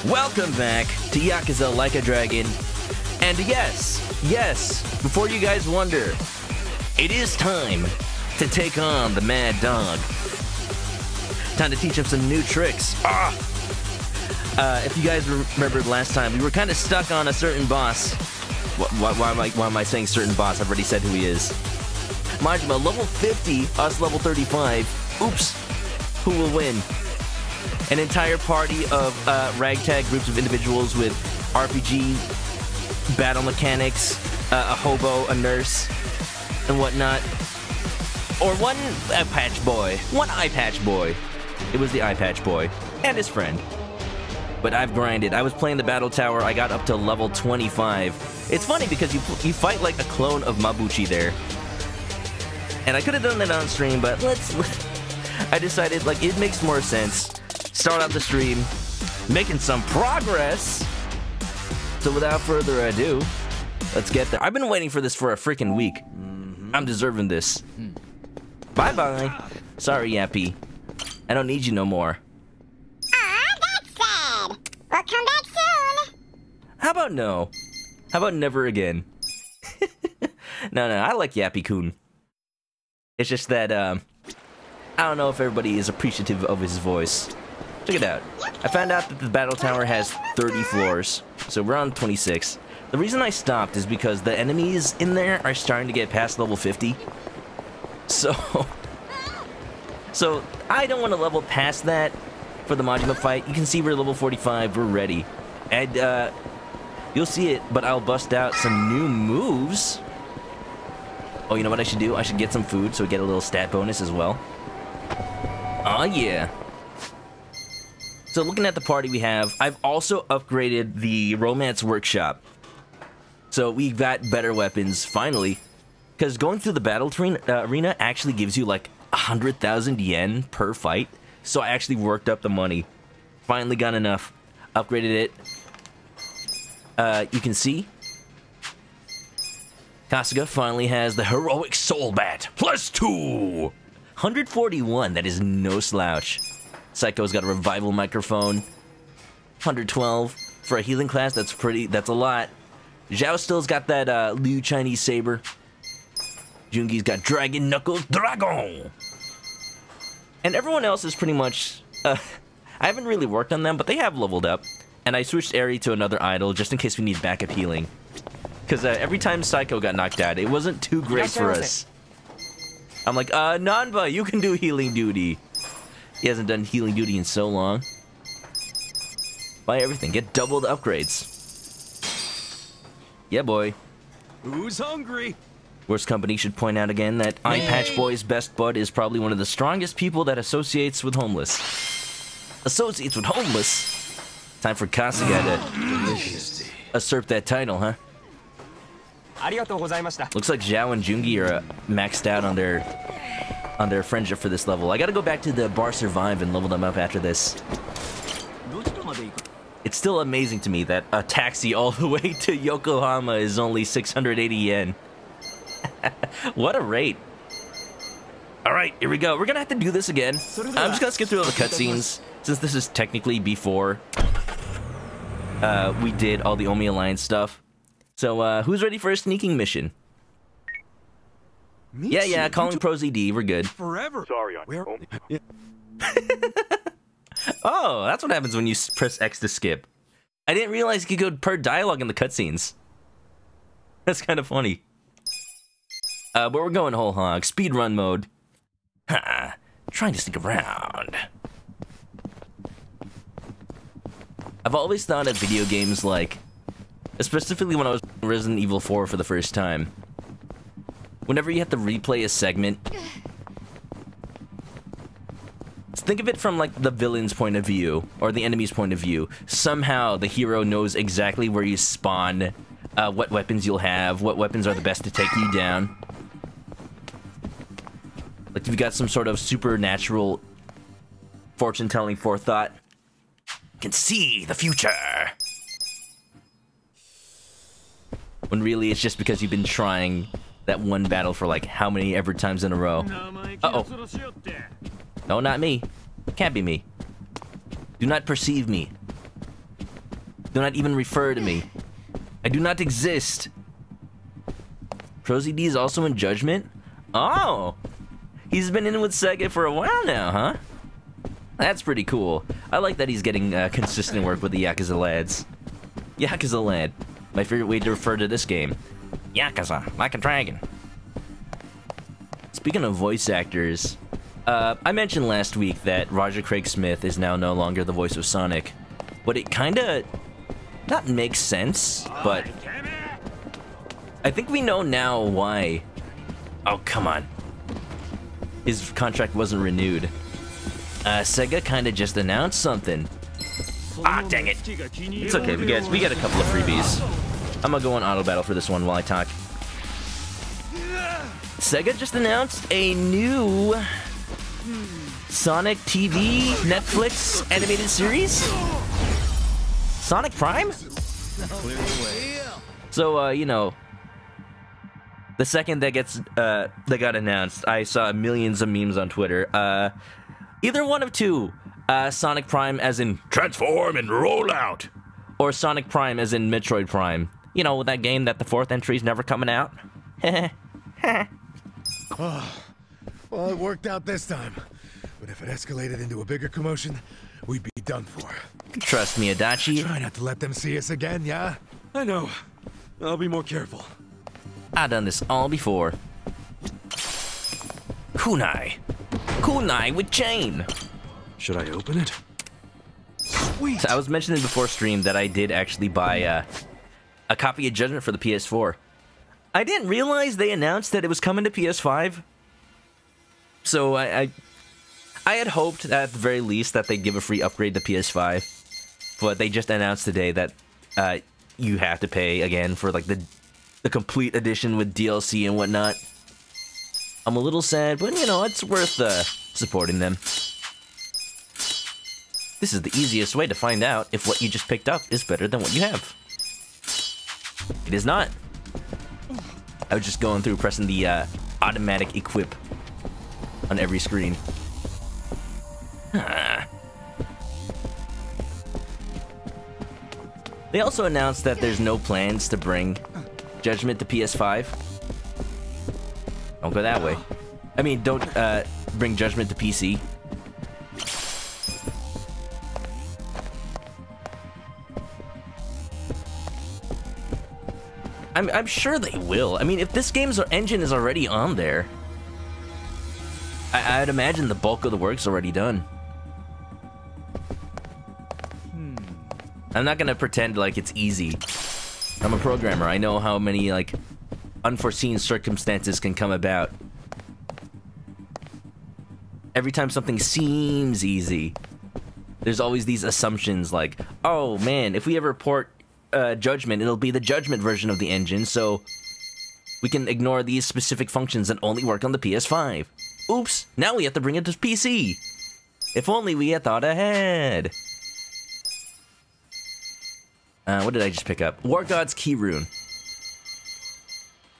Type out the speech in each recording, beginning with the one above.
Welcome back to Yakuza Like a Dragon. And yes, before you guys wonder, it is time to take on the Mad Dog. Time to teach him some new tricks. If you guys remembered last time, we were kind of stuck on a certain boss. Why am I saying certain boss? I've already said who he is. Majima, level 50, us level 35. Oops. Who will win? An entire party of ragtag groups of individuals with RPG, battle mechanics, a hobo, a nurse, and whatnot. Or one eye patch boy. One eye patch boy. It was the eye patch boy and his friend. But I've grinded. I was playing the battle tower. I got up to level 25. It's funny because you fight like a clone of Mabuchi there. And I could have done that on stream, but I decided like it makes more sense. Start out the stream, making some progress. So without further ado, let's get there. I've been waiting for this for a freaking week. I'm deserving this. Bye-bye. Sorry, Yappy. I don't need you no more. That's sad. We'll come back soon. How about no? How about never again? No, I like Yappy-kun. It's just that, I don't know if everybody is appreciative of his voice. Check it out. I found out that the battle tower has 30 floors, so we're on 26. The reason I stopped is because the enemies in there are starting to get past level 50. So I don't want to level past that for the Majima fight. You can see we're level 45, we're ready. And, you'll see it, but I'll bust out some new moves. Oh, you know what I should do? I should get some food so we get a little stat bonus as well. Oh, yeah. So looking at the party we have, I've also upgraded the Romance Workshop. So we've got better weapons, finally. Because going through the battle arena actually gives you like 100,000 yen per fight. So I actually worked up the money. Finally got enough. Upgraded it. You can see Kasuga finally has the Heroic Soul Bat. +2! 141, that is no slouch. Psycho's got a revival microphone. 112 for a healing class. That's a lot. Zhao still's got that Liu Chinese saber. Jungi's got Dragon Knuckles Dragon. And everyone else is pretty much. I haven't really worked on them, but they have leveled up. And I switched Eri to another idol just in case we need backup healing. Because every time Psycho got knocked out, it wasn't too great for us. I'm like, Nanba, you can do healing duty. He hasn't done healing duty in so long. Buy everything. Get doubled upgrades. Yeah, boy. Who's hungry? Worst Company should point out again that Eye Patch Boy's best bud is probably one of the strongest people that associates with homeless. Associates with homeless? Time for Kasuga to usurp that title, huh? Looks like Zhao and Jungi are maxed out on their friendship for this level. I gotta go back to the Bar Survive and level them up after this. It's still amazing to me that a taxi all the way to Yokohama is only 680 yen. What a rate. Alright, here we go. We're gonna have to do this again. I'm just gonna skip through all the cutscenes, since this is technically before we did all the Omi Alliance stuff. So, who's ready for a sneaking mission? Yeah, calling Pro ZD, we're good. Forever. Sorry, Where? Oh, that's what happens when you press X to skip. I didn't realize you could go per dialogue in the cutscenes. That's kind of funny. But we're going whole hog. Speedrun mode. Ha! Trying to sneak around. I've always thought of video games like... Specifically when I was playing Resident Evil 4 for the first time. Whenever you have to replay a segment... Think of it from, like, the villain's point of view, or the enemy's point of view. Somehow, the hero knows exactly where you spawn, what weapons you'll have, what weapons are the best to take you down. Like, if you got some sort of supernatural fortune-telling forethought, you can see the future! When really it's just because you've been trying that one battle for, like, how many ever times in a row. Uh-oh. No, not me. Can't be me. Do not perceive me. Do not even refer to me. I do not exist. Prosy D is also in Judgment? Oh! He's been in with Sega for a while now, huh? That's pretty cool. I like that he's getting consistent work with the Yakuza lads. Yakuza lad. My favorite way to refer to this game. Yakuza, like a dragon. Speaking of voice actors, I mentioned last week that Roger Craig Smith is now no longer the voice of Sonic. But it kinda... not makes sense, but... I think we know now why. Oh, come on. His contract wasn't renewed. Sega kinda just announced something. Ah, dang it. It's okay, we get a couple of freebies. I'm gonna go on auto battle for this one while I talk. Sega just announced a new Sonic TV Netflix animated series? Sonic Prime? So, you know, the second that got announced, I saw millions of memes on Twitter. Either one of two. Sonic Prime as in transform and roll out. Or Sonic Prime as in Metroid Prime. You know, that game that the fourth entry's never coming out. Oh, well, it worked out this time. But if it escalated into a bigger commotion, we'd be done for. Trust me, Adachi. Try not to let them see us again, yeah? I know. I'll be more careful. I've done this all before. Kunai. Kunai with chain. Should I open it? Sweet. So I was mentioning before stream that I did actually buy a copy of Judgment for the PS4. I didn't realize they announced that it was coming to PS5. So I had hoped at the very least that they'd give a free upgrade to PS5. But they just announced today that you have to pay again for like the complete edition with DLC and whatnot. I'm a little sad, but you know, it's worth supporting them. This is the easiest way to find out if what you just picked up is better than what you have. It is not. I was just going through pressing the automatic equip on every screen. They also announced that there's no plans to bring Judgment to PS5. Don't go that way. I mean, don't bring Judgment to PC. I'm sure they will. I mean, if this game's engine is already on there, I'd imagine the bulk of the work's already done. I'm not gonna pretend like it's easy. I'm a programmer. I know how many, like, unforeseen circumstances can come about. Every time something seems easy, there's always these assumptions like, oh man, if we ever port Judgment, it'll be the Judgment version of the engine, so we can ignore these specific functions that only work on the PS5. Oops, now we have to bring it to PC. If only we had thought ahead. What did I just pick up? War God's Key Rune.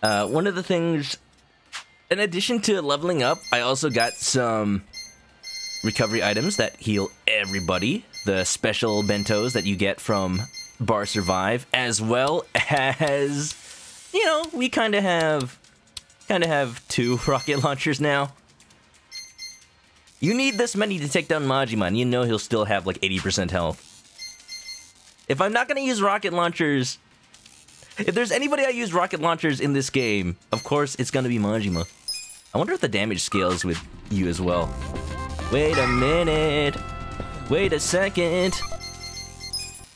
One of the things, in addition to leveling up, I also got some recovery items that heal everybody. The special bentos that you get from Bar Survive, as well as, you know, we kind of have two rocket launchers now. You need this many to take down Majima, and you know he'll still have like 80% health. If I'm not gonna use rocket launchers, if there's anybody I use rocket launchers in this game, of course it's gonna be Majima. I wonder if the damage scales with you as well. Wait a minute. Wait a second.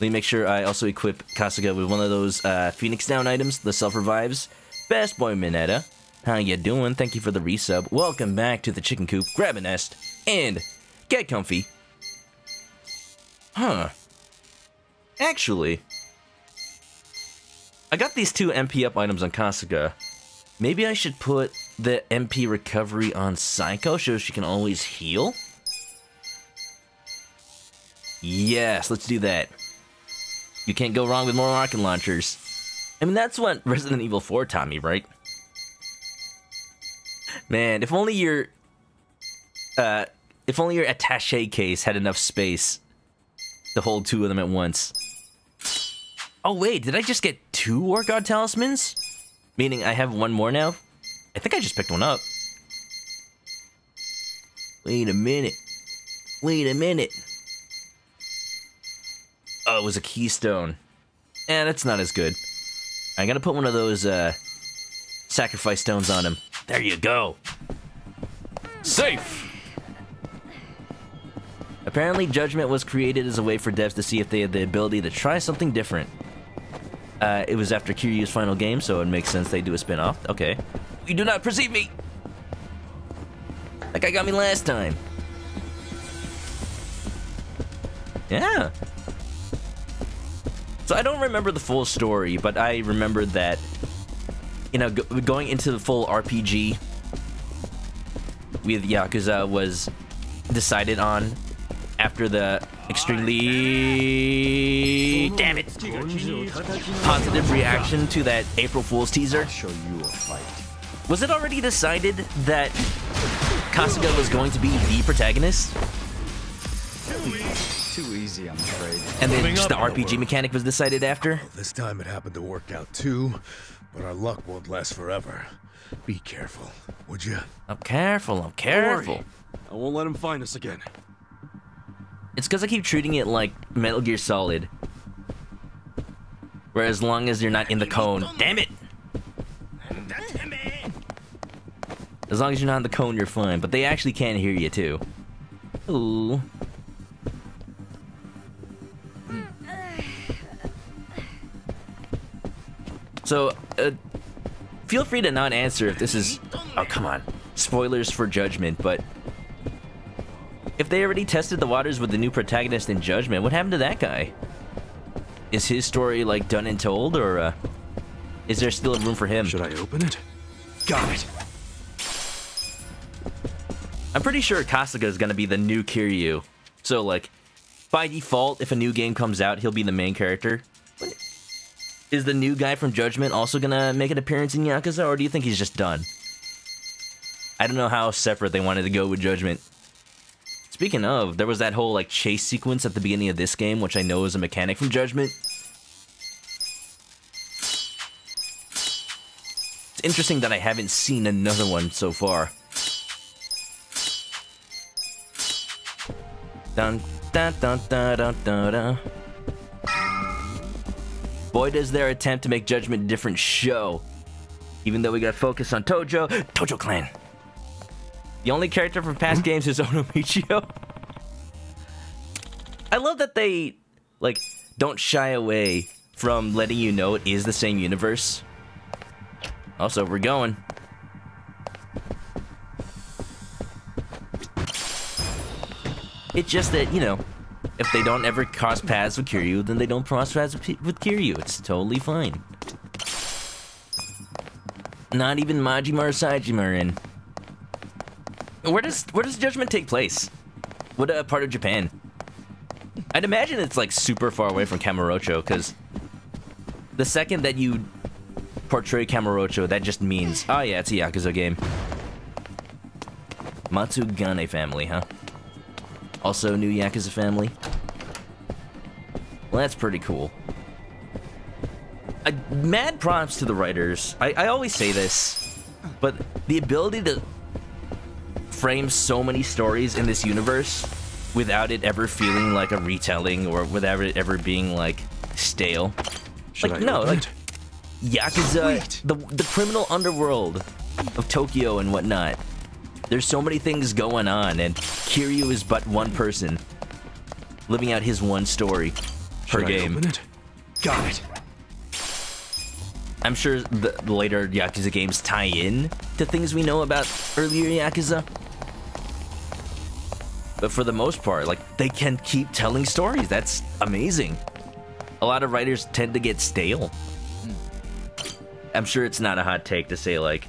Let me make sure I also equip Kasuga with one of those Phoenix Down items, the self-revives. Best boy Minetta. How you doing? Thank you for the resub. Welcome back to the chicken coop. Grab a nest and get comfy. Huh. Actually, I got these two MP up items on Kasuga. Maybe I should put the MP recovery on Psycho so she can always heal? Yes, let's do that. You can't go wrong with more rocket launchers. I mean, that's what Resident Evil 4 taught me, right? Man, if only your attaché case had enough space to hold two of them at once. Oh wait, did I just get 2 War God talismans? Meaning I have 1 more now? I think I just picked one up. Wait a minute. Wait a minute. Oh, it was a keystone. Eh, that's not as good. I gotta put one of those, sacrifice stones on him. There you go. Safe! Apparently, Judgment was created as a way for devs to see if they had the ability to try something different. It was after Kiryu's final game, so it makes sense they do a spin-off. Okay. You do not perceive me! That guy got me last time. Yeah. So I don't remember the full story, but I remember that, you know, going into the full RPG with Yakuza was decided on after the extremely, damn it, positive reaction to that April Fool's teaser. Show you a fight. Was it already decided that Kasuga was going to be the protagonist? Too easy, I'm afraid. And then just the RPG mechanic was decided after? Well, this time it happened to work out too, but our luck won't last forever. Be careful, would you? I'm careful, I'm careful. I won't let him find us again. It's because I keep treating it like Metal Gear Solid. Where as long as you're not in the cone, damn it! As long as you're not in the cone, you're fine. But they actually can't hear you too. Ooh. So, feel free to not answer if this is... Oh, come on. Spoilers for Judgment, but... If they already tested the waters with the new protagonist in Judgment, what happened to that guy? Is his story, like, done and told, or, is there still room for him? Should I open it? Got it. I'm pretty sure Kasuga is gonna be the new Kiryu. So, like, by default, if a new game comes out, he'll be the main character. Is the new guy from Judgment also gonna make an appearance in Yakuza, or do you think he's just done? I don't know how separate they wanted to go with Judgment. Speaking of, there was that whole, like, chase sequence at the beginning of this game, which I know is a mechanic from Judgment. It's interesting that I haven't seen another one so far. Dun dun dun dun dun dun dun. Boy, does their attempt to make Judgment a different show. Even though we got focus on Tojo Clan. The only character from past games is Ono Michio. I love that they, like, don't shy away from letting you know it is the same universe. Also, we're going. It's just that, you know, if they don't ever cross paths with Kiryu, then they don't cross paths with Kiryu. It's totally fine. Not even Majima or Saejima are in. Where does Judgment take place? What part of Japan? I'd imagine it's like super far away from Kamurocho, because the second that you portray Kamurocho, that just means, oh yeah, it's a Yakuza game. Matsugane family, huh? Also new Yakuza family. Well, that's pretty cool. Mad props to the writers. I always say this, but the ability to frame so many stories in this universe without it ever feeling like a retelling or without it ever being like stale. Like, no, like Yakuza, the criminal underworld of Tokyo and whatnot. There's so many things going on, and Kiryu is but one person living out his one story per game. Open it? Got it. I'm sure the later Yakuza games tie in to things we know about earlier Yakuza. But for the most part, like, they can keep telling stories. That's amazing. A lot of writers tend to get stale. I'm sure it's not a hot take to say, like...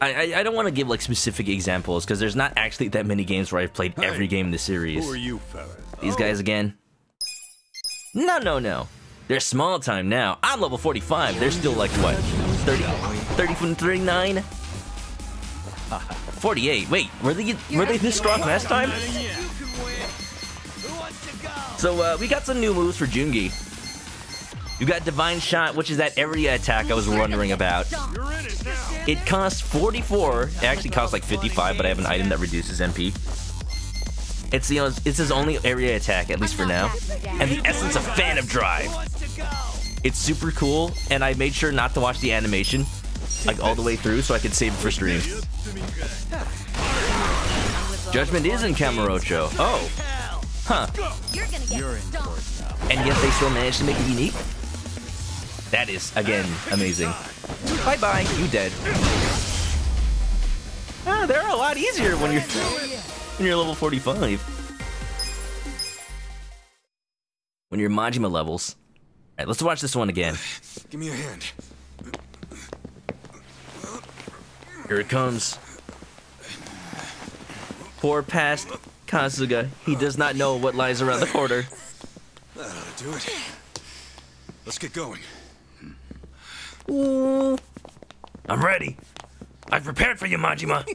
I don't want to give, like, specific examples, because there's not actually that many games where I've played every game in the series. Who are you, fella? These guys again? No. They're small time now. I'm level 45. They're still, like, what? 30 from 39? 48. Wait, were they this strong last time? So, we got some new moves for Jungi. You got Divine Shot, which is that area attack I was wondering about. It costs 44. It actually costs like 55, but I have an item that reduces MP. It's it's his only area attack, at least for now. And the essence of Phantom Drive. It's super cool, and I made sure not to watch the animation like all the way through so I could save it for stream. Judgment is in Kamurocho. Oh. Huh. And yet they still managed to make it unique? That is, again, amazing. Bye-bye, you dead. Ah, they're a lot easier when you're level 45. When you're Majima levels. Alright, let's watch this one again. Give me a hand. Here it comes. Poor past Kasuga. He does not know what lies around the corner. That ought to do it. Let's get going. Ooh. I'm ready. I've prepared for you, Majima.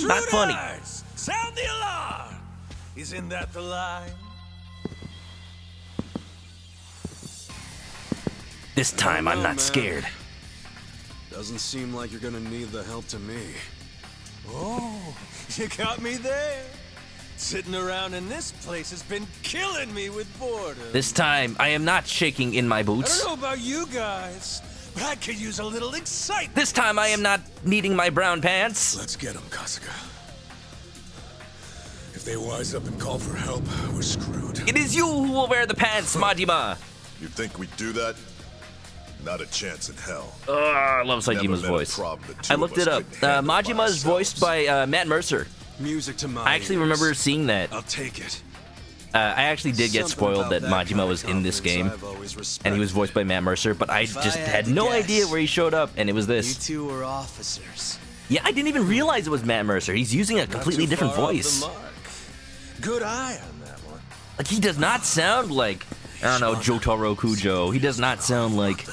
Not funny. Sound the alarm! Isn't that the line? This time I'm not scared. Doesn't seem like you're gonna need the help to me. Oh, you got me there. Sitting around in this place has been killing me with boredom. This time I am not shaking in my I boots. don't know about you guys, but I could use a little excitement. This time I am not needing my brown pants. Let's get him, Kasuga. If they wise up and call for help, we're screwed. It is you who will wear the pants, Majima. You think we'd do that? Not a chance in hell. I love Never Sajima's met a voice. problem that two I of looked us it up. couldn't handle by Majima is voiced ourselves. by Matt Mercer. Music to my I actually ears. remember seeing that. I'll take it. I actually did get Something spoiled that about Majima was in this confidence game, I've always and he was voiced by Matt Mercer, but I If I just had had to no guess, idea where he showed up, and it was You this. two were officers. Yeah, I didn't even realize it was Matt Mercer. He's using a completely Not too different far off the voice. mark. Good eye on that one. Like, he does not sound like, I don't know, Jotaro Kujo. He does not sound like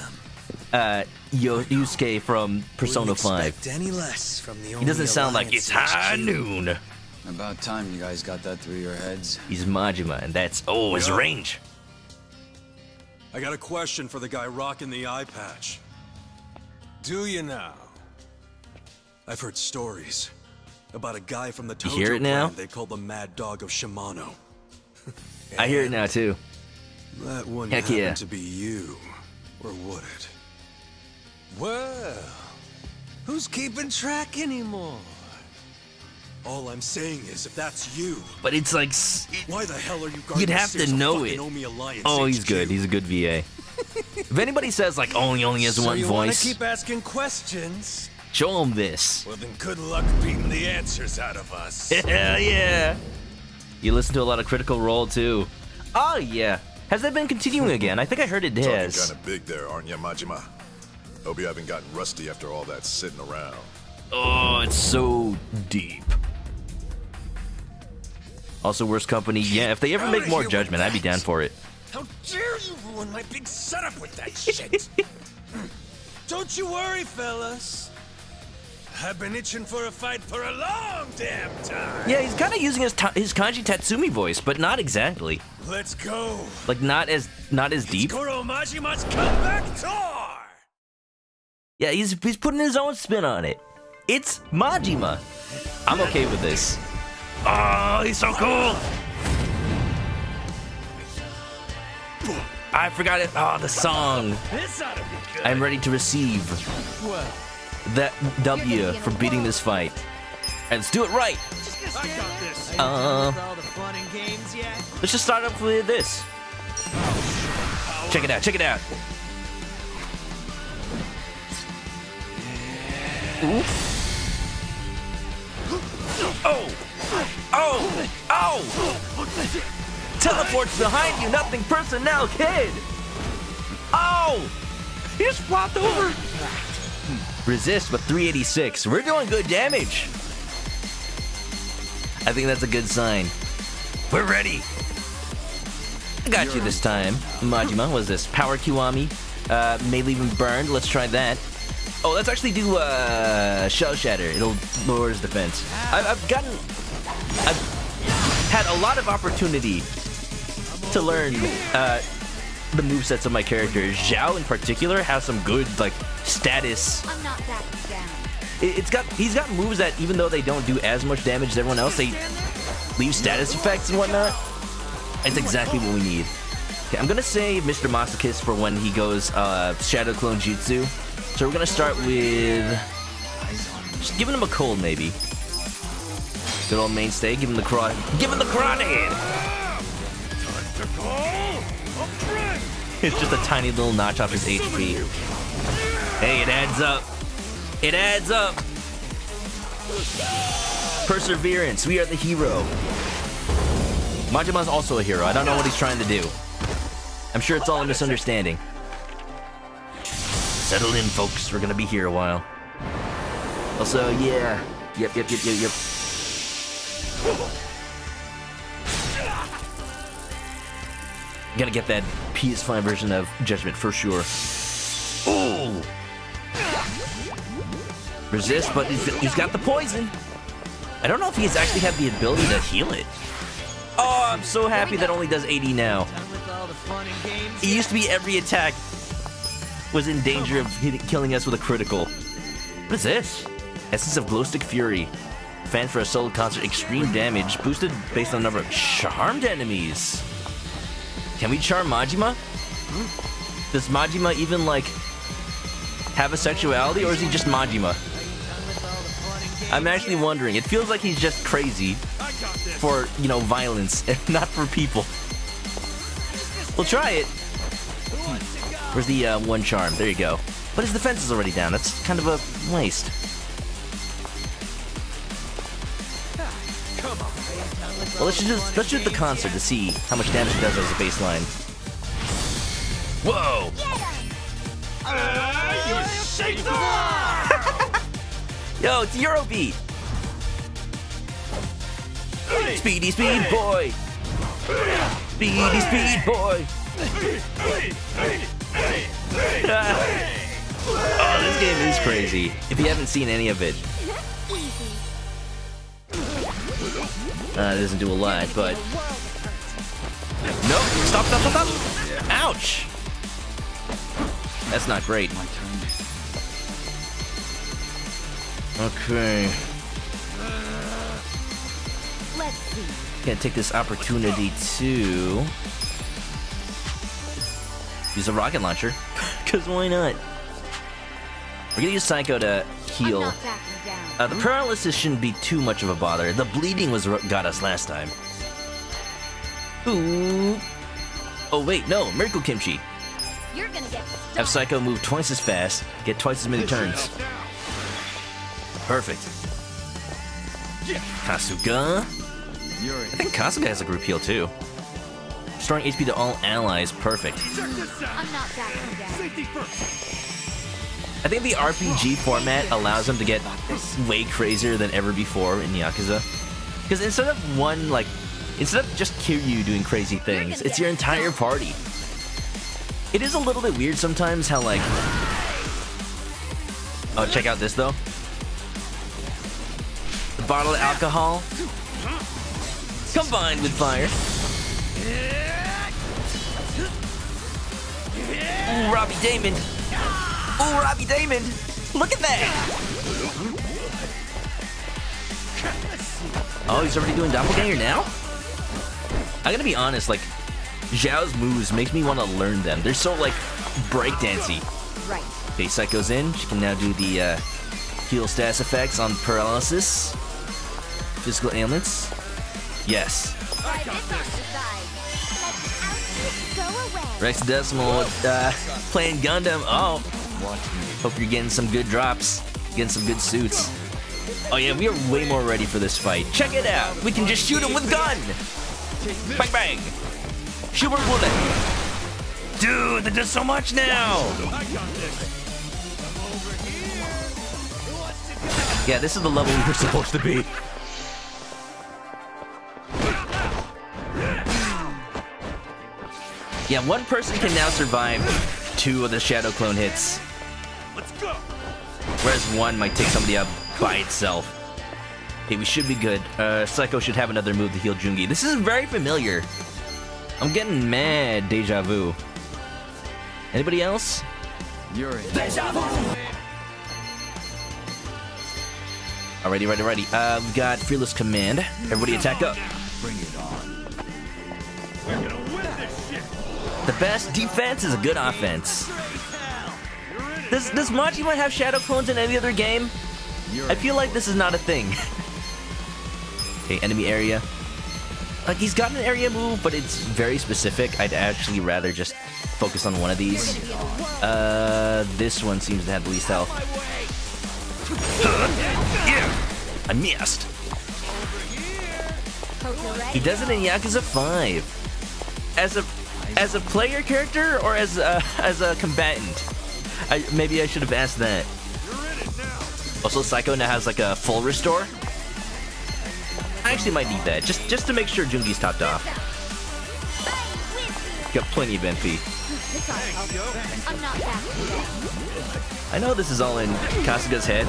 Yusuke from Persona Wouldn't 5. expect any less from the He doesn't sound like it's high HQ. noon. About time you guys got that through your heads. He's Majima, and that's, oh, his Yo. range. I got a question for the guy rocking the eye patch. Do you now? I've heard stories about a guy from the You Tojo hear it now? clan they call the Mad Dog of Shimano. I hear it now, too. That wouldn't Heck happen yeah. to be you, or would it? Well, who's keeping track anymore? All I'm saying is, if that's you, But it's like, why the hell are you guarding you'd the have to stairs of know fucking it. Omi Alliance Oh, he's HQ? good. He's a good VA. If anybody says, like, oh, he only has So one you want to voice, keep asking questions? show him this. Well, then good luck beating the answers out of us. Hell yeah. You listen to a lot of Critical Role, too. Oh, yeah. Has that been continuing again? I think I heard it Talking has. kind of big there, aren't you, Majima? Hope you haven't gotten rusty after all that sitting around. Oh, it's so deep. Also, Worst Company. Yeah, if they ever make more Judgment, I'd be down for it. How dare you ruin my big setup with that shit? Don't you worry, fellas. I've been itching for a fight for a long damn time. Yeah, he's kind of using his Kanji Tatsumi voice, but not exactly. Let's go. Like, not as deep. Goro Majima's comeback tour. Yeah, he's putting his own spin on it. It's Majima. I'm okay with this. Oh, he's so cool. I forgot it. Oh, the song. This ought to be good. I'm ready to receive Well, that W for beating this fight. And let's do it right. I got this. Let's just start off with this. Check it out. Check it out. Ooh. Oh! Oh! Oh! Teleports behind you, nothing personnel, kid! Oh! He just flopped over! Resist with 386. We're doing good damage. I think that's a good sign. We're ready. I got you this time. Majima, what is this? Power Kiwami. May leave him burned. Let's try that. Oh, let's actually do Shell Shatter. It'll lower his defense. I've had a lot of opportunity to learn the movesets of my characters. Zhao in particular has some good like status. I'm not backing down. He's got moves that even though they don't do as much damage as everyone else, they leave status effects and whatnot. It's exactly what we need. Okay, I'm gonna save Mr. Masochist for when he goes Shadow Clone Jutsu. So we're gonna start with just giving him a cold maybe. Good old mainstay, give him the karate. Give him the karate! It's just a tiny little notch off his HP. Hey, it adds up. It adds up. Perseverance, we are the hero. Majima's also a hero. I don't know what he's trying to do. I'm sure it's all a misunderstanding. Settle in, folks. We're gonna be here a while. Also, yeah. Yep. Gotta get that PS5 version of Judgment for sure. Ooh! Resist, but he's got the poison. I don't know if he's actually had the ability to heal it. Oh, I'm so happy that only does 80 now. It used to be every attack was in danger of killing us with a critical. What is this? Essence of Glowstick Fury. Fans for a solo concert, extreme damage, boosted based on the number of charmed enemies. Can we charm Majima? Does Majima even, like, have a sexuality, or is he just Majima? I'm actually wondering. It feels like he's just crazy for, you know, violence, and not for people. We'll try it. Where's the one charm? There you go. But his defense is already down. That's kind of a waste. Well, let's shoot the concert to see how much damage it does as a baseline. Whoa! Yo, it's Eurobeat! Speedy speed boy! Speedy speed boy! Oh, this game is crazy. If you haven't seen any of it. It doesn't do a lot, but... Nope! Stop! Ouch! That's not great. Okay. Let's see. Gonna take this opportunity to... use a rocket launcher. Because why not? We're gonna use Psycho to heal. I'm not backing down. The paralysis shouldn't be too much of a bother. The bleeding was what got us last time. Ooh. Oh wait, no, Miracle Kimchi. You're gonna get Have Psycho move twice as fast, get twice as many turns. Perfect. Kasuga. I think Kasuga has a group heal too. Restoring HP to all allies, perfect. I'm not backing down. I think the RPG format allows them to get way crazier than ever before in Yakuza. Because instead of instead of just Kiryu doing crazy things, it's your entire party. It is a little bit weird sometimes how, like... Oh, check out this though. The bottle of alcohol combined with fire. Ooh, Robbie Damon. Ooh, Robbie Damon! Look at that! Oh, he's already doing Doppelganger now? I gotta be honest, like, Zhao's moves makes me want to learn them. They're so, like, breakdancey. Right. Okay, Psycho's in. She can now do the heal status effects on paralysis. Physical ailments. Yes. Try this on the side. Let the outfit go away. Rex Decimal playing Gundam. Oh. Hope you're getting some good drops. Getting some good suits. Oh yeah, we are way more ready for this fight. Check it out. We can just shoot him with gun. Bang bang. Super bullet. Dude, that does so much now. Yeah, this is the level we were supposed to be. Yeah, one person can now survive 2 of the Shadow Clone hits. Let's go. Whereas one might take somebody out by itself. Okay, we should be good. Psycho should have another move to heal Jungi. This is very familiar. I'm getting mad deja vu. Anybody else? You're in. Alrighty, ready. We've got Fearless Command. Everybody attack up. Bring it on. The best defense is a good offense. Does Majima have shadow clones in any other game? I feel like this is not a thing. Okay, enemy area. Like, he's got an area move, but it's very specific. I'd actually rather just focus on one of these. This one seems to have the least health. Yeah, I missed. He does it in Yakuza 5. As a player character or as a combatant? Maybe I should have asked that. Also, Psycho now has like a full restore. I actually might need that just to make sure Jungi's topped off. Got plenty of MP. I know this is all in Kasuga's head,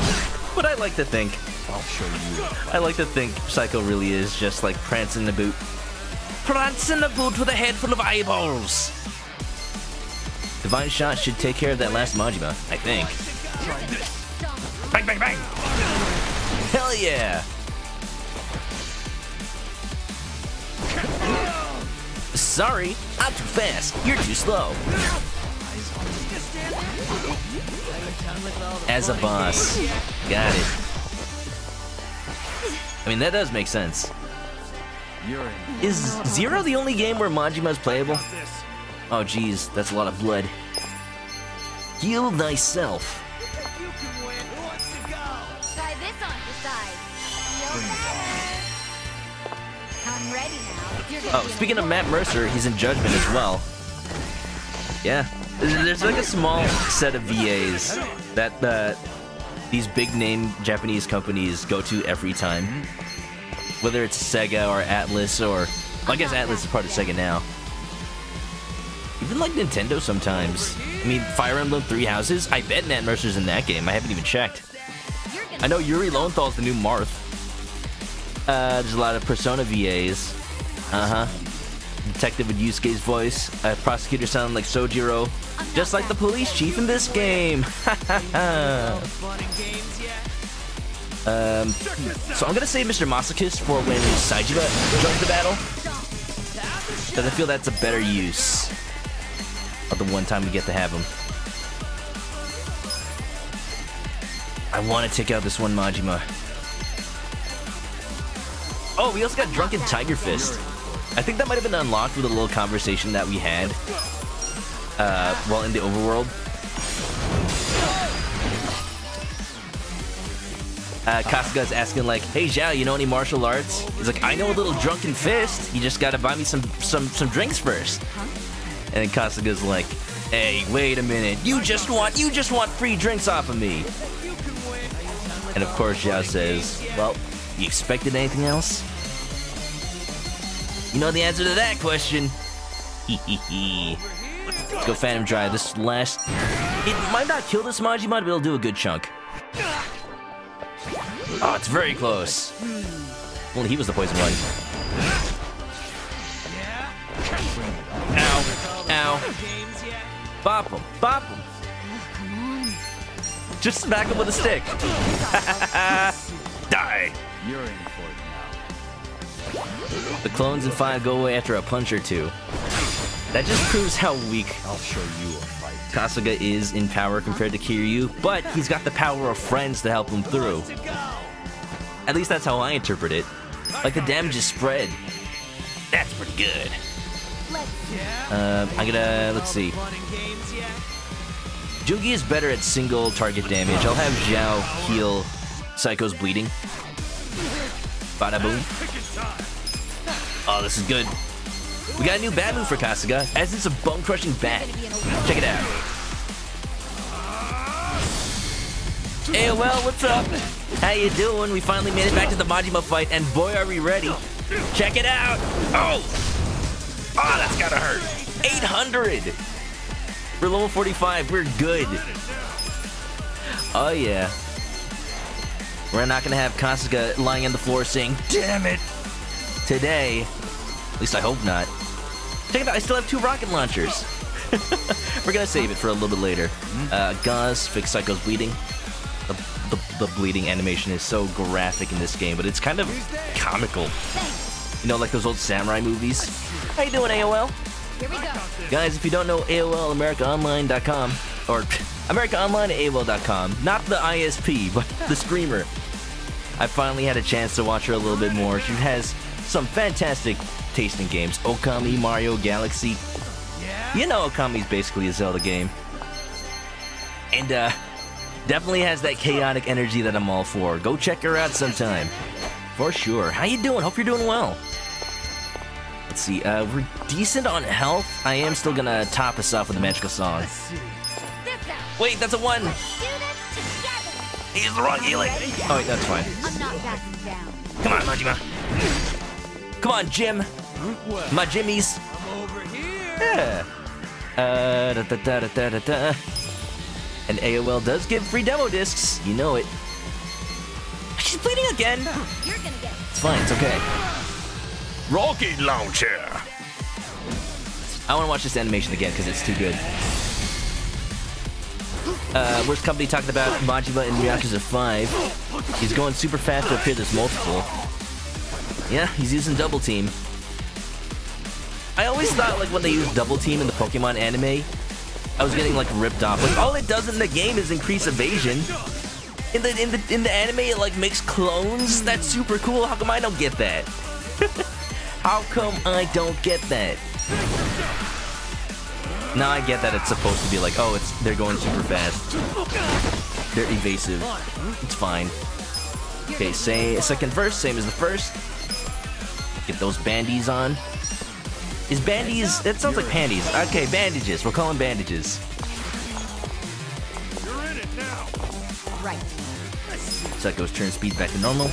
but I like to think. I'll show you. I like to think Psycho really is just like Prance in the Boot. Prance in the Boot with a head full of eyeballs. Divine Shot should take care of that last Majima, I think. Bang, bang, bang! Hell yeah! Sorry, I'm too fast. You're too slow. As a boss. Got it. I mean, that does make sense. Is Zero the only game where Majima is playable? Oh, geez, that's a lot of blood. Heal thyself. Try this on the side. I'm ready now. Oh, speaking of Matt Mercer, he's in Judgment as well. Yeah, there's like a small set of VAs that these big-name Japanese companies go to every time. Whether it's Sega or Atlas or... Well, I guess Atlas is part of Sega now. Even like Nintendo sometimes. I mean, Fire Emblem Three Houses, I bet Matt Mercer's in that game. I haven't even checked. I know Yuri Lowenthal's the new Marth. There's a lot of Persona VAs. Detective with Yusuke's voice. Prosecutor sounding like Sojiro. Just like the police chief in this game. So I'm gonna save Mr. Masochist for when Saijima joins the battle. Because I feel that's a better use of the one time we get to have him. I want to take out this one Majima. Oh, we also got Drunken Tiger Fist. I think that might have been unlocked with a little conversation that we had while in the overworld. Kasuga's asking like, "Hey Zhao, you know any martial arts?" He's like, "I know a little Drunken Fist. You just gotta buy me some drinks first." And then Kasuga's like, "Hey, wait a minute. You just want free drinks off of me." And of course Zhao says, "Well, you expected anything else?" You know the answer to that question. Let's go Phantom Drive. This last... It might not kill this Majima, but it'll do a good chunk. Oh, it's very close. Only he was the poison one. Ow. Ow. Bop him. Bop him. Just smack him with a stick. Die. You're in for it now. The clones in 5 go away after a punch or two. That just proves how weak I'll show you a fight. Kasuga is in power compared to Kiryu, but he's got the power of friends to help him through. At least that's how I interpret it. Like the damage is spread. That's pretty good. I'm gonna... let's see. Jungi is better at single target damage. I'll have Zhao heal Psycho's bleeding. Bada boom. Oh, this is good. We got a new bat move for Kasuga, as it's a bone-crushing bat. Check it out. AOL, what's up? How you doing? We finally made it back to the Majima fight, and boy, are we ready. Check it out. Oh! Oh, that's gotta hurt. 800! We're level 45, we're good. Oh yeah. We're not gonna have Kasuga lying on the floor saying, "Damn it!" today. At least I hope not. Check it out, I still have 2 rocket launchers. We're gonna save it for a little bit later. Gauze, fix Psycho's bleeding. The bleeding animation is so graphic in this game, but it's kind of comical. You know, like those old samurai movies. How you doing, AOL? Here we go. Guys, if you don't know AOL, AmericaOnline.com, or AmericaOnline at AOL.com, not the ISP, but the streamer. I finally had a chance to watch her a little bit more. She has some fantastic taste in games. Okami, Mario, Galaxy. You know Okami's basically a Zelda game. And, definitely has that chaotic energy that I'm all for. Go check her out sometime. For sure. How you doing? Hope you're doing well. Let's see, we're decent on health. I am still gonna top us off with a magical song. Wait, that's a 1! He's the wrong healing! Oh wait, that's fine. I'm not backing down. Come on, Majima. Come on, Jim. My Jimmies. I'm over here. Yeah. And AOL does give free demo discs. You know it. She's bleeding again. You're gonna get it. It's fine. It's okay. Rocket launcher. I want to watch this animation again because it's too good. Worst company talking about Majima in Yakuza 5. He's going super fast to appear this multiple. Yeah, he's using double team. I always thought like when they use double team in the Pokemon anime, I was getting like ripped off. Like all it does in the game is increase evasion. In the anime, it like makes clones. That's super cool. How come I don't get that? How come I don't get that? Now I get that it's supposed to be like, oh, they're going super fast. They're evasive. It's fine. Okay, second verse, same as the first. Get those bandies on. Is bandies? That sounds like panties. Okay, bandages. We'll call them bandages. You're in it now. Right. Psycho's turn speed back to normal.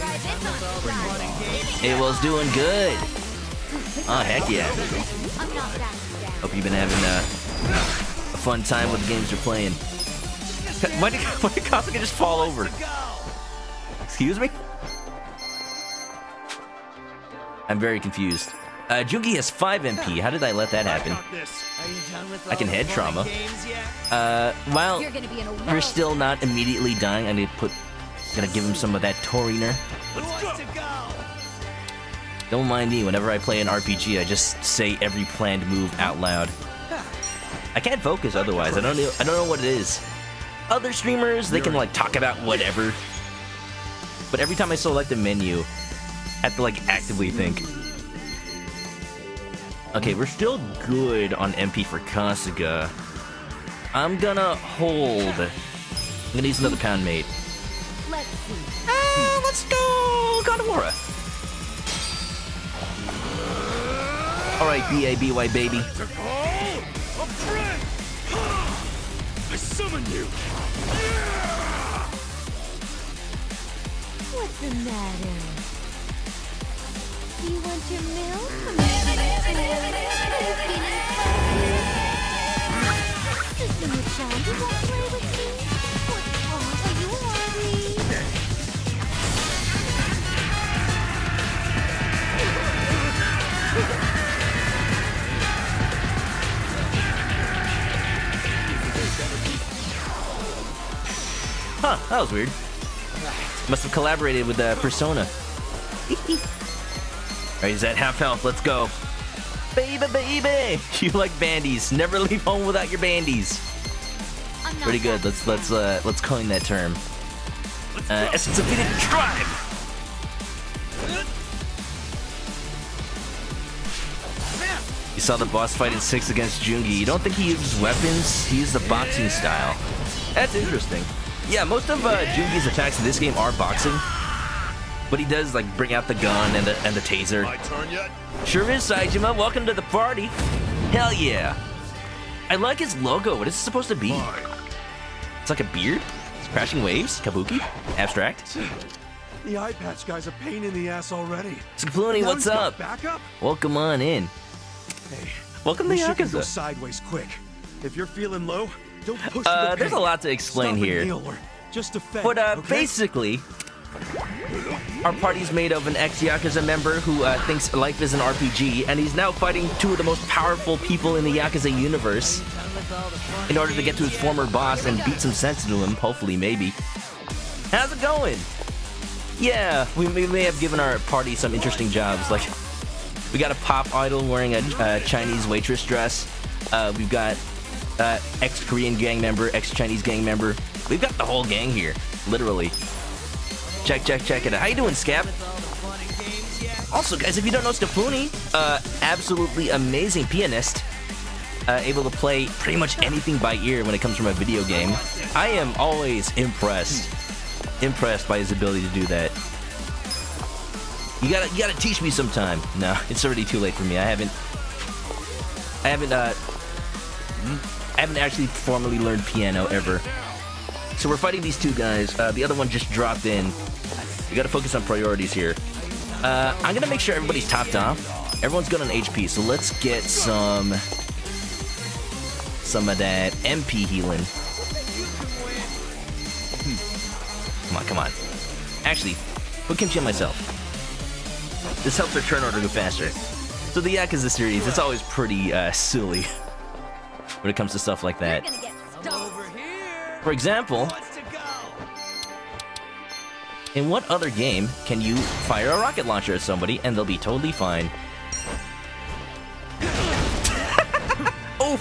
AWOL's doing good. Oh, heck yeah. I'm not backing down. Hope you've been having a fun time with the games you're playing. Why did Kasuga just fall over? Excuse me? I'm very confused. Jungi has 5 MP. How did I let that happen? I can head trauma. While You're gonna be in a we're still not immediately dying, I need to gonna give him some of that Toriner. Don't mind me, whenever I play an RPG, I just say every planned move out loud. I can't focus otherwise. I don't know what it is. Other streamers, they can like talk about whatever. But every time I select a menu, I have to like actively think. Okay, we're still good on MP for Kasuga. I'm gonna hold. I'm gonna use another pound mate. Let's see. Let's go Gondomora. Alright, B-A-B-Y, baby. A friend! I summon you! What's the matter? You want your milk? Listen, you child, you won't play with me? What's wrong? Are you worried? Huh, that was weird. Must have collaborated with Persona. Alright, he's at half health. Let's go. Baby, baby! You like bandies. Never leave home without your bandies. I'm not Pretty good. backing Let's coin that term. Essence of Defeated Tribe! You saw the boss fight in 6 against Jungi. You don't think he uses weapons? He uses the boxing style. That's interesting. Yeah, most of Jungi's attacks in this game are boxing. But he does like bring out the gun and the taser. My turn yet? Sure is, Saijima. Welcome to the party. Hell yeah. I like his logo. What is it supposed to be? It's like a beard? Crashing waves? Kabuki? Abstract? The eye patch guy's a pain in the ass already. Skaploony, what's up? Backup? Welcome on in. Hey, Welcome to this shit can go Yakuza. sideways quick. If you're feeling low, don't push to the There's pain. a lot to explain Stop and here. heal or Just defend. But okay? basically, our party's made of an ex-Yakuza member who thinks life is an RPG, and he's now fighting two of the most powerful people in the Yakuza universe in order to get to his former boss and beat some sense into him, hopefully, maybe. How's it going? Yeah, we may have given our party some interesting jobs, like we got a pop idol wearing a Chinese waitress dress, we've got ex-Korean gang member, ex-Chinese gang member, we've got the whole gang here, literally. Check it out. How you doing, Scap? Also, guys, if you don't know Scapuni, absolutely amazing pianist, able to play pretty much anything by ear when it comes from a video game. I am always impressed by his ability to do that. You gotta teach me sometime. No, it's already too late for me. I haven't actually formally learned piano ever. So we're fighting these two guys. The other one just dropped in. We gotta focus on priorities here. I'm gonna make sure everybody's topped off. Everyone's good on HP, so let's get some of that MP healing. Come on. Actually, put kimchi on myself. This helps our turn order go faster. So the Yakuza series, it's always pretty silly when it comes to stuff like that. For example, in what other game can you fire a rocket launcher at somebody and they'll be totally fine? Oh,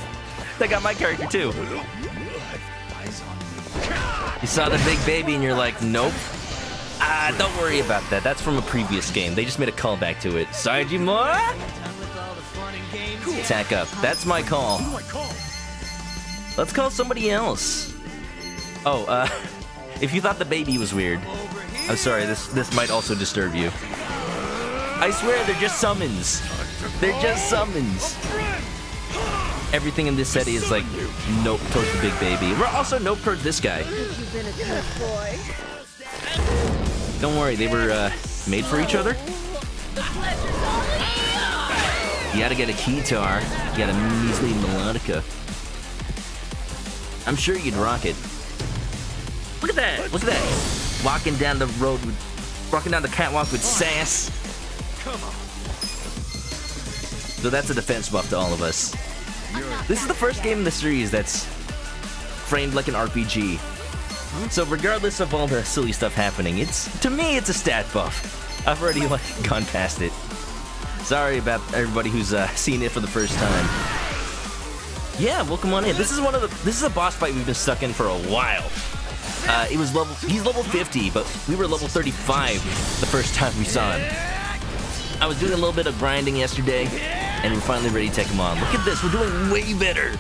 that got my character too. You saw the big baby and you're like, nope. Don't worry about that. That's from a previous game. They just made a callback to it. Saijima? Attack up. That's my call. Let's call somebody else. Oh, if you thought the baby was weird, I'm sorry, this might also disturb you. I swear they're just summons. They're just summons. Everything in this set is like nope towards the big baby. We're also nope towards this guy. Don't worry, they were made for each other. You gotta get a guitar. You got a measly melodica. I'm sure you'd rock it. Look at that! Look at that! Walking down the road walking down the catwalk with sass. So that's a defense buff to all of us. This is the first game in the series that's framed like an RPG. So regardless of all the silly stuff happening, to me it's a stat buff. I've already gone past it. Sorry about everybody who's seen it for the first time. Yeah, welcome on in. This is a boss fight we've been stuck in for a while. He's level 50, but we were level 35 the first time we saw him. I was doing a little bit of grinding yesterday, and we're finally ready to take him on. Look at this, we're doing way better.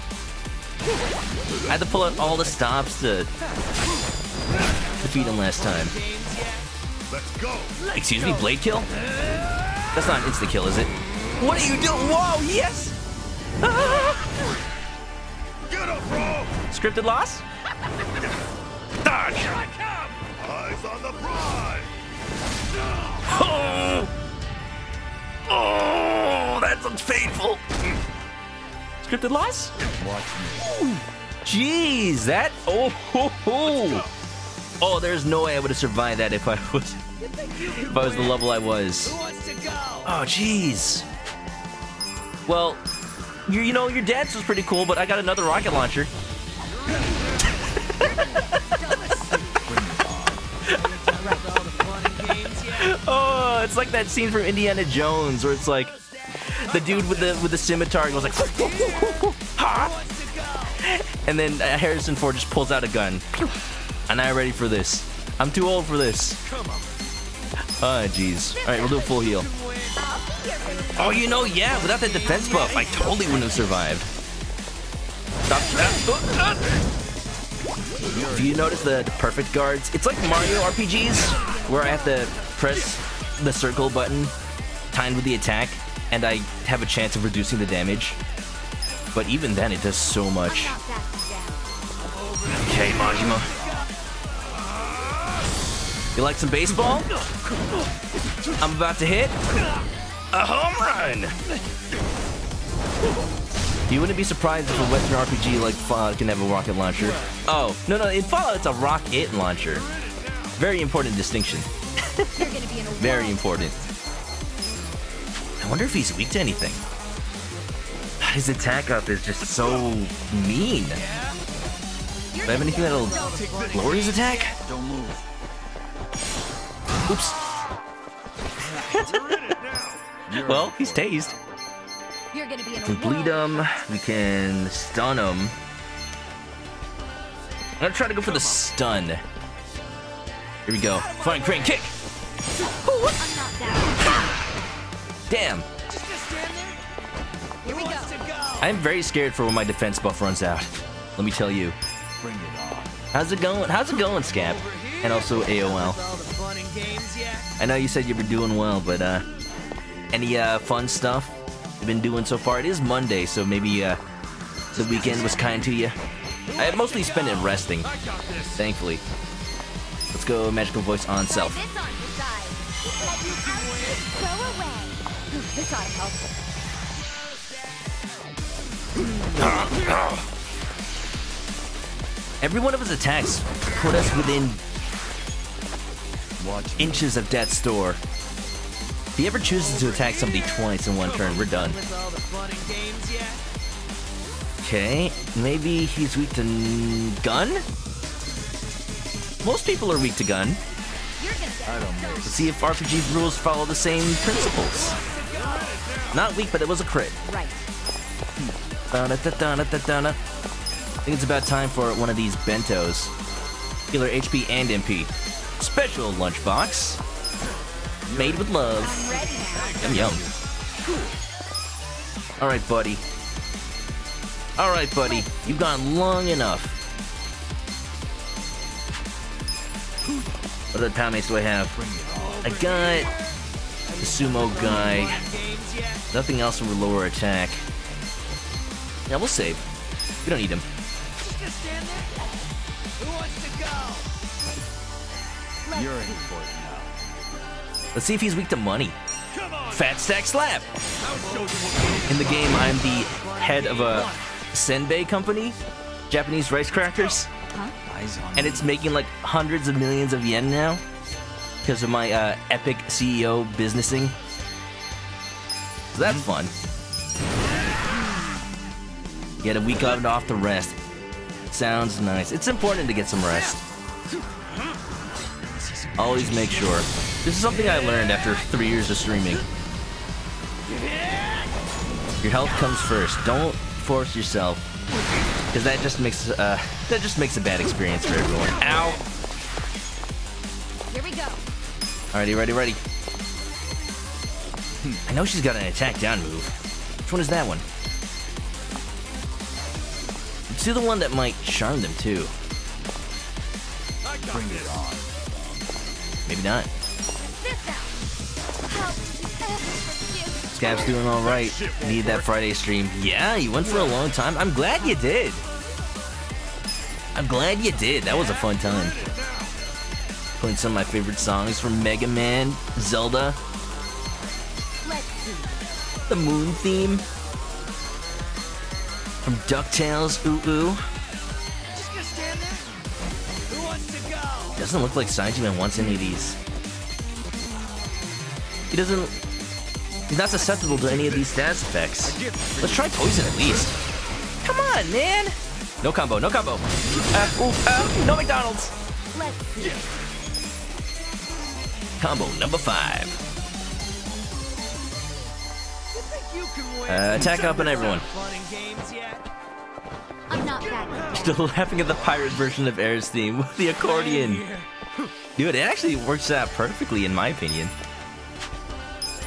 I had to pull out all the stops to defeat him last time. Let's go. Excuse me, blade kill? That's not an insta kill, is it? What are you doing? Whoa, yes! Get up, bro. Scripted loss? Dodge! Here I come. Eyes on the prize. Oh, that sounds painful. Scripted loss? Watch me. Jeez, that. Oh, there's no way I would have survived that if I was the level I was. Oh, jeez. Well, you know, your dance was pretty cool, but I got another rocket launcher. Oh, it's like that scene from Indiana Jones where it's like the dude with the scimitar goes like, ha! And then Harrison Ford just pulls out a gun. I'm not ready for this. I'm too old for this. Oh, jeez. All right, we'll do a full heal. Oh, you know, yeah, without that defense buff, I totally wouldn't have survived. Stop. If you notice the perfect guards, it's like Mario RPGs, where I have to press the circle button timed with the attack, and I have a chance of reducing the damage. But even then, it does so much. Okay, Majima. You like some baseball? I'm about to hit a home run. You wouldn't be surprised if a Western RPG like Fallout can have a rocket launcher. Oh, no, in Fallout it's a rocket launcher. Very important distinction. Very important. I wonder if he's weak to anything. His attack up is just so mean. Do I have anything that'll lower his attack? Don't move. Oops. Well, he's tased. You're gonna be in We can bleed him. We can stun him. I'm gonna try to go for the stun. Here we go. Flying crane kick. I'm not down. Damn. Here we go. I'm very scared for when my defense buff runs out. Let me tell you. Bring it on. How's it going? How's it going, Scab? And also AOL. I know you said you were doing well, but any fun stuff you've been doing so far? It is Monday, so maybe the weekend was kind to you. I mostly spent it resting, thankfully. Let's go magical voice on self. This on your side. Let you out. Throw away. This ought to help. Every one of his attacks put us within inches of death's door. If he ever chooses to attack somebody twice in one turn, we're done. Okay, maybe he's weak to gun? Most people are weak to gun. Let's see if RPG rules follow the same principles. Not weak, but it was a crit. Right. I think it's about time for one of these bentos. Healer HP and MP. Special lunchbox. Made with love. Yum yum. Alright, buddy. Alright, buddy. You've gone long enough. What other pound mates do I have? I got the sumo guy. Nothing else with lower attack. Yeah, we'll save. We don't need him. You're in for it now. Let's see if he's weak to money. Fat stack slap. In the game, I'm the head of a senbei company, Japanese rice crackers, and it's making like hundreds of millions of yen now because of my epic CEO businessing. So that's fun. Get a week off the rest. Sounds nice. It's important to get some rest. Always make sure. This is something I learned after 3 years of streaming. Your health comes first. Don't force yourself, because that just makes a bad experience for everyone. Ow! Here we go. Alrighty, ready. I know she's got an attack down move. Which one is that one? Let's do the one that might charm them too. Bring it on. Maybe not. This out. Help. Scab's doing all right. Need that Friday stream. Yeah, you went for a long time. I'm glad you did. That was a fun time. Playing some of my favorite songs from Mega Man, Zelda, Let's see. the Moon theme from DuckTales. Ooh. Just gonna stand there? Who wants to go? Doesn't look like Saijiman wants any of these. He's not susceptible to any of these stats effects. Let's try poison at least. Come on, man. No combo. No McDonald's. Let's see. Combo number 5. You think you can win? Attack up on everyone. Fun and games yet? I'm not that. Still laughing at the pirate version of Air's theme with the accordion. Dude, it actually works out perfectly in my opinion.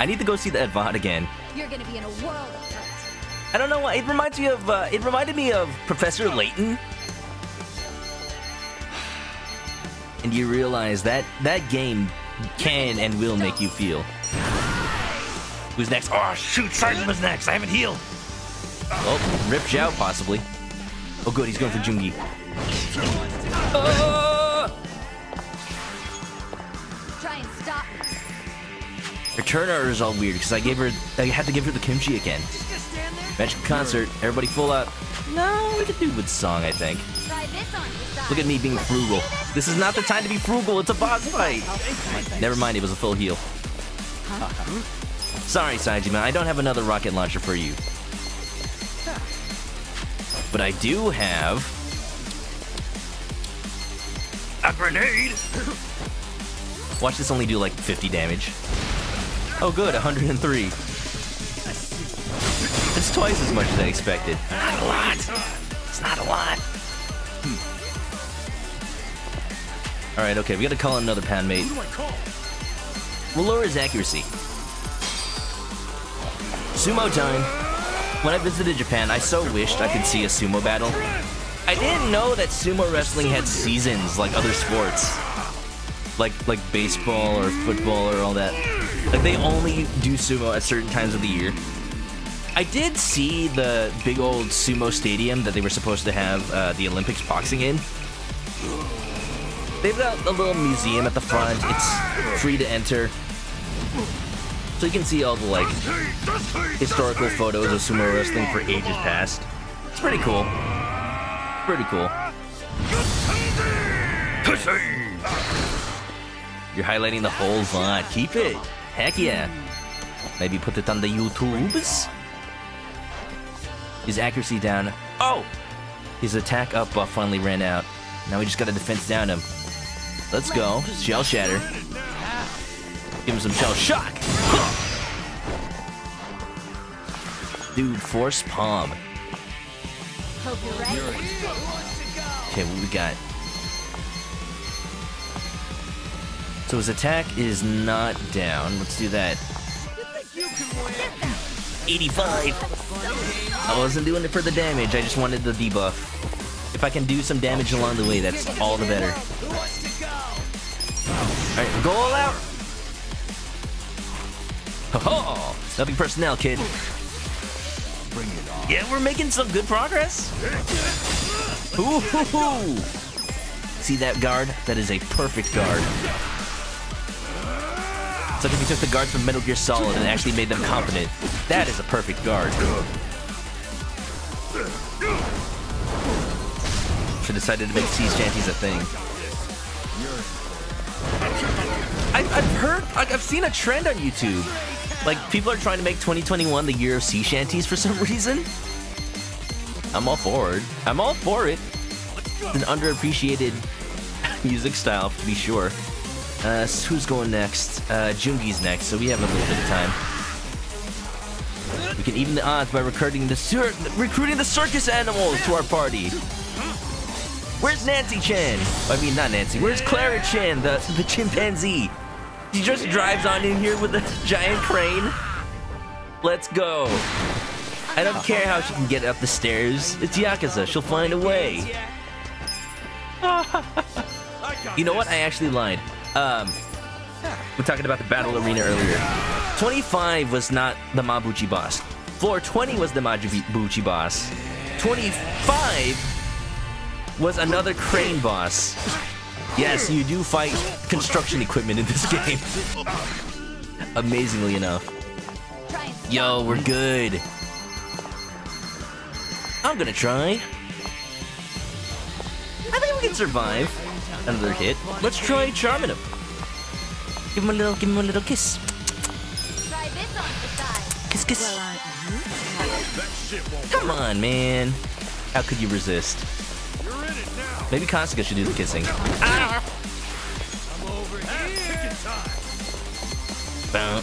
I need to go see that VOD again. You're gonna be in a world of hurt. I don't know why. It reminded me of Professor Layton. And you realize that game can and will make you feel. Who's next? Oh shoot, Saijima's next. I haven't healed. Oh, Rip Zhao possibly. Oh good, he's going for Jungi. Try and stop me. Her turn order is all weird because I had to give her the kimchi again. Just gonna stand there? Magic concert. Everybody full up. No, we could do with song, I think. Try this on your side. Look at me being frugal. This is not the time to be frugal. It's a boss fight. Never mind, it was a full heal. Sorry, Saejima, I don't have another rocket launcher for you. But I do have a grenade. Watch this only do like 50 damage. Oh good, 103. It's twice as much as I expected. Not a lot. It's not a lot. Alright, okay, we gotta call in another pound mate. We'll lower his accuracy. Sumo time. When I visited Japan, I so wished I could see a sumo battle. I didn't know that sumo wrestling had seasons like other sports. Like baseball or football or all that. Like they only do sumo at certain times of the year. I did see the big old sumo stadium that they were supposed to have the Olympics boxing in. They've got a little museum at the front. It's free to enter. So you can see all the like historical photos of sumo wrestling for ages past. It's pretty cool. Pretty cool. You're highlighting the whole VOD. Keep it. Heck yeah. Maybe put it on the YouTubes. His accuracy down. Oh! His attack up buff finally ran out. Now we just gotta defense down him. Let's go. Shell shatter. Give him some shell shock. Dude, force palm. Hope you're ready. Okay, what we got? So his attack is not down. Let's do that. 85. I wasn't doing it for the damage. I just wanted the debuff. If I can do some damage along the way, that's all the better. Alright, go all out. Ho-ho! Nothing personnel, kid. Yeah, we're making some good progress. Ooh-hoo-hoo! See that guard? That is a perfect guard. It's like if you took the guards from Metal Gear Solid and actually made them competent. That is a perfect guard. Should decided to make sea shanties a thing. I've heard, I've seen a trend on YouTube. Like, people are trying to make 2021 the year of sea shanties for some reason. I'm all for it. I'm all for it. It's an underappreciated music style, to be sure. So who's going next? Jungi's next, so we have a little bit of time. We can even the odds by recruiting the circus animals to our party. Where's Nancy Chan? I mean, not Nancy. Where's Clara Chan, the chimpanzee? She just drives on in here with a giant crane. Let's go. I don't care how she can get up the stairs. It's Yakuza. She'll find a way. You know what? I actually lied. We're talking about the battle arena earlier. 25 was not the Mabuchi boss. Floor 20 was the Mabuchi boss. 25 was another crane boss. Yes, you do fight construction equipment in this game. Amazingly enough. Yo, we're good. I'm gonna try. I think we can survive another hit. Let's try charming him. Give him a little kiss. Try this on the side. Kiss, kiss. Come on, man. How could you resist? Maybe Kasuga should do the kissing. Ah!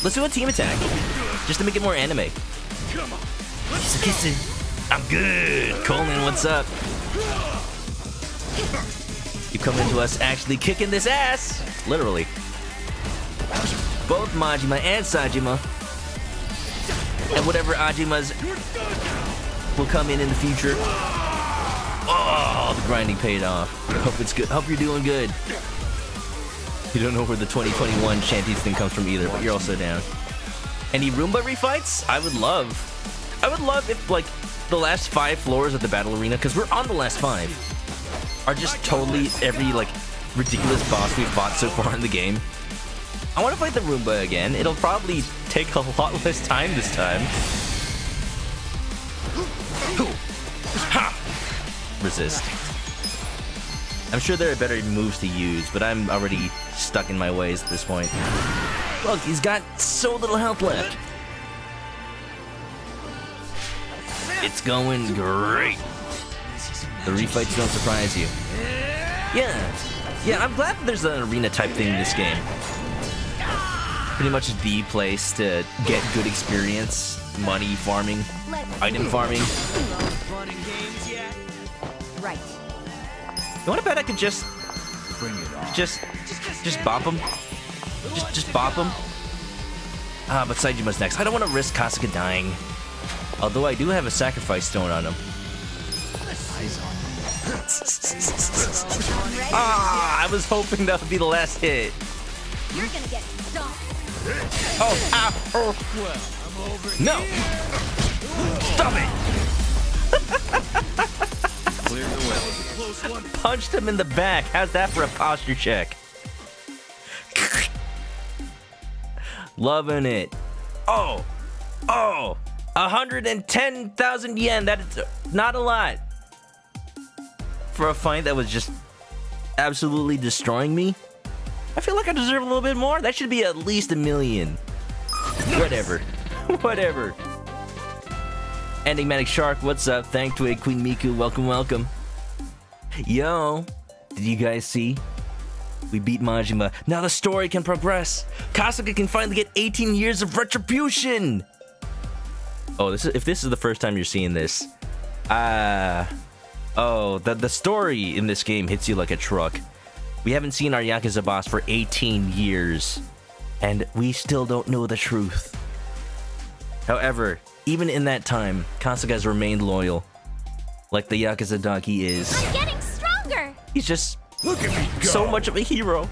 Let's do a team attack. Just to make it more anime. Kiss, kissing. I'm good. Coleman, what's up? You come into us actually kicking this ass. Literally. Both Majima and Saejima. And whatever Ajimas will come in the future. Oh, the grinding paid off. Hope it's good. Hope you're doing good. You don't know where the 2021 Shanties thing comes from either, but you're also down. Any Roomba refights? I would love if, like, the last 5 floors of the battle arena, because we're on the last 5, are just totally every, like, ridiculous boss we've fought so far in the game. I want to fight the Roomba again. It'll probably take a lot less time this time. Resist. I'm sure there are better moves to use, but I'm already stuck in my ways at this point. Look, he's got so little health left. It's going great. The refights don't surprise you. Yeah, I'm glad that there's an arena type thing in this game. Pretty much the place to get good experience, money farming, item farming. Right. You want to bet I could just bring it on? Just bop him. Just bop him. Ah, but Saijima's next. I don't want to risk Kasuga dying. Although I do have a sacrifice stone on him. Ah, I was hoping that would be the last hit. You're gonna get stomped. Oh, ow, oh. No! Stop it! Clear the way. Punched him in the back. How's that for a posture check? Loving it. Oh! 110,000 yen. That is not a lot. For a fight that was just absolutely destroying me. I feel like I deserve a little bit more. That should be at least 1 million. Whatever. Whatever. Enigmatic Shark, what's up? Thank Twig, Queen Miku, welcome. Yo, did you guys see? We beat Majima. Now the story can progress. Kasuga can finally get 18 years of retribution. Oh, if this is the first time you're seeing this. Oh, the story in this game hits you like a truck. We haven't seen our Yakuza boss for 18 years, and we still don't know the truth. However, even in that time, Kasuga has remained loyal. Like the Yakuza dog he is. I'm getting stronger. He's just so much of a hero.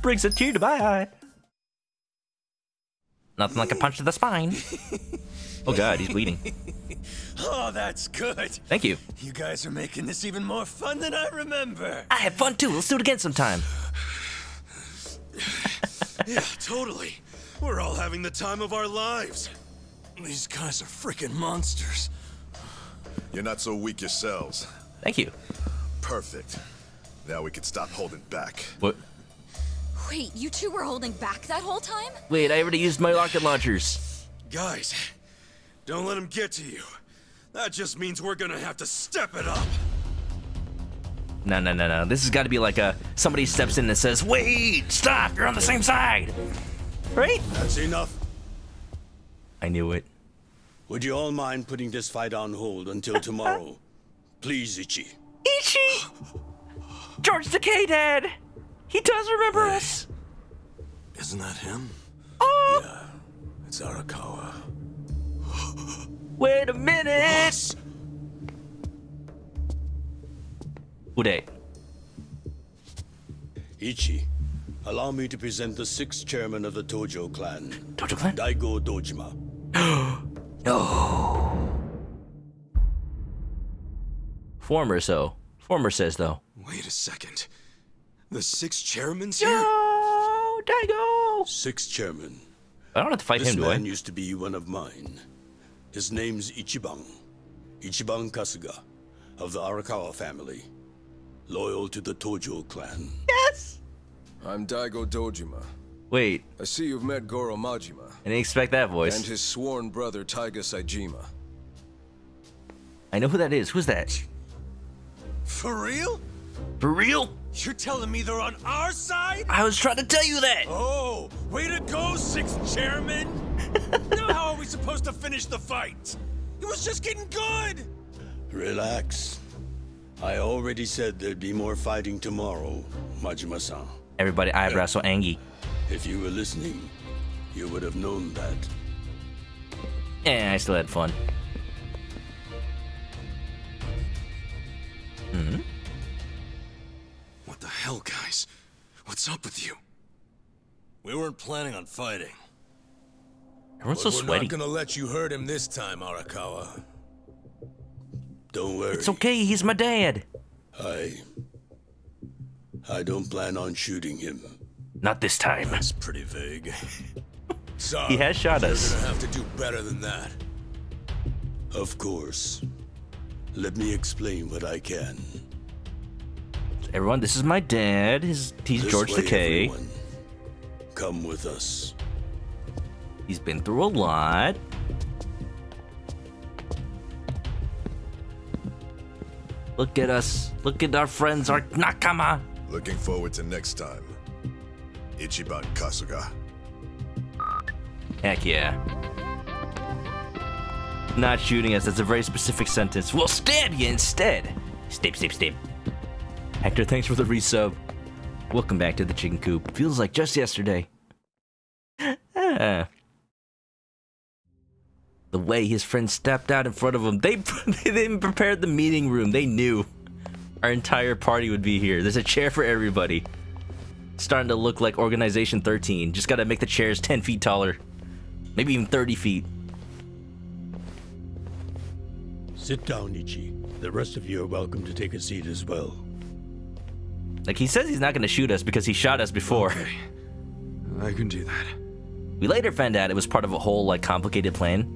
Brings a tear to my eye. Nothing like a punch to the spine. Oh god, he's bleeding. Oh, that's good. Thank you. You guys are making this even more fun than I remember. I had fun too. Let's do it again sometime. Yeah, totally. We're all having the time of our lives. These guys are freaking monsters. You're not so weak yourselves. Thank you. Perfect. Now we can stop holding back. What? Wait, you two were holding back that whole time? Wait, I already used my rocket launchers. Guys, don't let them get to you. That just means we're gonna have to step it up. No. This has got to be like somebody steps in and says, "Wait, stop! You're on the same side." Right? That's enough. I knew it. Would you all mind putting this fight on hold until tomorrow? Please, Ichi. Ichi! George Takei, Dad! He does remember us! Isn't that him? Oh! Yeah, it's Arakawa. Wait a minute! Boss. Uday. Ichi, allow me to present the 6th chairman of the Tojo clan. Tojo clan? Daigo Dojima. No. Former says though. Wait a second. The 6 chairman's here? No, Daigo! 6th chairman. I don't have to fight This him, do I? man used to be one of mine. His name's Ichiban. Ichiban Kasuga, of the Arakawa family. Loyal to the Tojo clan. Yes! I'm Daigo Dojima. Wait, I see you've met Goro Majima. I didn't expect that voice. And his sworn brother Taiga Saejima. I know who that is. Who's that? For real? For real? You're telling me they're on our side? I was trying to tell you that! Oh, way to go, 6th chairman! Now how are we supposed to finish the fight? It was just getting good! Relax. I already said there'd be more fighting tomorrow, Majima-san. Everybody eyebrows so angry. If you were listening, you would have known that. Yeah, I still had fun. Hmm? What the hell, guys? What's up with you? We weren't planning on fighting. Everyone's so We're sweaty. not gonna let you hurt him this time, Arakawa. Don't worry. It's okay, he's my dad. I don't plan on shooting him. Not this time. That's pretty vague. Sorry, He has shot us. You're gonna have to do better than that. Of course. Let me explain what I can. Everyone, this is my dad. He's George Takei. Everyone. Come with us. He's been through a lot. Look at us. Look at our friends, our nakama. Looking forward to next time. Ichiban Kasuga. Heck yeah. Not shooting us, that's a very specific sentence. We'll stab you instead. Stab, stab, stab. Hector, thanks for the resub. Welcome back to the chicken coop. Feels like just yesterday. The way his friends stepped out in front of him, they even prepared the meeting room. They knew our entire party would be here. There's a chair for everybody. Starting to look like Organization 13. Just gotta make the chairs 10 feet taller. Maybe even 30 feet. Sit down, Ichi. The rest of you are welcome to take a seat as well. Like, he says he's not gonna shoot us because he shot us before. Okay. I can do that. We later found out it was part of a whole, like, complicated plan.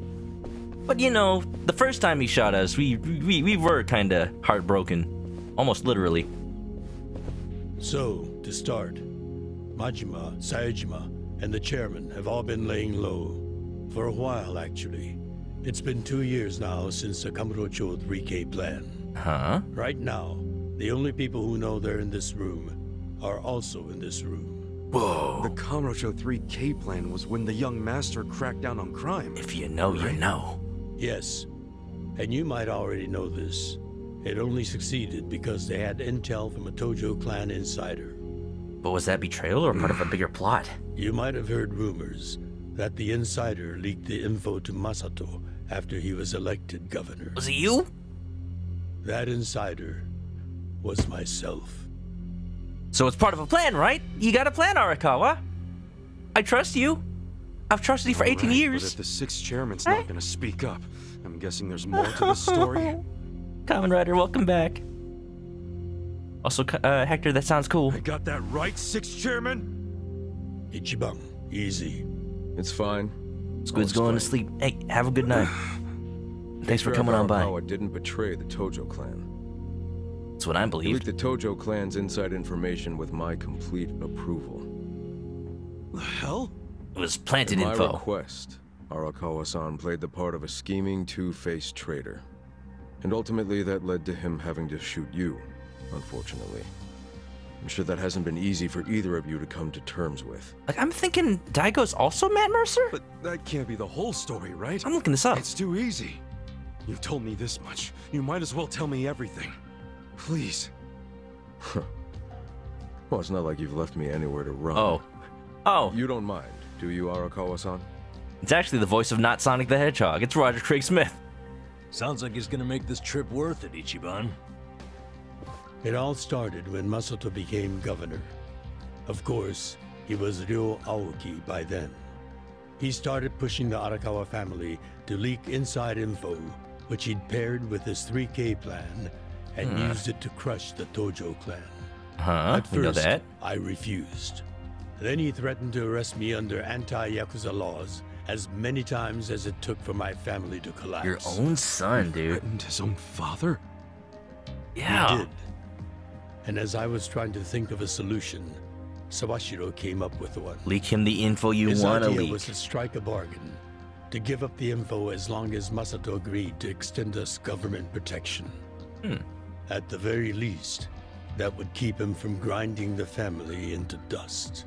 But, you know, the first time he shot us, we were kinda heartbroken. Almost literally. So, to start, Majima, Saejima, and the chairman have all been laying low. For a while, actually. It's been 2 years now since the Kamurocho 3K plan. Huh? Right now, the only people who know they're in this room are also in this room. Whoa. The Kamurocho 3K plan was when the young master cracked down on crime. If you know, you know. Yes, and you might already know this. It only succeeded because they had intel from a Tojo clan insider. But was that betrayal or part of a bigger plot? You might have heard rumors that the insider leaked the info to Masato after he was elected governor. Was it you? That insider was myself. So it's part of a plan, right? You got a plan, Arakawa. I trust you. I've trusted you for 18 years. But if the sixth chairman's not gonna speak up, I'm guessing there's more to the story. Kamen Rider, welcome back. Also, Hector, that sounds cool. I got that right, sixth chairman? Ichiban, easy. It's fine. Squid's going to sleep. Hey, have a good night. Thanks for coming on by. Arakawa didn't betray the Tojo clan. That's what I He believe. leaked the Tojo clan's inside information with my complete approval. The hell? It was planted At my info. request, Arakawa-san played the part of a scheming, two-faced traitor. And ultimately that led to him having to shoot you, unfortunately. I'm sure that hasn't been easy for either of you to come to terms with. Like, I'm thinking Daigo's also Matt Mercer? But that can't be the whole story, right? I'm looking this up. It's too easy. You've told me this much. You might as well tell me everything. Please. Well, it's not like you've left me anywhere to run. Oh. Oh. You don't mind, do you, Arakawa-san? It's actually the voice of not Sonic the Hedgehog. It's Roger Craig Smith. Sounds like it's gonna make this trip worth it, Ichiban. It all started when Masato became governor. Of course, he was Ryo Aoki by then. He started pushing the Arakawa family to leak inside info, which he'd paired with his 3K plan, and used it to crush the Tojo clan. At we know first, that. I refused. Then he threatened to arrest me under anti-Yakuza laws as many times as it took for my family to collapse. Your own son, dude. Threatened his own father? Yeah. He did. And as I was trying to think of a solution, Sawashiro came up with one. Leak him the info you His want to idea leak. was to strike a bargain, to give up the info as long as Masato agreed to extend us government protection. At the very least, that would keep him from grinding the family into dust.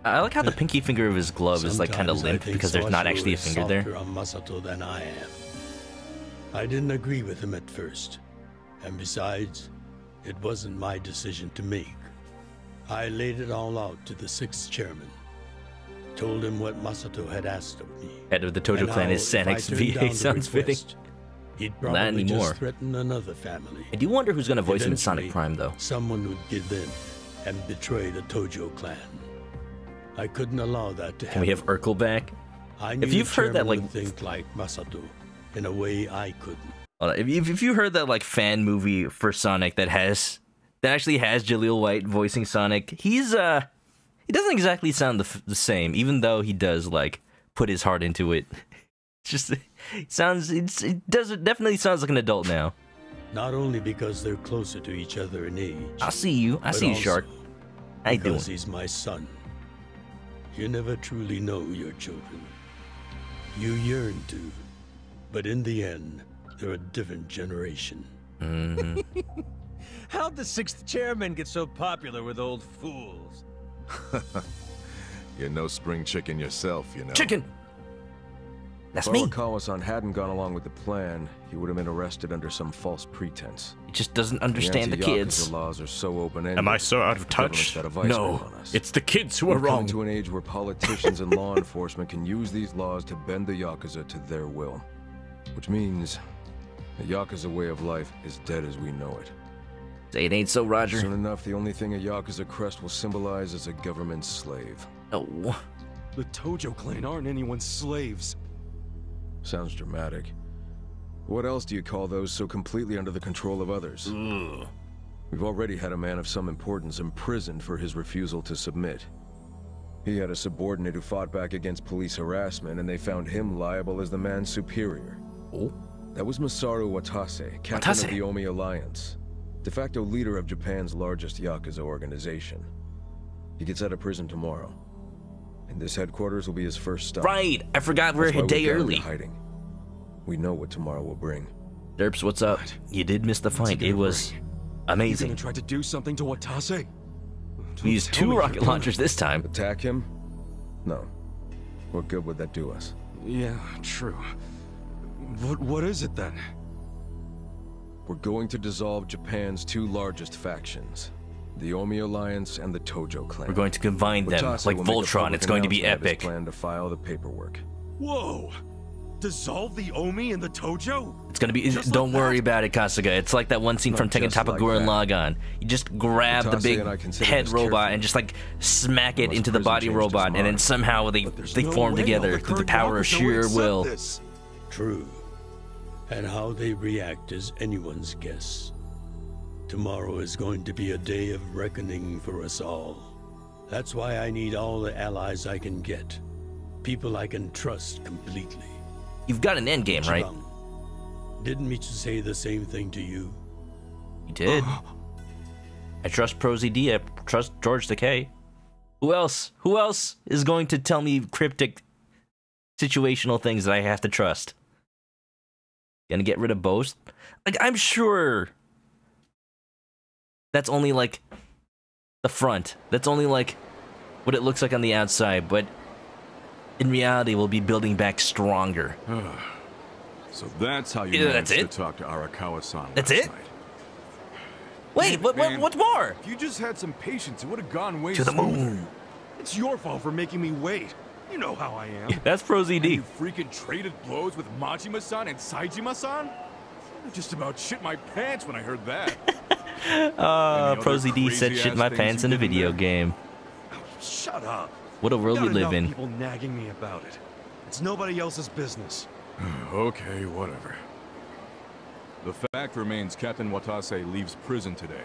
I like how the pinky finger of his glove is like kind of Sometimes I limp think because there's not Sawashiro actually a is finger there. softer on Masato than I am. I didn't agree with him at first, and besides, it wasn't my decision to make. I laid it all out to the sixth chairman, told him what Masato had asked of me. Head of the Tojo and clan how is if I Sanix turned down VA. the Sounds fitting. request, he'd Not probably anymore. just threaten another family. I do wonder who's going to voice him in Sonic Eventually, Prime, though. Someone would give in and betray the Tojo clan. I couldn't allow that to happen. Can we have Urkel back? I knew If you've the heard that, chairman like, would think like Masato in a way I couldn't. If you heard that like fan movie for Sonic that actually has Jaleel White voicing Sonic, he doesn't exactly sound the same, even though he does like put his heart into it. Just it definitely sounds like an adult now. Not only because they're closer to each other in age. I see you, Shark. How you doing? Because he's my son. You never truly know your children. You yearn to, but in the end, they're a different generation. How'd the 6th chairman get so popular with old fools? You're no spring chicken yourself, you know. Chicken! That's me. If Arakawa-san hadn't gone along with the plan, he would have been arrested under some false pretense. He just doesn't understand the kids. The laws are so open-ended. Am I so out of touch? No, it's the kids who are wrong. We've come to an age where politicians and law enforcement can use these laws to bend the Yakuza to their will. Which means the Yakuza way of life is dead as we know it. Say it ain't so, Roger. Soon enough, the only thing a Yakuza crest will symbolize is a government slave. Oh. The Tojo clan aren't anyone's slaves. Sounds dramatic. What else do you call those so completely under the control of others? Ugh. We've already had a man of some importance imprisoned for his refusal to submit. He had a subordinate who fought back against police harassment, and they found him liable as the man's superior. Oh? That was Masaru Watase, captain of the Omi Alliance, de facto leader of Japan's largest Yakuza organization. He gets out of prison tomorrow, and this headquarters will be his first stop. Right! I forgot we're a day early. Hiding. We know what tomorrow will bring. Derps, what's up? You did miss the fight. It was amazing. You gonna try to do something to Watase? We used 2 rocket launchers this time. Attack him? No. What good would that do us? Yeah, true. What is it then? We're going to dissolve Japan's 2 largest factions, the Omi Alliance and the Tojo clan. We're going to combine them like Voltron. It's going to be epic. Plan to file the paperwork. Whoa! Dissolve the Omi and the Tojo? It's gonna be. Don't worry about it, Kasuga. It's like that one scene from Tekken Toppa Gurren Lagann. You just grab the big head robot and just like smack it into the body robot, and then somehow they form together through the power of sheer will. True. And how they react is anyone's guess. Tomorrow is going to be a day of reckoning for us all. That's why I need all the allies I can get. People I can trust completely. You've got an endgame, right? Didn't Michu say the same thing to you? He did. I trust Pro ZD. I trust George Takei. Who else? Who else is going to tell me cryptic situational things that I have to trust? Gonna get rid of both? Like, I'm sure that's only like the front. That's only like what it looks like on the outside, but in reality, we'll be building back stronger. So that's how you managed to talk to Arakawa-san last night. Wait, what's more? If you just had some patience, it would have gone way to the smoother. moon. It's your fault for making me wait. You know how I am. That's Pro ZD. You freaking traded blows with Majima-san and Saejima-san? I just about shit my pants when I heard that. Pro ZD said shit my pants in a video game. Shut up. What a world we live in. People nagging me about it. It's nobody else's business. Okay, whatever. The fact remains Captain Watase leaves prison today.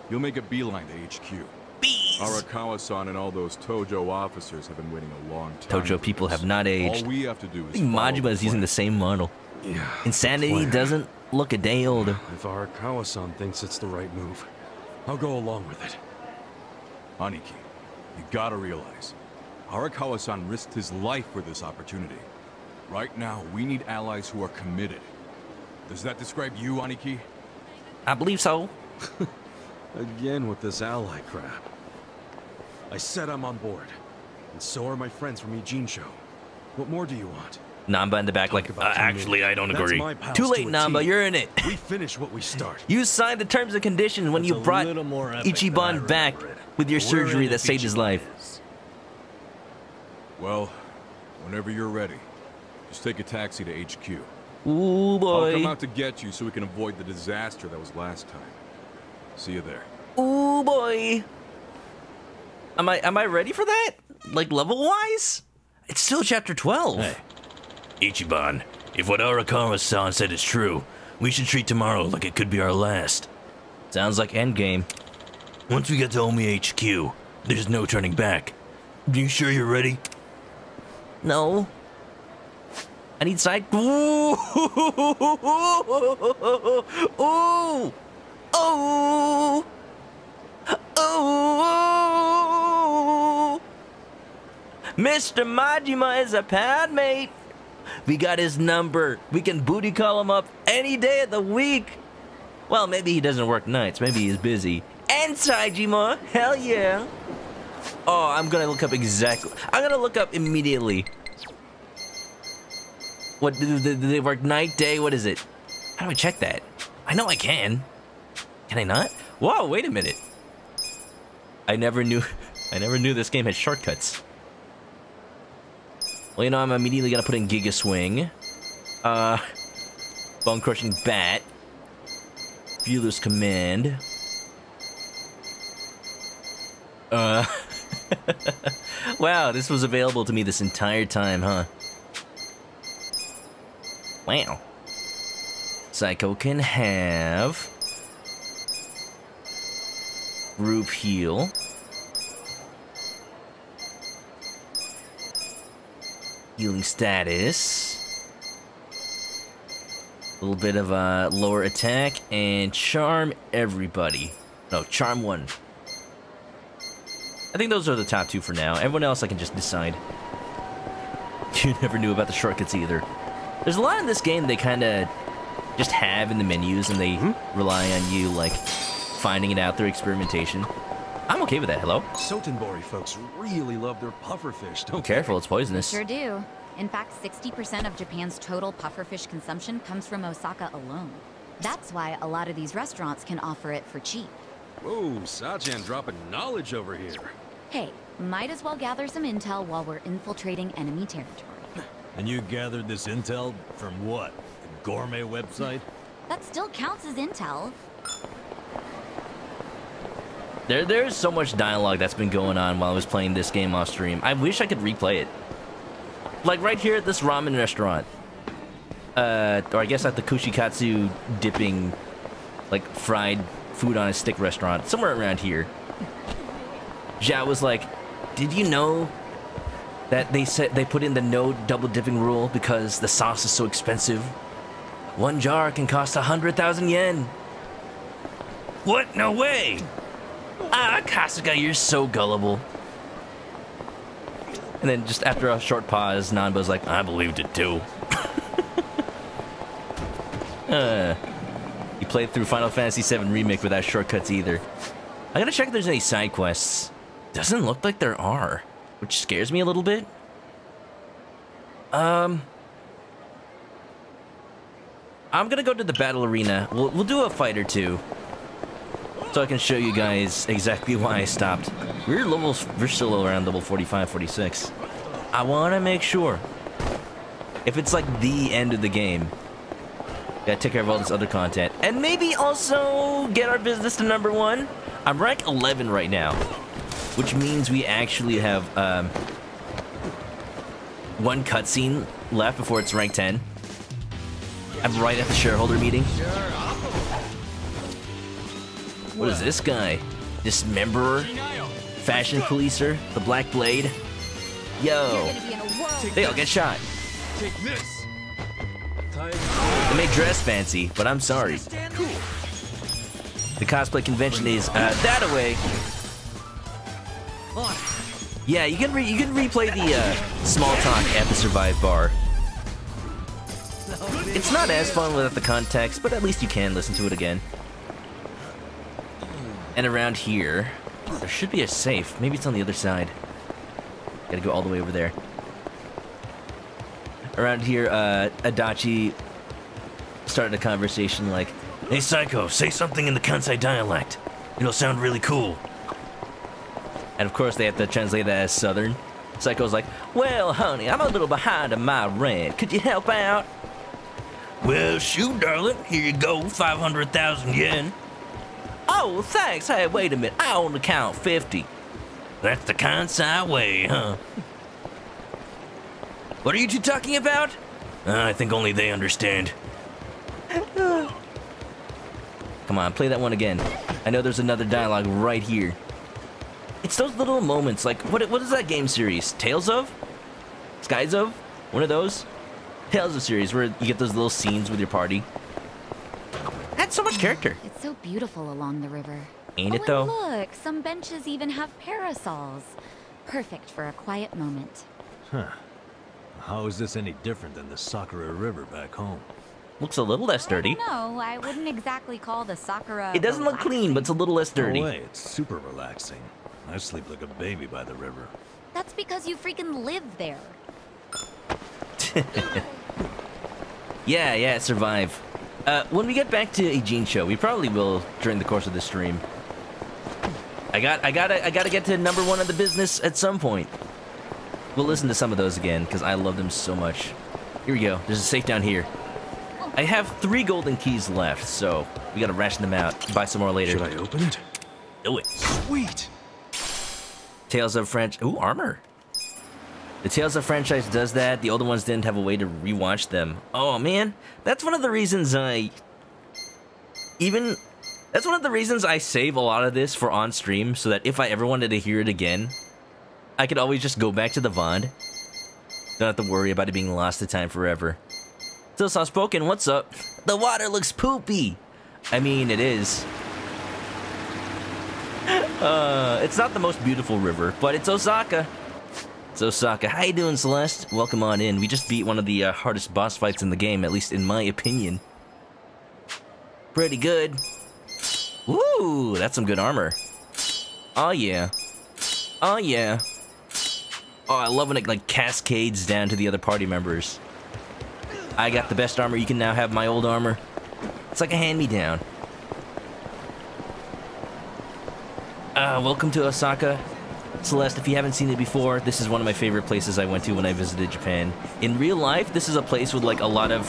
You'll make a beeline to HQ. Bees! Arakawa-san and all those Tojo officers have been waiting a long time. Tojo people have not aged. All we have to do is Majima is using the same model. Yeah. Insanity doesn't look a day older. If Arakawa-san thinks it's the right move, I'll go along with it. Aniki, you gotta realize, Arakawa-san risked his life for this opportunity. Right now, we need allies who are committed. Does that describe you, Aniki? I believe so. Again with this ally crap. I said I'm on board. And so are my friends from Ijincho. What more do you want? Namba in the back like, actually, I don't agree. Too late, Namba, you're in it. We finish what we start. You signed the terms and conditions when you brought Ichiban back with your surgery that saved his life. Well, whenever you're ready, just take a taxi to HQ. Ooh, boy. I'll come out to get you so we can avoid the disaster that was last time. See you there. Ooh, boy. Am I ready for that? Like, level-wise? It's still chapter 12. Hey. Ichiban, if what Arakawa-san said is true, we should treat tomorrow like it could be our last. Sounds like endgame. Once we get to Omi HQ, there's no turning back. You sure you're ready? No. I need side. Ooh! Ooh! Oh! Oh! Mr. Majima is a pad mate. We got his number. We can booty call him up any day of the week. Well, maybe he doesn't work nights. Maybe he's busy. And Saejima, hell yeah. Oh, I'm gonna look up exactly. I'm gonna look up immediately. What, do they work night, day? What is it? How do I check that? I know I can. Can I not? Whoa, wait a minute. I never knew this game had shortcuts. Well, you know, I'm immediately gonna put in Giga Swing. Bone Crushing Bat. Fearless Command. Wow, this was available to me this entire time, huh? Wow. Psycho can have Group Heal. Healing status. A little bit of a lower attack and charm everybody. No, charm one. I think those are the top two for now. Everyone else I can just decide. You never knew about the shortcuts either. There's a lot in this game they kind of just have in the menus and they rely on you, like, finding it out through experimentation. I'm okay with that, hello? Sotenbori folks really love their pufferfish, don't they? Careful, it's poisonous. Sure do. In fact, 60% of Japan's total pufferfish consumption comes from Osaka alone. That's why a lot of these restaurants can offer it for cheap. Whoa, Sajan dropping knowledge over here. Hey, might as well gather some intel while we're infiltrating enemy territory. And you gathered this intel from what? The gourmet website? That still counts as intel. There's so much dialogue that's been going on while I was playing this game off stream. I wish I could replay it. Like right here at this ramen restaurant. Or I guess at the Kushikatsu dipping, like, fried food on a stick restaurant. Somewhere around here. Zhao was like, did you know that they said they put in the no double dipping rule because the sauce is so expensive? One jar can cost 100,000 yen. What? No way! Ah, Kasuga, you're so gullible. And then just after a short pause, Nanba's like, I believed it too. You played through Final Fantasy VII Remake without shortcuts either. I gotta check if there's any side quests. Doesn't look like there are, which scares me a little bit. I'm gonna go to the battle arena. We'll do a fight or two, so I can show you guys exactly why I stopped. We're still around level 45, 46. I want to make sure. If it's like the end of the game, gotta take care of all this other content. And maybe also get our business to number 1. I'm rank 11 right now, which means we actually have one cutscene left before it's rank 10. I'm right at the shareholder meeting. What is this guy? Dismemberer? Fashion policer? The Black Blade? Yo! They all get shot. Take this. They may dress fancy, but I'm sorry. The cosplay convention is that away. Yeah, you can replay the small talk at the Survive bar. It's not as fun without the context, but at least you can listen to it again. And around here, there should be a safe. Maybe it's on the other side. Gotta go all the way over there. Around here, Adachi started a conversation like, Hey Psycho, say something in the Kansai dialect. It'll sound really cool. And of course they have to translate that as Southern. Psycho's like, well, honey, I'm a little behind on my rent. Could you help out? Well, shoot, darling. Here you go, 500,000 yen. Oh, thanks. Hey, wait a minute. I only count 50. That's the Kansai way, huh? What are you two talking about? I think only they understand. Come on, play that one again. I know there's another dialogue right here. It's those little moments, like, what is that game series? Tales of? Skies of? One of those? Tales of series where you get those little scenes with your party. That's so much character. It's so beautiful along the river. Ain't it and though? Look, some benches even have parasols. Perfect for a quiet moment. Huh. How is this any different than the Sakura River back home? Looks a little less dirty. No, I wouldn't exactly call the Sakura. It doesn't look clean, but it's a little less dirty. No way, it's super relaxing. I sleep like a baby by the river. That's because you freaking live there. Yeah, survive. When we get back to a Show, we probably will during the course of this stream. I gotta get to #1 of the business at some point. We'll listen to some of those again because I love them so much. Here we go. There's a safe down here. I have 3 golden keys left, so we gotta ration them out. Buy some more later. Should I open it? Do it. Sweet. Tales of Ooh, armor. The Tales of franchise does that. The older ones didn't have a way to rewatch them. Oh man, that's one of the reasons I save a lot of this for on stream, so that if I ever wanted to hear it again, I could always just go back to the VOD. Don't have to worry about it being lost to time forever. Still soft spoken, what's up? The water looks poopy. I mean, it is. It's not the most beautiful river, but it's Osaka. It's Osaka. How you doing, Celeste? Welcome on in. We just beat one of the hardest boss fights in the game, at least in my opinion. Pretty good. Ooh, that's some good armor. Oh yeah. Oh yeah. Oh, I love when it like cascades down to the other party members. I got the best armor. You can now have my old armor. It's like a hand-me-down. Welcome to Osaka. Celeste, if you haven't seen it before, this is one of my favorite places I went to when I visited Japan. In real life, this is a place with like a lot of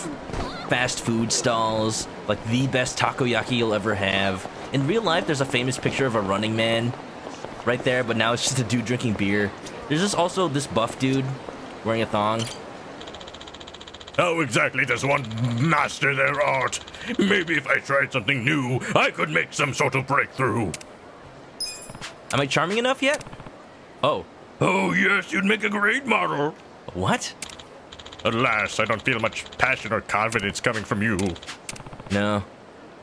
fast food stalls, like the best takoyaki you'll ever have. In real life, there's a famous picture of a running man right there, but now it's just a dude drinking beer. There's just also this buff dude wearing a thong. How exactly does one master their art? Maybe if I tried something new, I could make some sort of breakthrough. Am I charming enough yet? Oh. Oh yes, you'd make a great model. What? Alas, I don't feel much passion or confidence coming from you. No.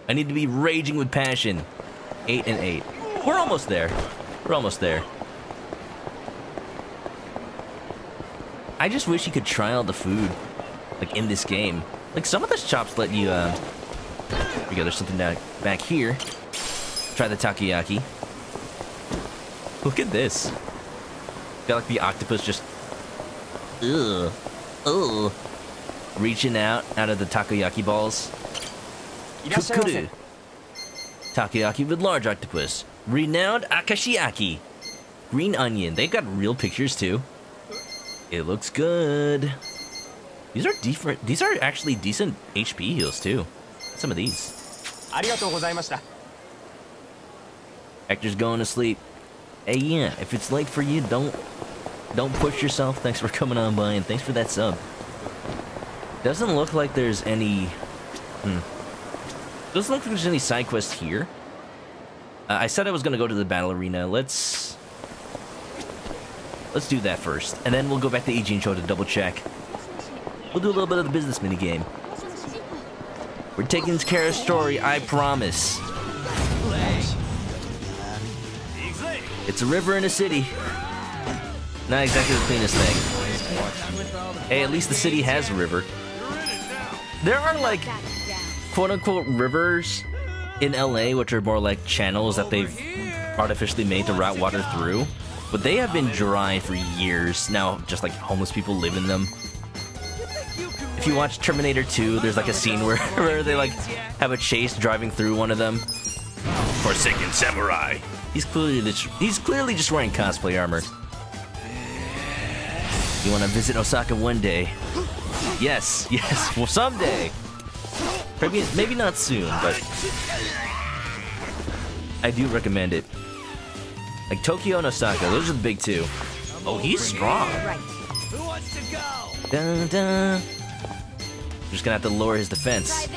I need to be raging with passion. 8 and 8. We're almost there. We're almost there. I just wish you could try all the food, like, in this game. Like, some of the shops let you, Here we go, there's something down back here. Try the takoyaki. Look at this. Got, like, the octopus just... Ugh. Reaching out of the takoyaki balls. Kukuru. Takoyaki with large octopus. Renowned akashiaki. Green onion. They've got real pictures, too. It looks good. These are different. These are actually decent HP heals too. Some of these. Hector's going to sleep. Hey, yeah. If it's late for you, don't push yourself. Thanks for coming on by and thanks for that sub. Doesn't look like there's any. Doesn't look like there's any side quests here. I said I was gonna go to the battle arena. Let's do that first, and then we'll go back to Ijin Show to double check. We'll do a little bit of the business minigame. We're taking care of story, I promise. It's a river in a city. Not exactly the cleanest thing. Hey, at least the city has a river. There are like, quote-unquote rivers in LA, which are more like channels that they've artificially made to route water through. But they have been dry for years. Now, just like homeless people live in them. If you watch Terminator 2, there's like a scene where they like have a chase driving through one of them. Forsaken samurai. He's clearly just wearing cosplay armor. You want to visit Osaka one day? Yes. Well, someday. Maybe not soon, but I do recommend it. Like Tokyo and Osaka, those are the big two. Oh, he's strong. Who wants to go? Dun, dun. Just gonna have to lower his defense.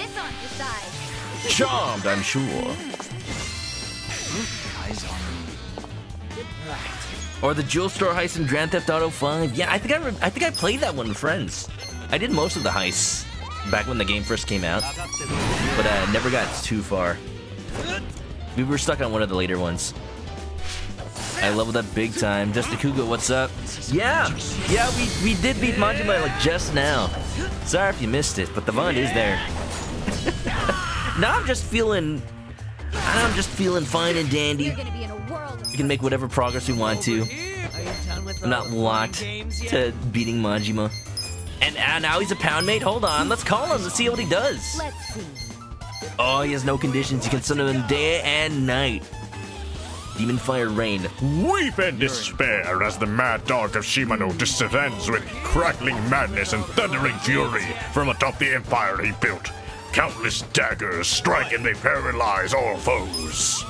Charmed, I'm sure. Or the jewel store heist in Grand Theft Auto 5. Yeah, I think I played that one with friends. I did most of the heists back when the game first came out, but never got too far. We were stuck on one of the later ones. I leveled up big time. Just Yakuza, what's up? Yeah, we did beat Majima like just now. Sorry if you missed it, but the VOD is there. Now I'm just feeling fine and dandy. We can make whatever progress we want to. I'm not locked to beating Majima. And now he's a pound mate? Hold on, let's call him. Let's see what he does. Oh, he has no conditions. You can summon him day and night. Demon Fire Rain. Weep in despair as the mad dog of Shimano descends with crackling madness and thundering fury from atop the empire he built. Countless daggers strike and they paralyze all foes.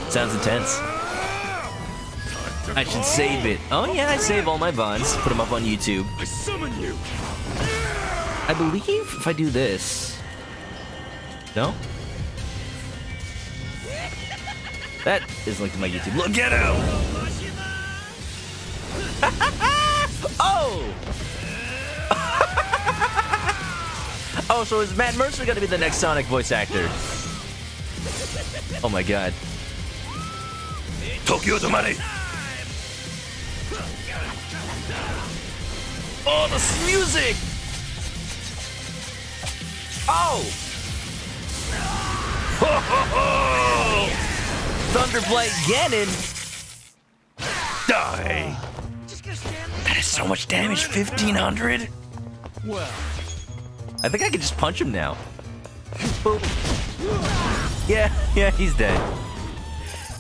Sounds intense. I should save it. Oh yeah, I save all my bonds. Put them up on YouTube. I summon you. I believe if I do this... No? That is linked to my YouTube. Look at him! Oh! Oh, so is Matt Mercer gonna be the next Sonic voice actor? Oh my god. Tokyo Tomari! Oh, the music! Oh! Ho ho ho! Thunderblade Ganon! Die! That is so much damage, 1500? Well, I think I can just punch him now. Boop. Yeah, he's dead.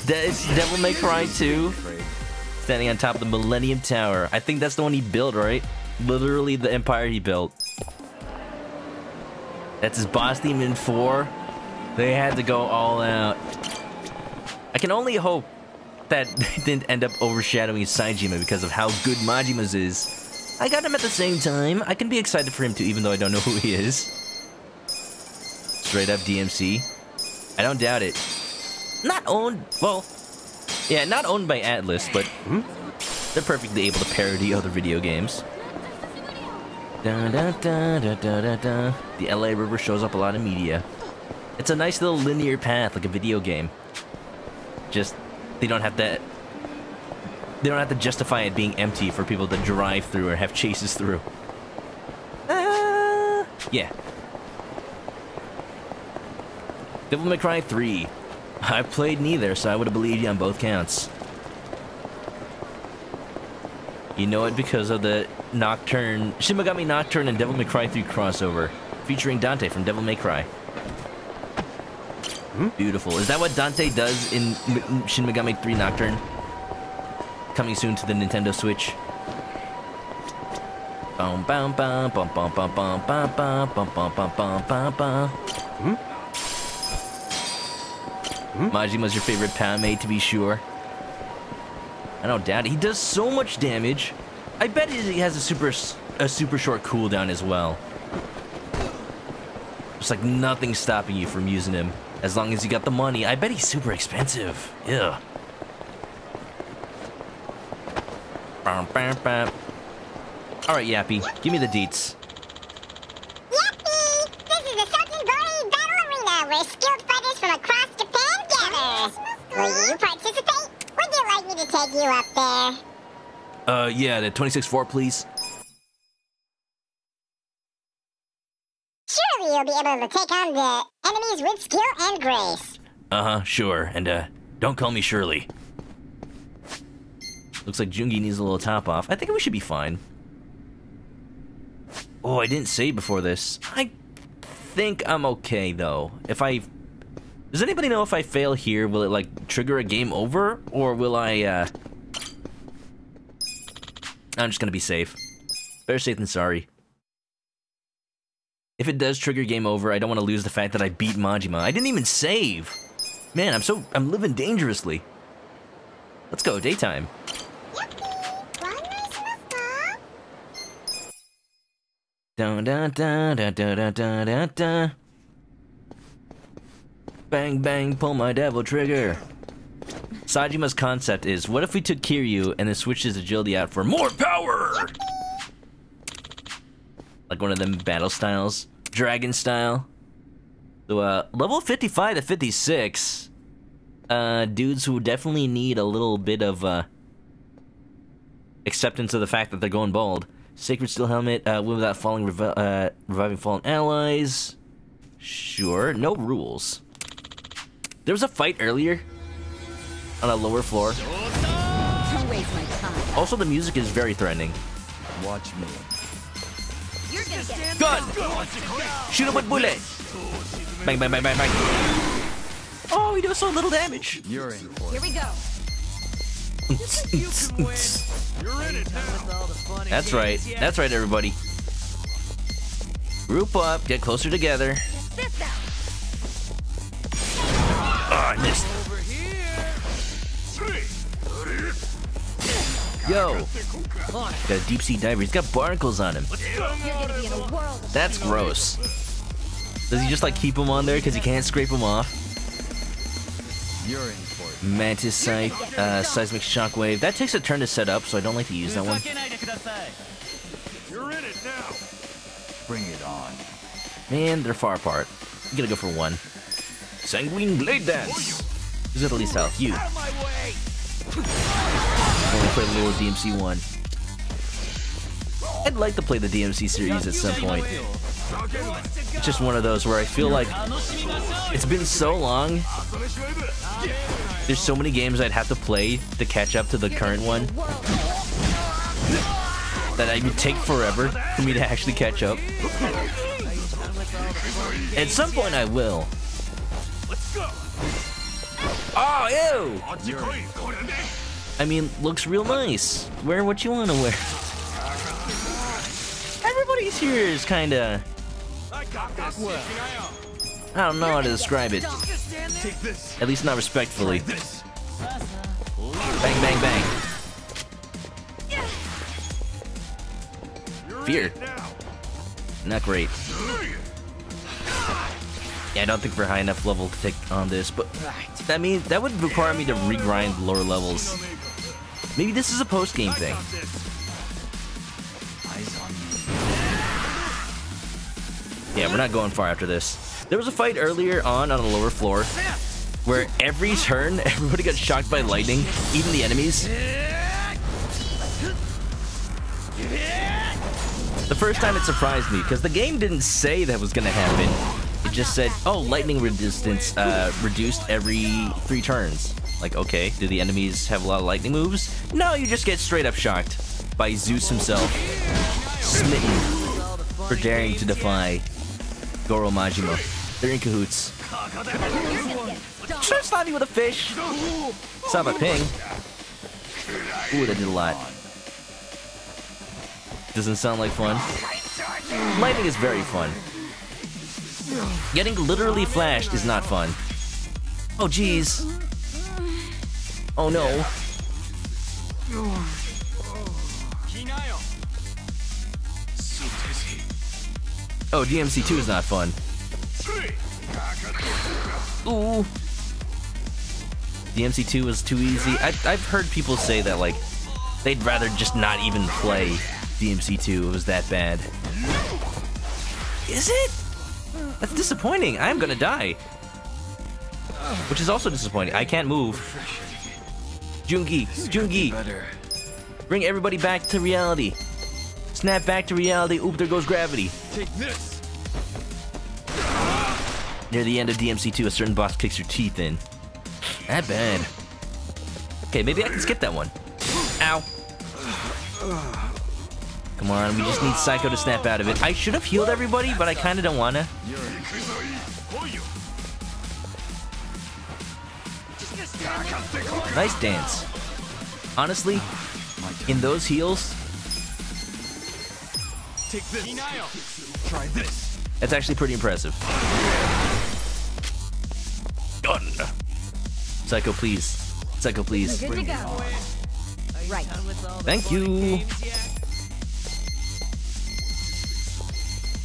It's Devil May Cry 2. Standing on top of the Millennium Tower. I think that's the one he built, right? Literally the empire he built. That's his boss theme in 4. They had to go all out. I can only hope that they didn't end up overshadowing Saejima because of how good Majima's is. I got him at the same time. I can be excited for him too, even though I don't know who he is. Straight up DMC. I don't doubt it. Not owned, well, yeah, not owned by Atlas, but they're perfectly able to parody other video games. Da, da, da, da, da, da, da. The LA River shows up a lot of media. It's a nice little linear path, like a video game. Just, they don't have to justify it being empty for people to drive through or have chases through. Yeah. Devil May Cry 3. I played neither, so I would have believed you on both counts. You know it because of the Nocturne, Shin Megami Nocturne and Devil May Cry 3 crossover, featuring Dante from Devil May Cry. Beautiful. Is that what Dante does in Shin Megami 3 Nocturne? Coming soon to the Nintendo Switch. Bum bum bum bum bum bum bum bum bum bum bum bum bum bum bum. Majima's your favorite Pame, to be sure. I don't doubt it. He does so much damage. I bet he has a super short cooldown as well. There's like nothing stopping you from using him as long as you got the money. I bet he's super expensive. Yeah. Alright, Yappy, give me the deets. Yappy! This is the Sotenbori Battle Arena where skilled fighters from across Japan gather. Will you participate? Would you like me to take you up there? Yeah, the 26-4, please. Surely you'll be able to take on the enemies with skill and grace. Uh-huh, sure. And, don't call me Shirley. Looks like Jungi needs a little top off. I think we should be fine. Oh, I didn't save before this. I think I'm okay, though. If I... Does anybody know if I fail here, will it, like, trigger a game over? Or will I, I'm just gonna be safe. Better safe than sorry. If it does trigger game over, I don't want to lose the fact that I beat Majima. I didn't even save! Man, I'm living dangerously. Let's go, daytime. Dun dun dun dun dun dun dun dun dun. Bang bang, pull my devil trigger. Sajima's concept is, what if we took Kiryu and then switched his agility out for more power? Like one of them battle styles. Dragon style. So, level 55 to 56. Dudes who definitely need a little bit of, acceptance of the fact that they're going bald. Sacred Steel Helmet, win without falling, reviving fallen allies. Sure, no rules. There was a fight earlier on a lower floor. Don't waste my time. Also, the music is very threatening. Watch me. You're gonna get Gun! Shoot him with bullets! Bang, bang, bang, bang, bang. Oh, he does so little damage. You're in for Here we go. You're in it now. That's right. That's right, everybody. Group up, get closer together. This out. Oh, I missed. Yo! Got a deep sea diver. He's got barnacles on him. You're gonna be in a world of That's gross. Does he just like keep them on there because he can't scrape them off? You're in for it. Mantis Sight, Seismic Shockwave. That takes a turn to set up, so I don't like to use that one. You're in it now. Bring it on. Man, they're far apart. I'm gonna go for one. Sanguine Blade Dance! Who's at least health? You. I'm gonna play the little DMC one. I'd like to play the DMC series at some point. It's just one of those where I feel like it's been so long. There's so many games I'd have to play to catch up to the current one that it would take forever for me to actually catch up. At some point I will. Oh, ew! I mean, looks real nice. Wear what you want to wear. Everybody's here is kinda... I don't know how to describe it. At least not respectfully. Bang, bang, bang. Fear. Not great. Yeah, I don't think we're high enough level to take on this, but that means that would require me to regrind lower levels. Maybe this is a post-game thing. Yeah, we're not going far after this. There was a fight earlier on a lower floor where every turn, everybody got shocked by lightning, even the enemies. The first time it surprised me, because the game didn't say that was going to happen. It just said, oh, lightning resistance reduced every 3 turns. Like, okay, do the enemies have a lot of lightning moves? No, you just get straight up shocked by Zeus himself. Smitten for daring to defy Goro Majima. They're in cahoots. Should I slap you with a fish? Saw my ping. Ooh, that did a lot. Doesn't sound like fun. Lightning is very fun. Getting literally flashed is not fun. Oh, jeez. Oh, no. Oh, DMC2 is not fun. Ooh. DMC2 was too easy. I've heard people say that, like, they'd rather just not even play DMC2. It was that bad. Is it? That's disappointing. I'm gonna die. Which is also disappointing. I can't move. Jungi, Jungi. Bring everybody back to reality. Snap back to reality. Oop, there goes gravity. Take this. Near the end of DMC2, a certain boss kicks your teeth in. That bad. Okay, maybe I can skip that one. Ow. Come on, we just need Psycho to snap out of it. I should have healed everybody, but I kind of don't want to. Nice dance. Honestly, in those heals, Take this. Try this. that's actually pretty impressive. Done. Psycho, please. Psycho, please. Good to go. Right. Thank you.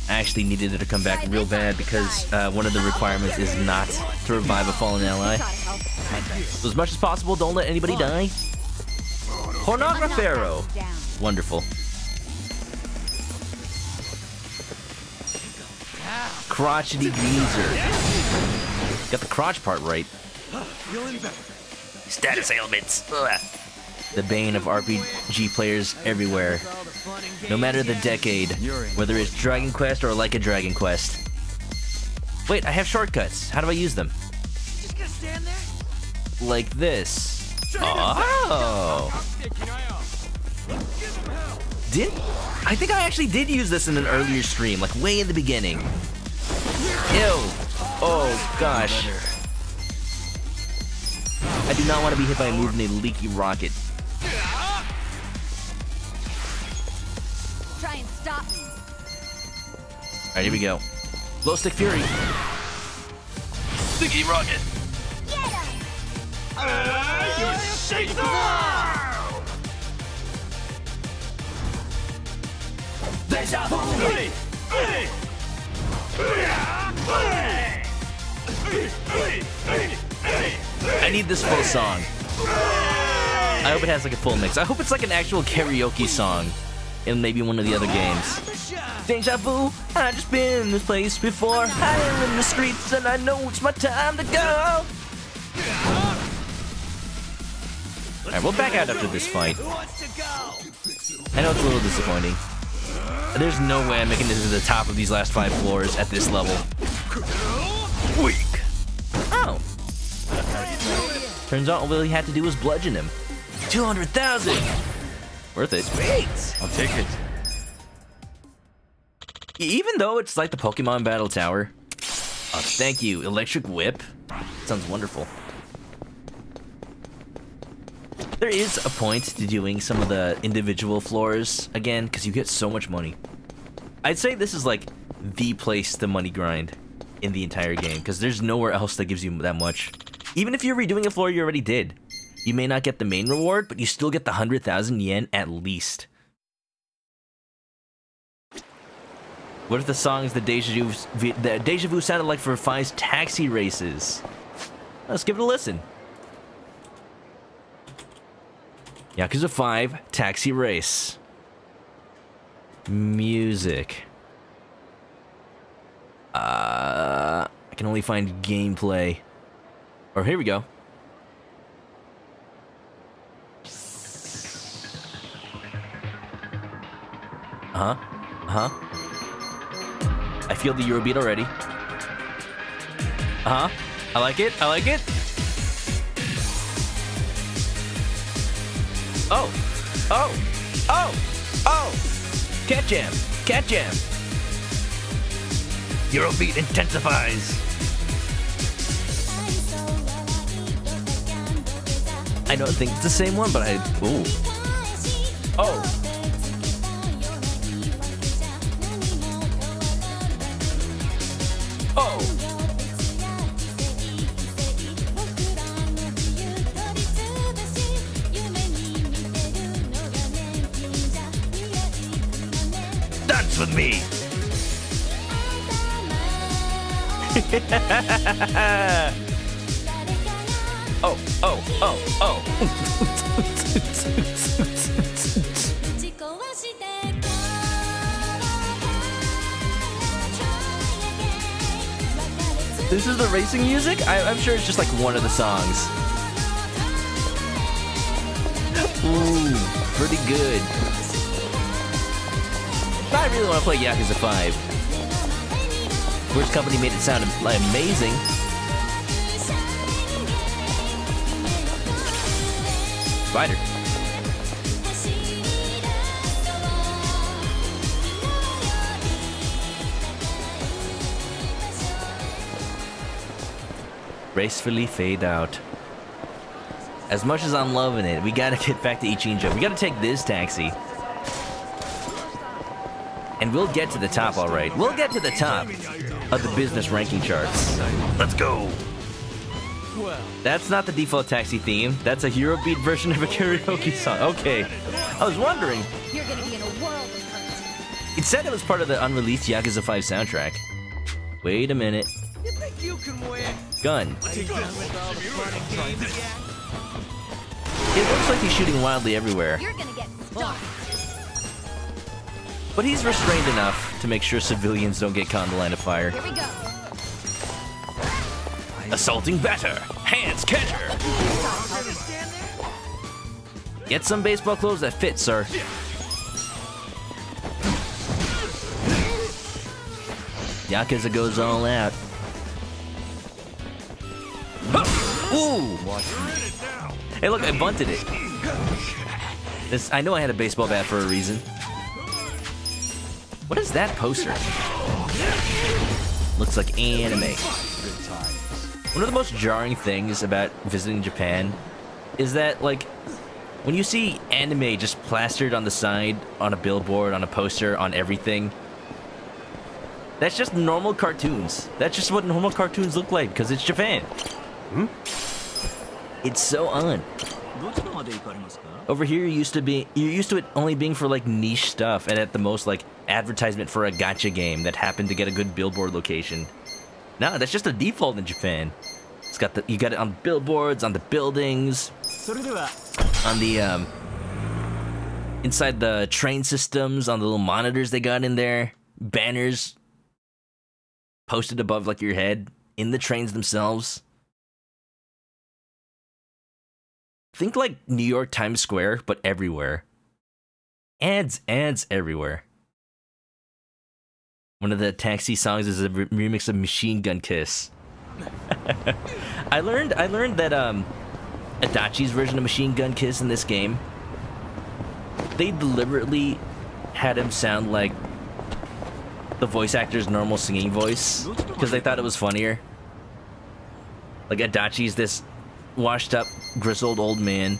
I actually needed it to come back real bad because one of the requirements is not to revive a fallen ally. So as much as possible, don't let anybody die. Pornographero. Wonderful. Crotchety geezer. Got the crotch part right. Status ailments. Ugh. The bane of RPG players everywhere. No matter the decade, whether it's Dragon Quest or like a Dragon Quest. Wait, I have shortcuts. How do I use them? Just gonna stand there? Like this. Oh. I think I actually did use this in an earlier stream, like way in the beginning. Ew. Oh gosh. I do not want to be hit by a move in a leaky rocket. Try and stop me. Alright, here we go. Glow stick fury. Sticky rocket. You shake the Deja vu! I need this full song. I hope it has like a full mix. I hope it's like an actual karaoke song in maybe one of the other games. Deja vu, I just been in this place before. I am in the streets and I know it's my time to go. Alright, we'll back out after this fight. I know it's a little disappointing. There's no way I'm making it to the top of these last 5 floors at this level. Weak. Oh. Turns out all he had to do was bludgeon him. 200,000! Worth it. Sweet! I'll take it. Even though it's like the Pokemon Battle Tower. Oh, thank you. Electric Whip. Sounds wonderful. There is a point to doing some of the individual floors again, because you get so much money. I'd say this is like the place to money grind in the entire game, because there's nowhere else that gives you that much. Even if you're redoing a floor you already did, you may not get the main reward, but you still get the 100,000 yen at least. What if the songs the Deja Vu sounded like for 5's taxi races? Let's give it a listen. Yakuza 5 Taxi Race. Music. I can only find gameplay. Or here we go. I feel the Eurobeat already. I like it. I like it. Oh! Oh! Oh! Oh! Cat Jam! Cat Jam! Eurobeat intensifies! I don't think it's the same one, but ooh. Oh! Oh! Dance with me! Oh, oh, oh, oh. This is the racing music? I'm sure it's just like one of the songs. Ooh, pretty good. I really want to play Yakuza 5. Which company made it sound amazing? Spider. Gracefully fade out. As much as I'm loving it, we gotta get back to Ichinjo. We gotta take this taxi. And we'll get to the top, alright. We'll get to the top of the business ranking charts. Let's go! That's not the default taxi theme. That's a Eurobeat version of a karaoke song. Okay. I was wondering. You're gonna be in a world of hurt. It said it was part of the unreleased Yakuza 5 soundtrack. Wait a minute. You think you can win? Gun. Take that with all the fun and games yet? It looks like he's shooting wildly everywhere. You're gonna get stuck. But he's restrained enough to make sure civilians don't get caught in the line of fire. Here we go. Assaulting batter. Hands catcher. Get some baseball clothes that fit, sir. Yakuza goes all out. Ooh! Hey, look, I bunted it. I know I had a baseball bat for a reason. What is that poster? Looks like anime. One of the most jarring things about visiting Japan is that, like, when you see anime just plastered on the side, on a billboard, on a poster, on everything, that's just normal cartoons. That's just what normal cartoons look like, because it's Japan. It's so odd. Over here, you're used to it only being for like niche stuff, and at the most like advertisement for a gacha game that happened to get a good billboard location. No, that's just a default in Japan. It's got you got it on billboards, on the buildings, on the inside the train systems, on the little monitors they got in there, banners posted above like your head in the trains themselves. Think like New York Times Square, but everywhere. Ads everywhere. One of the taxi songs is a remix of Machine Gun Kiss. I learned that Adachi's version of Machine Gun Kiss in this game, they deliberately had him sound like the voice actor's normal singing voice because they thought it was funnier. Like Adachi's this washed up, grizzled old man,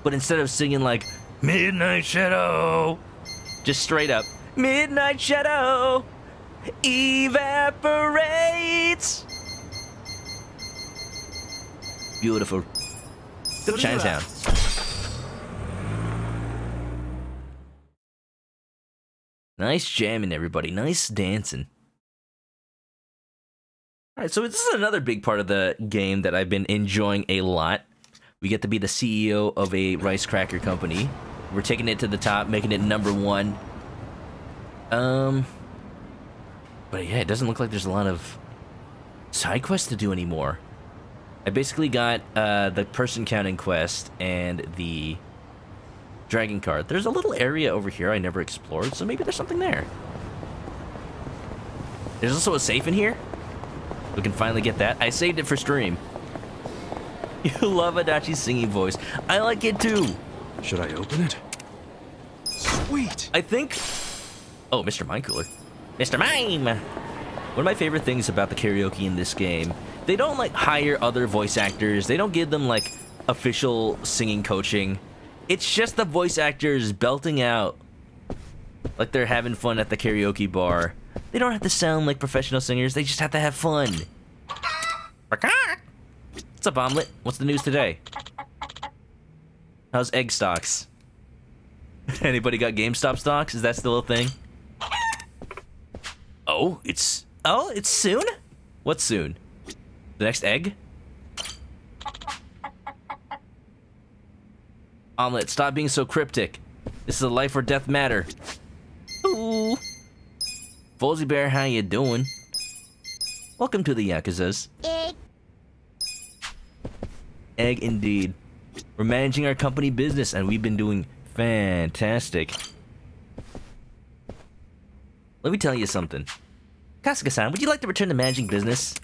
but instead of singing like Midnight Shadow, just straight up Midnight Shadow evaporates. Beautiful. Go to Chinatown. Nice jamming, everybody. Nice dancing. Alright, so this is another big part of the game that I've been enjoying a lot. We get to be the CEO of a rice cracker company. We're taking it to the top, making it #1. But yeah, it doesn't look like there's a lot of side quests to do anymore. I basically got the person counting quest and the dragon card. There's a little area over here I never explored, so maybe there's something there. There's also a safe in here. We can finally get that. I saved it for stream. You love Adachi's singing voice. I like it too. Should I open it? Sweet. I think... Oh, Mr. Mime Cooler. Mr. Mime! One of my favorite things about the karaoke in this game, they don't like hire other voice actors. They don't give them like official singing coaching. It's just the voice actors belting out like they're having fun at the karaoke bar. They don't have to sound like professional singers. They just have to have fun. What's up, Omelet? What's the news today? How's egg stocks? Anybody got GameStop stocks? Is that still a thing? Oh, it's soon? What's soon? The next egg? Omelet, stop being so cryptic. This is a life or death matter. Ooh. Folsy Bear, how you doing? Welcome to the Yakuzas. Egg. Egg indeed. We're managing our company business and we've been doing fantastic. Let me tell you something. Kasuga-san, would you like to return to managing business?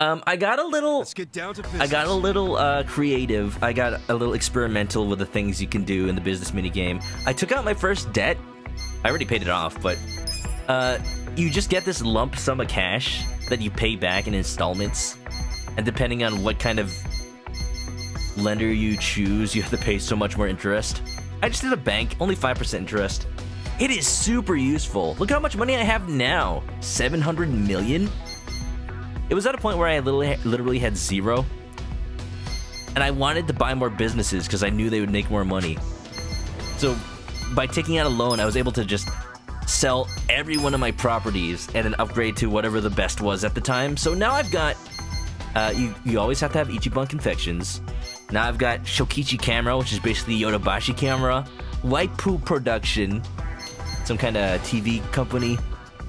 I got a little... Let's get down to business. I got a little creative. I got a little experimental with the things you can do in the business minigame. I took out my first debt. I already paid it off, but... you just get this lump sum of cash that you pay back in installments. And depending on what kind of lender you choose, you have to pay so much more interest. I just did a bank, only 5% interest. It is super useful. Look how much money I have now. 700 million? It was at a point where I literally had 0. And I wanted to buy more businesses because I knew they would make more money. So by taking out a loan, I was able to just sell every one of my properties and then upgrade to whatever the best was at the time. So now I've got, you always have to have Ichiban Confections. Now I've got Shokichi Camera, which is basically Yodobashi Camera, Waipu Production, some kind of TV company,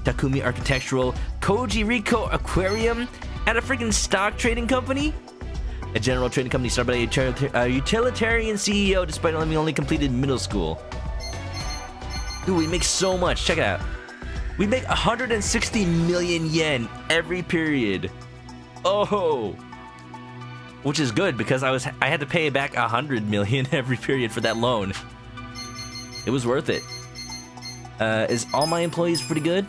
Takumi Architectural, Koji Rico Aquarium, and a freaking stock trading company. A general trading company started by a utilitarian CEO despite having only completed middle school. Dude, we make so much. Check it out. We make 160 million yen every period. Oh, which is good because I had to pay back 100 million every period for that loan. It was worth it. Is all my employees pretty good?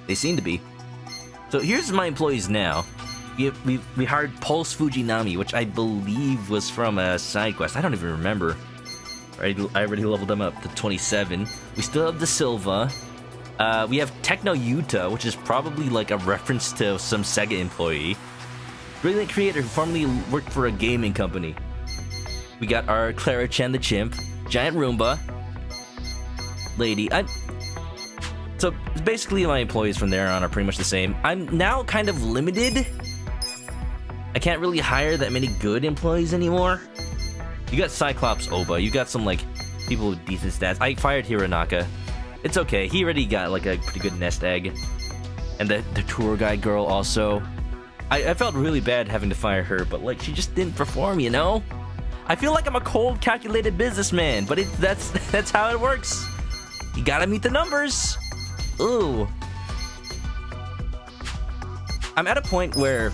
They seem to be. So here's my employees now. We hired Pulse Fujinami, which I believe was from a side quest. I don't even remember. I already leveled them up to 27. We still have the Silva. We have Techno Yuta, which is probably like a reference to some Sega employee. Brilliant creator who formerly worked for a gaming company. We got our Clara Chen the Chimp, Giant Roomba, Lady. So basically my employees from there on are pretty much the same. I'm now kind of limited. I can't really hire that many good employees anymore. You got Cyclops Oba, you got some like people with decent stats. I fired Hironaka. It's okay, he already got like a pretty good nest egg. And the tour guide girl also. I felt really bad having to fire her, but like she just didn't perform, you know? I feel like I'm a cold, calculated businessman, but that's how it works. You gotta meet the numbers. Ooh. I'm at a point where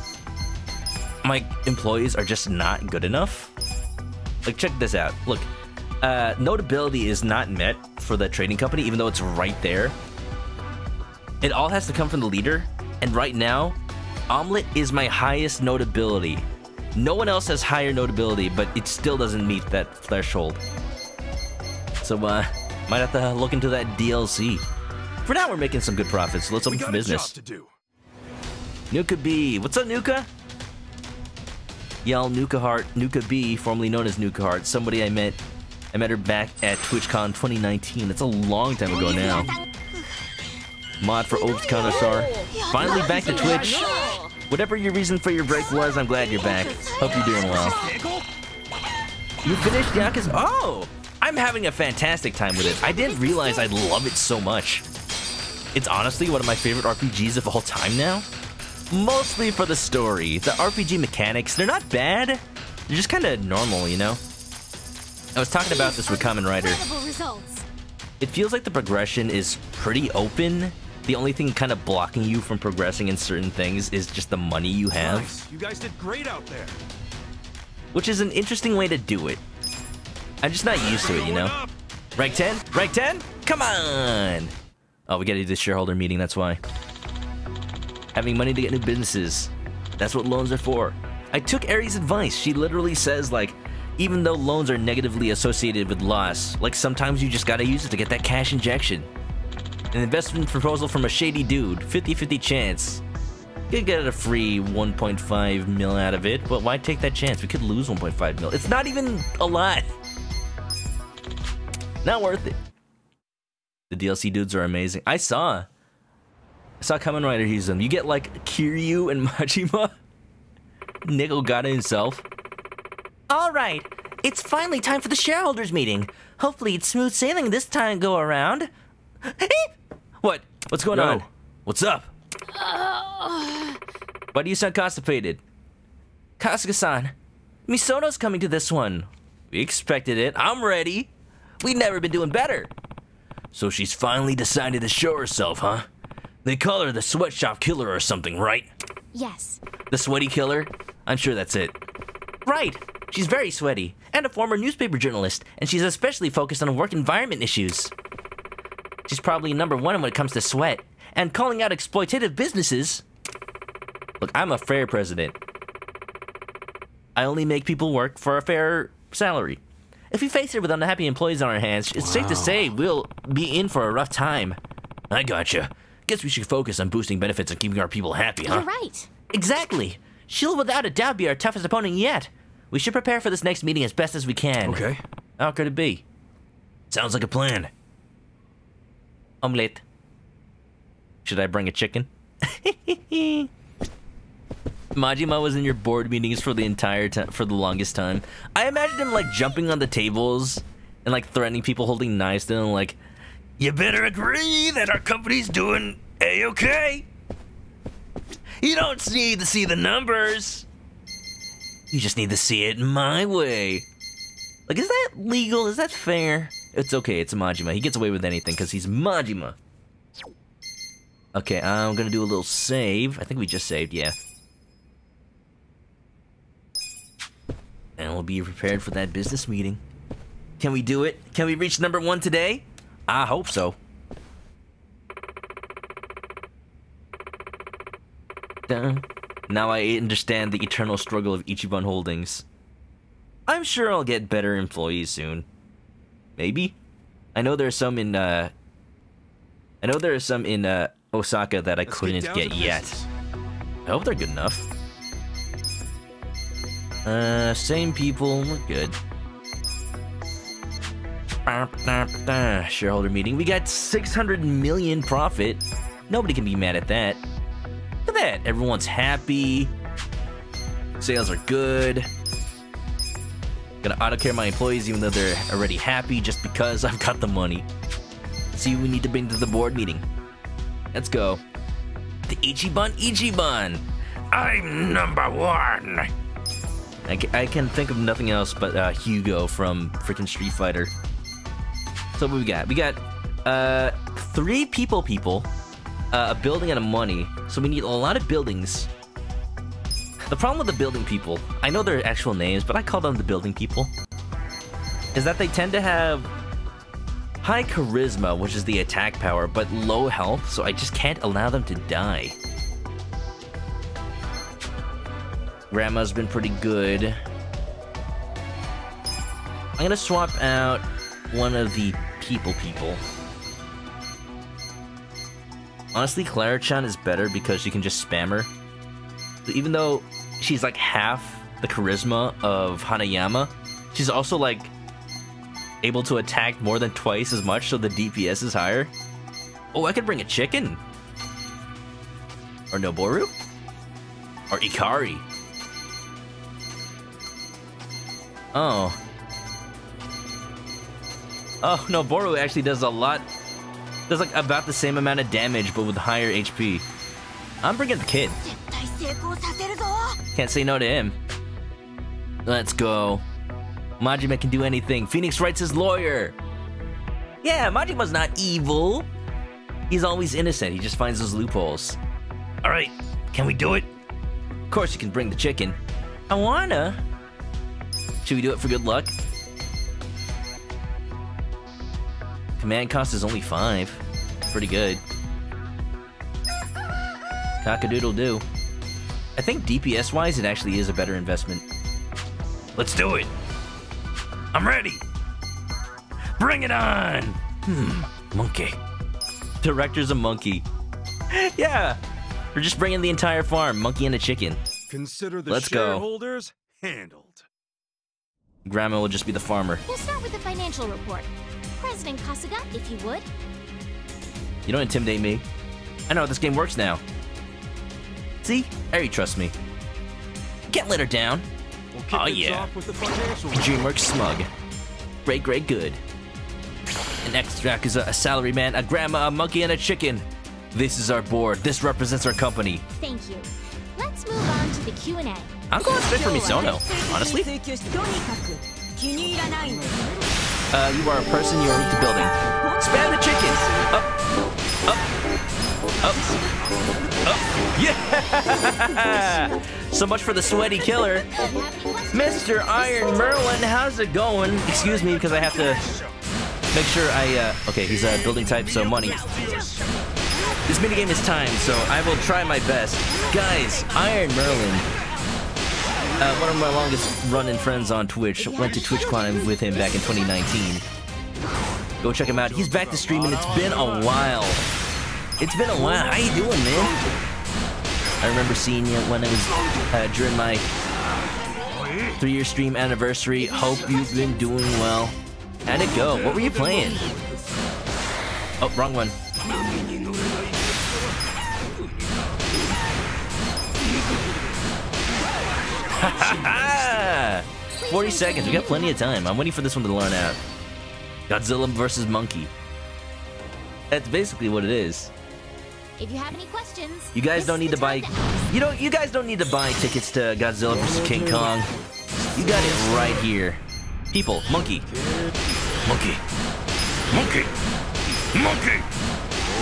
my employees are just not good enough. Like, check this out. Look, notability is not met for the trading company, even though it's right there. It all has to come from the leader, and right now, Omelette is my highest notability. No one else has higher notability, but it still doesn't meet that threshold. So, might have to look into that DLC. For now, we're making some good profits, so let's open for business. Nuka B. What's up, Nuka? Y'all, Nuka Heart, Nuka B, formerly known as Nuka Heart, somebody I met her back at TwitchCon 2019. That's a long time ago now. Mod for Obst Connoisseur. Finally back to Twitch. Whatever your reason for your break was, I'm glad you're back. Hope you're doing well. You finished Yakuza? Oh! I'm having a fantastic time with it. I didn't realize I'd love it so much. It's honestly one of my favorite RPGs of all time now. Mostly for the story. The RPG mechanics, they're not bad. They're just kind of normal, you know? I was talking about this with Kamen Rider. It feels like the progression is pretty open. The only thing kind of blocking you from progressing in certain things is just the money you have. Nice. You guys did great out there. Which is an interesting way to do it. I'm just not used to it, you know? Rank 10? Rank 10? Come on! Oh, we gotta do this shareholder meeting, that's why. Having money to get new businesses. That's what loans are for. I took Ari's advice. She literally says, like, even though loans are negatively associated with loss, like, sometimes you just gotta use it to get that cash injection. An investment proposal from a shady dude. 50-50 chance. You could get a free 1.5 mil out of it, but why take that chance? We could lose 1.5 mil. It's not even a lot. Not worth it. The DLC dudes are amazing. I saw Kamen Rider use them. You get like Kiryu and Majima. Nick Ogata himself. Alright, it's finally time for the shareholders meeting. Hopefully it's smooth sailing this time go around. What? What's going on? What's up? Why do you sound constipated? Kasuga-san, Misono's coming to this one. We expected it. I'm ready. We've never been doing better. So she's finally decided to show herself, huh? They call her the sweatshop killer or something, right? Yes. The sweaty killer? I'm sure that's it. Right. She's very sweaty, and a former newspaper journalist, and she's especially focused on work environment issues. She's probably #1 when it comes to sweat, and calling out exploitative businesses. Look, I'm a fair president. I only make people work for a fair salary. If we face her with unhappy employees on our hands, it's safe to say we'll be in for a rough time. I gotcha. Guess we should focus on boosting benefits and keeping our people happy, huh? You're right. Exactly. She'll without a doubt be our toughest opponent yet. We should prepare for this next meeting as best as we can. Okay. How could it be? Sounds like a plan. Omelette. Should I bring a chicken? Majima was in your board meetings for the entire time, for the longest time. I imagined him like jumping on the tables and like threatening people holding knives to him, like, You better agree that our company's doing A-okay. You don't need to see the numbers. You just need to see it my way. Like, is that legal? Is that fair? It's okay, it's Majima. He gets away with anything because he's Majima. Okay, I'm gonna do a little save. I think we just saved, yeah. And we'll be prepared for that business meeting. Can we do it? Can we reach number 1 today? I hope so. Now I understand the eternal struggle of Ichiban Holdings. I'm sure I'll get better employees soon. Maybe? I know there are some in Osaka that I couldn't get yet. I hope they're good enough. Same people, we're good. Shareholder meeting. We got 600 million profit. Nobody can be mad at that. Look at that. Everyone's happy. Sales are good. Gonna auto-care my employees even though they're already happy just because I've got the money. See who we need to bring to the board meeting. Let's go. The Ichiban. I'm number 1. I can think of nothing else but Hugo from freaking Street Fighter. So what we got? We got 3 people, a building and a money. So we need a lot of buildings. The problem with the building people, I know their actual names, but I call them the building people, is that they tend to have high charisma, which is the attack power, but low health, so I just can't allow them to die. Grandma's been pretty good. I'm gonna swap out one of the people. Honestly, Clara-chan is better because she can just spam her. Even though she's like half the charisma of Hanayama, she's also like able to attack more than twice as much, so the DPS is higher. Oh, I could bring a chicken. Or Noboru? Or Ikari. Oh. Oh, Noboru actually does a lot. Does like about the same amount of damage, but with higher HP. I'm bringing the kid. Can't say no to him. Let's go. Majima can do anything. Phoenix Wright's his lawyer. Yeah, Majima's not evil. He's always innocent. He just finds those loopholes. Alright, can we do it? Of course you can bring the chicken. I wanna. Should we do it for good luck? Command cost is only 5. Pretty good. Cock-a-doodle-doo. I think DPS-wise, it actually is a better investment. Let's do it! I'm ready! Bring it on! Monkey. Director's a monkey. Yeah! We're just bringing the entire farm, monkey and a chicken. Consider the Let's shareholders handled. Grandma will just be the farmer. We'll start with the financial report. President Kasuga, if you would. You don't intimidate me. I know how this game works now. See? I already trust me. Can't let her down. We'll Oh yeah. off with the financial DreamWorks smug. Great good. An ex-Yakuza, a salary man, a grandma, a monkey, and a chicken. This is our board. This represents our company. Thank you. Let's move on to the Q&A. I'm going straight for Misono, honestly. You are a person, you are with the building. Spam the chicken! Up. Yeah! So much for the sweaty killer. Mr. Iron Merlin, how's it going? Excuse me, because I have to make sure okay, he's a building type, so money. This minigame is timed, so I will try my best. Guys, Iron Merlin, one of my longest running friends on Twitch, went to TwitchCon with him back in 2019. Go check him out. He's back to streaming. It's been a while. It's been a while. How you doing, man? I remember seeing you when it was during my 3-year stream anniversary. Hope you've been doing well. How'd it go? What were you playing? Oh, wrong one. 40 seconds. We got plenty of time. I'm waiting for this one to learn out. Godzilla versus Monkey. That's basically what it is. If you have any questions, You guys don't need to buy. You guys don't need to buy tickets to Godzilla vs. King Kong. You got it right here. People, monkey, monkey, monkey, monkey,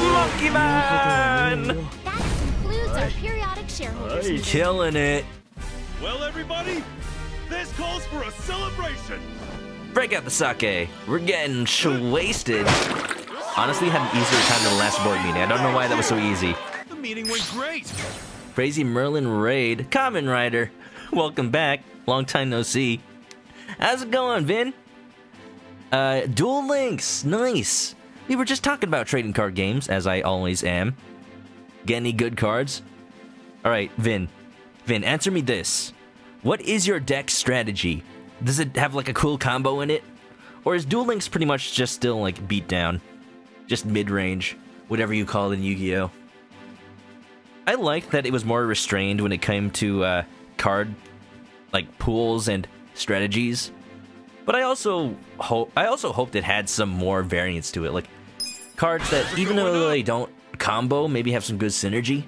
monkey man. That concludes our periodic shareholders meeting. Killing it. Well, everybody, this calls for a celebration. Break out the sake. We're getting wasted. Honestly, had an easier time than the last board meeting. I don't know why that was so easy. The meeting went great. Crazy Merlin Raid. Kamen Rider. Welcome back. Long time no see. How's it going, Vin? Duel Links. Nice. We were just talking about trading card games, as I always am. Get any good cards? Alright, Vin. Vin, answer me this. What is your deck strategy? Does it have like a cool combo in it? Or is Duel Links pretty much just still like beat down? Just mid-range, whatever you call it in Yu-Gi-Oh! I liked that it was more restrained when it came to card like pools and strategies, but I also hoped it had some more variance to it, like cards that even though they don't combo, maybe have some good synergy.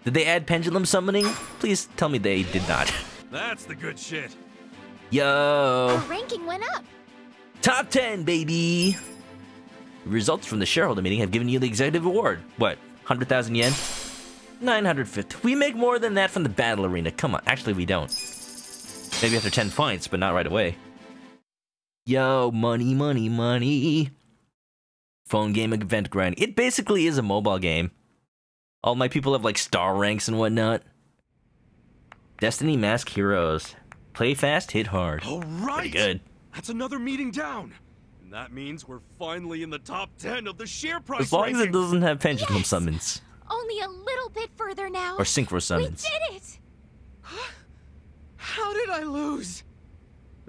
Did they add pendulum summoning? Please tell me they did not. That's the good shit. Yo, Our ranking went up. top 10, baby. Results from the shareholder meeting have given you the executive award. What, 100,000 yen? 950. We make more than that from the battle arena. Come on. Actually, we don't. Maybe after 10 fights, but not right away. Yo, money, money, money. Phone game event grind. It basically is a mobile game. All my people have like star ranks and whatnot. Destiny Mask Heroes. Play fast, hit hard. All right. Pretty good. That's another meeting down. And that means we're finally in the top 10 of the share price As long as it rankings. doesn't have pendulum summons. Only a little bit further now. Or synchro summons. We did it! How did I lose?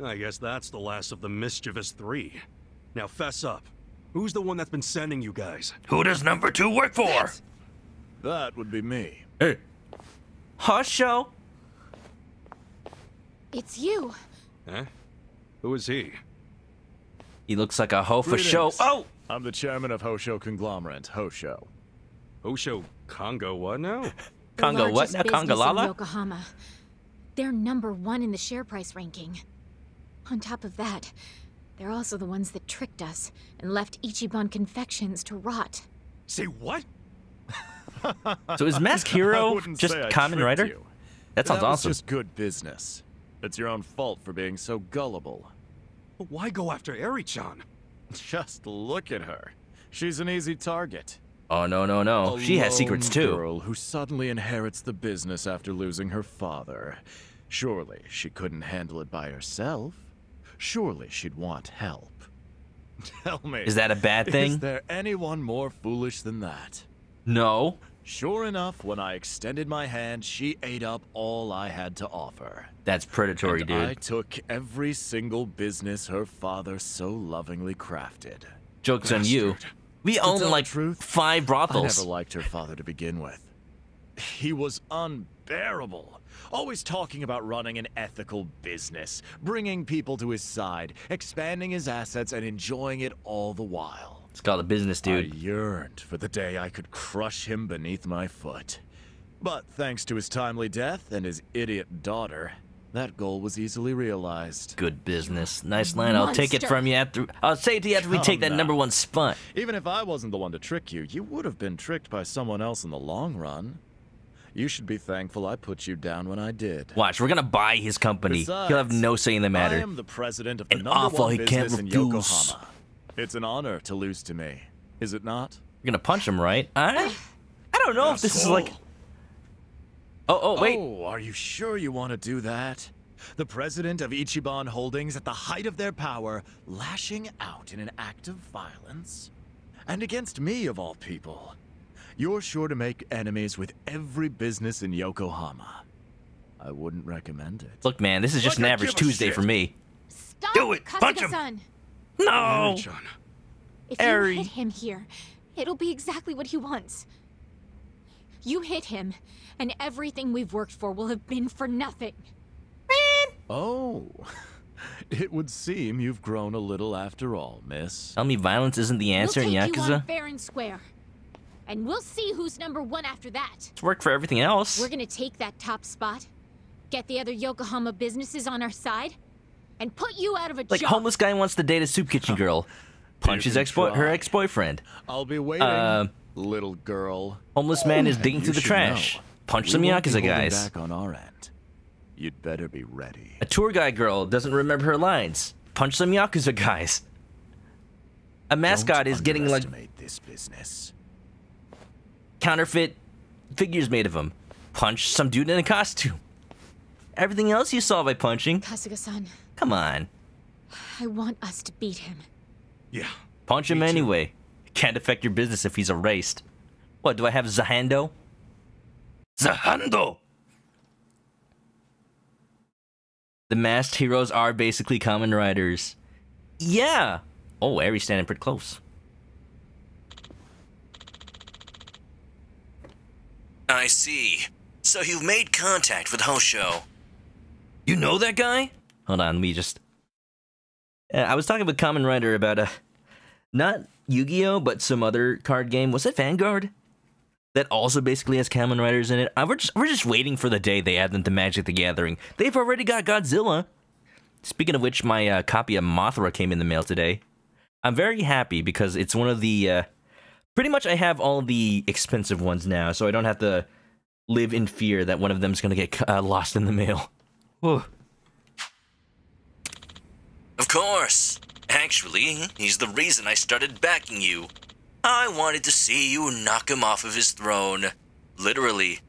I guess that's the last of the mischievous three. Now fess up. Who's the one that's been sending you guys? Who does number 2 work for? That would be me. Hey. Hosho? It's you. Huh? Who is he? He looks like a hoe for show. Greetings. Oh! I'm the chairman of Hosho Conglomerate, Hosho. Hosho Congo what now? Congo what Largest now? Congo business in Lala? Yokohama. They're #1 in the share price ranking. On top of that, they're also the ones that tricked us and left Ichiban Confections to rot. Say what? So is Mask I Hero wouldn't just say I Kamen tricked Rider? you. That sounds was awesome. just good business. It's your own fault for being so gullible. But why go after Eri-chan? Just look at her. She's an easy target. Oh, no, no, no. She has secrets, lone too. Girl who suddenly inherits the business after losing her father. Surely she couldn't handle it by herself. Surely she'd want help. Tell me. Is that a bad thing? Is there anyone more foolish than that? No. Sure enough, when I extended my hand, she ate up all I had to offer. That's predatory, And dude. I took every single business her father so lovingly crafted. Joke's on you. We To own tell like the truth, 5 I brothels. never liked her father to begin with. He was unbearable. Always talking about running an ethical business, bringing people to his side, expanding his assets, and enjoying it all the while. It's called a business, dude. I yearned for the day I could crush him beneath my foot. But thanks to his timely death and his idiot daughter, that goal was easily realized. Good business. Nice line. I'll take it Monster. from you after. I'll say it to you after we take that Come now. #1 spot. Even if I wasn't the one to trick you, you would have been tricked by someone else in the long run. You should be thankful I put you down when I did. Watch, we're gonna buy his company. Besides, He'll have no say in the I matter. am the president of the An #1 offer he can't business in refuse. Yokohama. It's an honor to lose to me, is it not? You're gonna punch him, right? I don't know if this is like. Oh, wait. Oh, are you sure you want to do that? The president of Ichiban Holdings at the height of their power, lashing out in an act of violence? And against me, of all people. You're sure to make enemies with every business in Yokohama. I wouldn't recommend it. Look, man, this is just Like an I average give a Tuesday shit. for me. Stop, Do it! Punch him! Kasuga-san. No! Eri-chan. If Eri. you hit him here, it'll be exactly what he wants. You hit him, and everything we've worked for will have been for nothing. Oh, It would seem you've grown a little after all, miss. Tell me violence isn't the answer in We'll take Yakuza? you on fair and square. And we'll see who's #1 after that. It's worked for everything else. We're gonna take that top spot, get the other Yokohama businesses on our side, and put you out of a Like, job. homeless guy wants to date a soup kitchen girl. Punch his her ex-boyfriend. I'll be waiting, little girl. Homeless man is digging You through the should trash. know, Punch we some won't be Yakuza holding guys. back on our end. You'd better be ready. A tour guide girl doesn't remember her lines. Punch some Yakuza guys. A mascot is getting like this business. counterfeit figures made of him. Punch some dude in a costume. Everything else you saw by punching. Kasuga-san, Come on. I want us to beat him. Yeah. Punch him anyway. Can't affect your business if he's erased. What, do I have Zahando? Zahando! The masked heroes are basically Kamen Riders. Yeah! Oh, Aries standing pretty close. I see. So you've made contact with Hosho. You know that guy? Hold on, let me just... I was talking with Kamen Rider about, not Yu-Gi-Oh, but some other card game. Was it Vanguard? That also basically has Kamen Riders in it. We're just waiting for the day they add them to Magic the Gathering. They've already got Godzilla. Speaking of which, my copy of Mothra came in the mail today. I'm very happy because it's one of the... pretty much I have all the expensive ones now, so I don't have to live in fear that one of them's going to get lost in the mail. Whew. Of course. Actually, he's the reason I started backing you. I wanted to see you knock him off of his throne. Literally.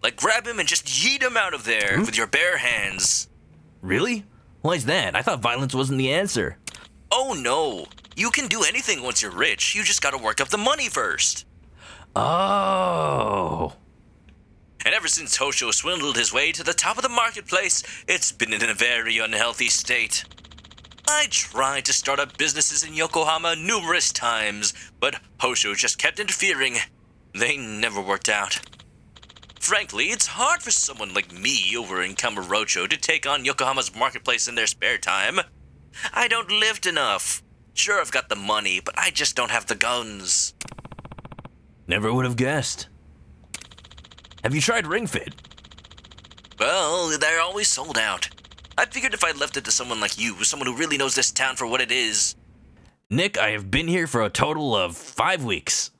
Like, grab him and just yeet him out of there with your bare hands. Really? Why's that? I thought violence wasn't the answer. Oh no. You can do anything once you're rich. You just gotta work up the money first. Oh. And ever since Hosho swindled his way to the top of the marketplace, it's been in a very unhealthy state. I tried to start up businesses in Yokohama numerous times, but Hosho just kept interfering. They never worked out. Frankly, it's hard for someone like me over in Kamurocho to take on Yokohama's marketplace in their spare time. I don't lift enough. Sure, I've got the money, but I just don't have the guns. Never would have guessed. Have you tried Ring Fit? Well, they're always sold out. I figured if I left it to someone like you, someone who really knows this town for what it is. Nick, I have been here for a total of 5 weeks.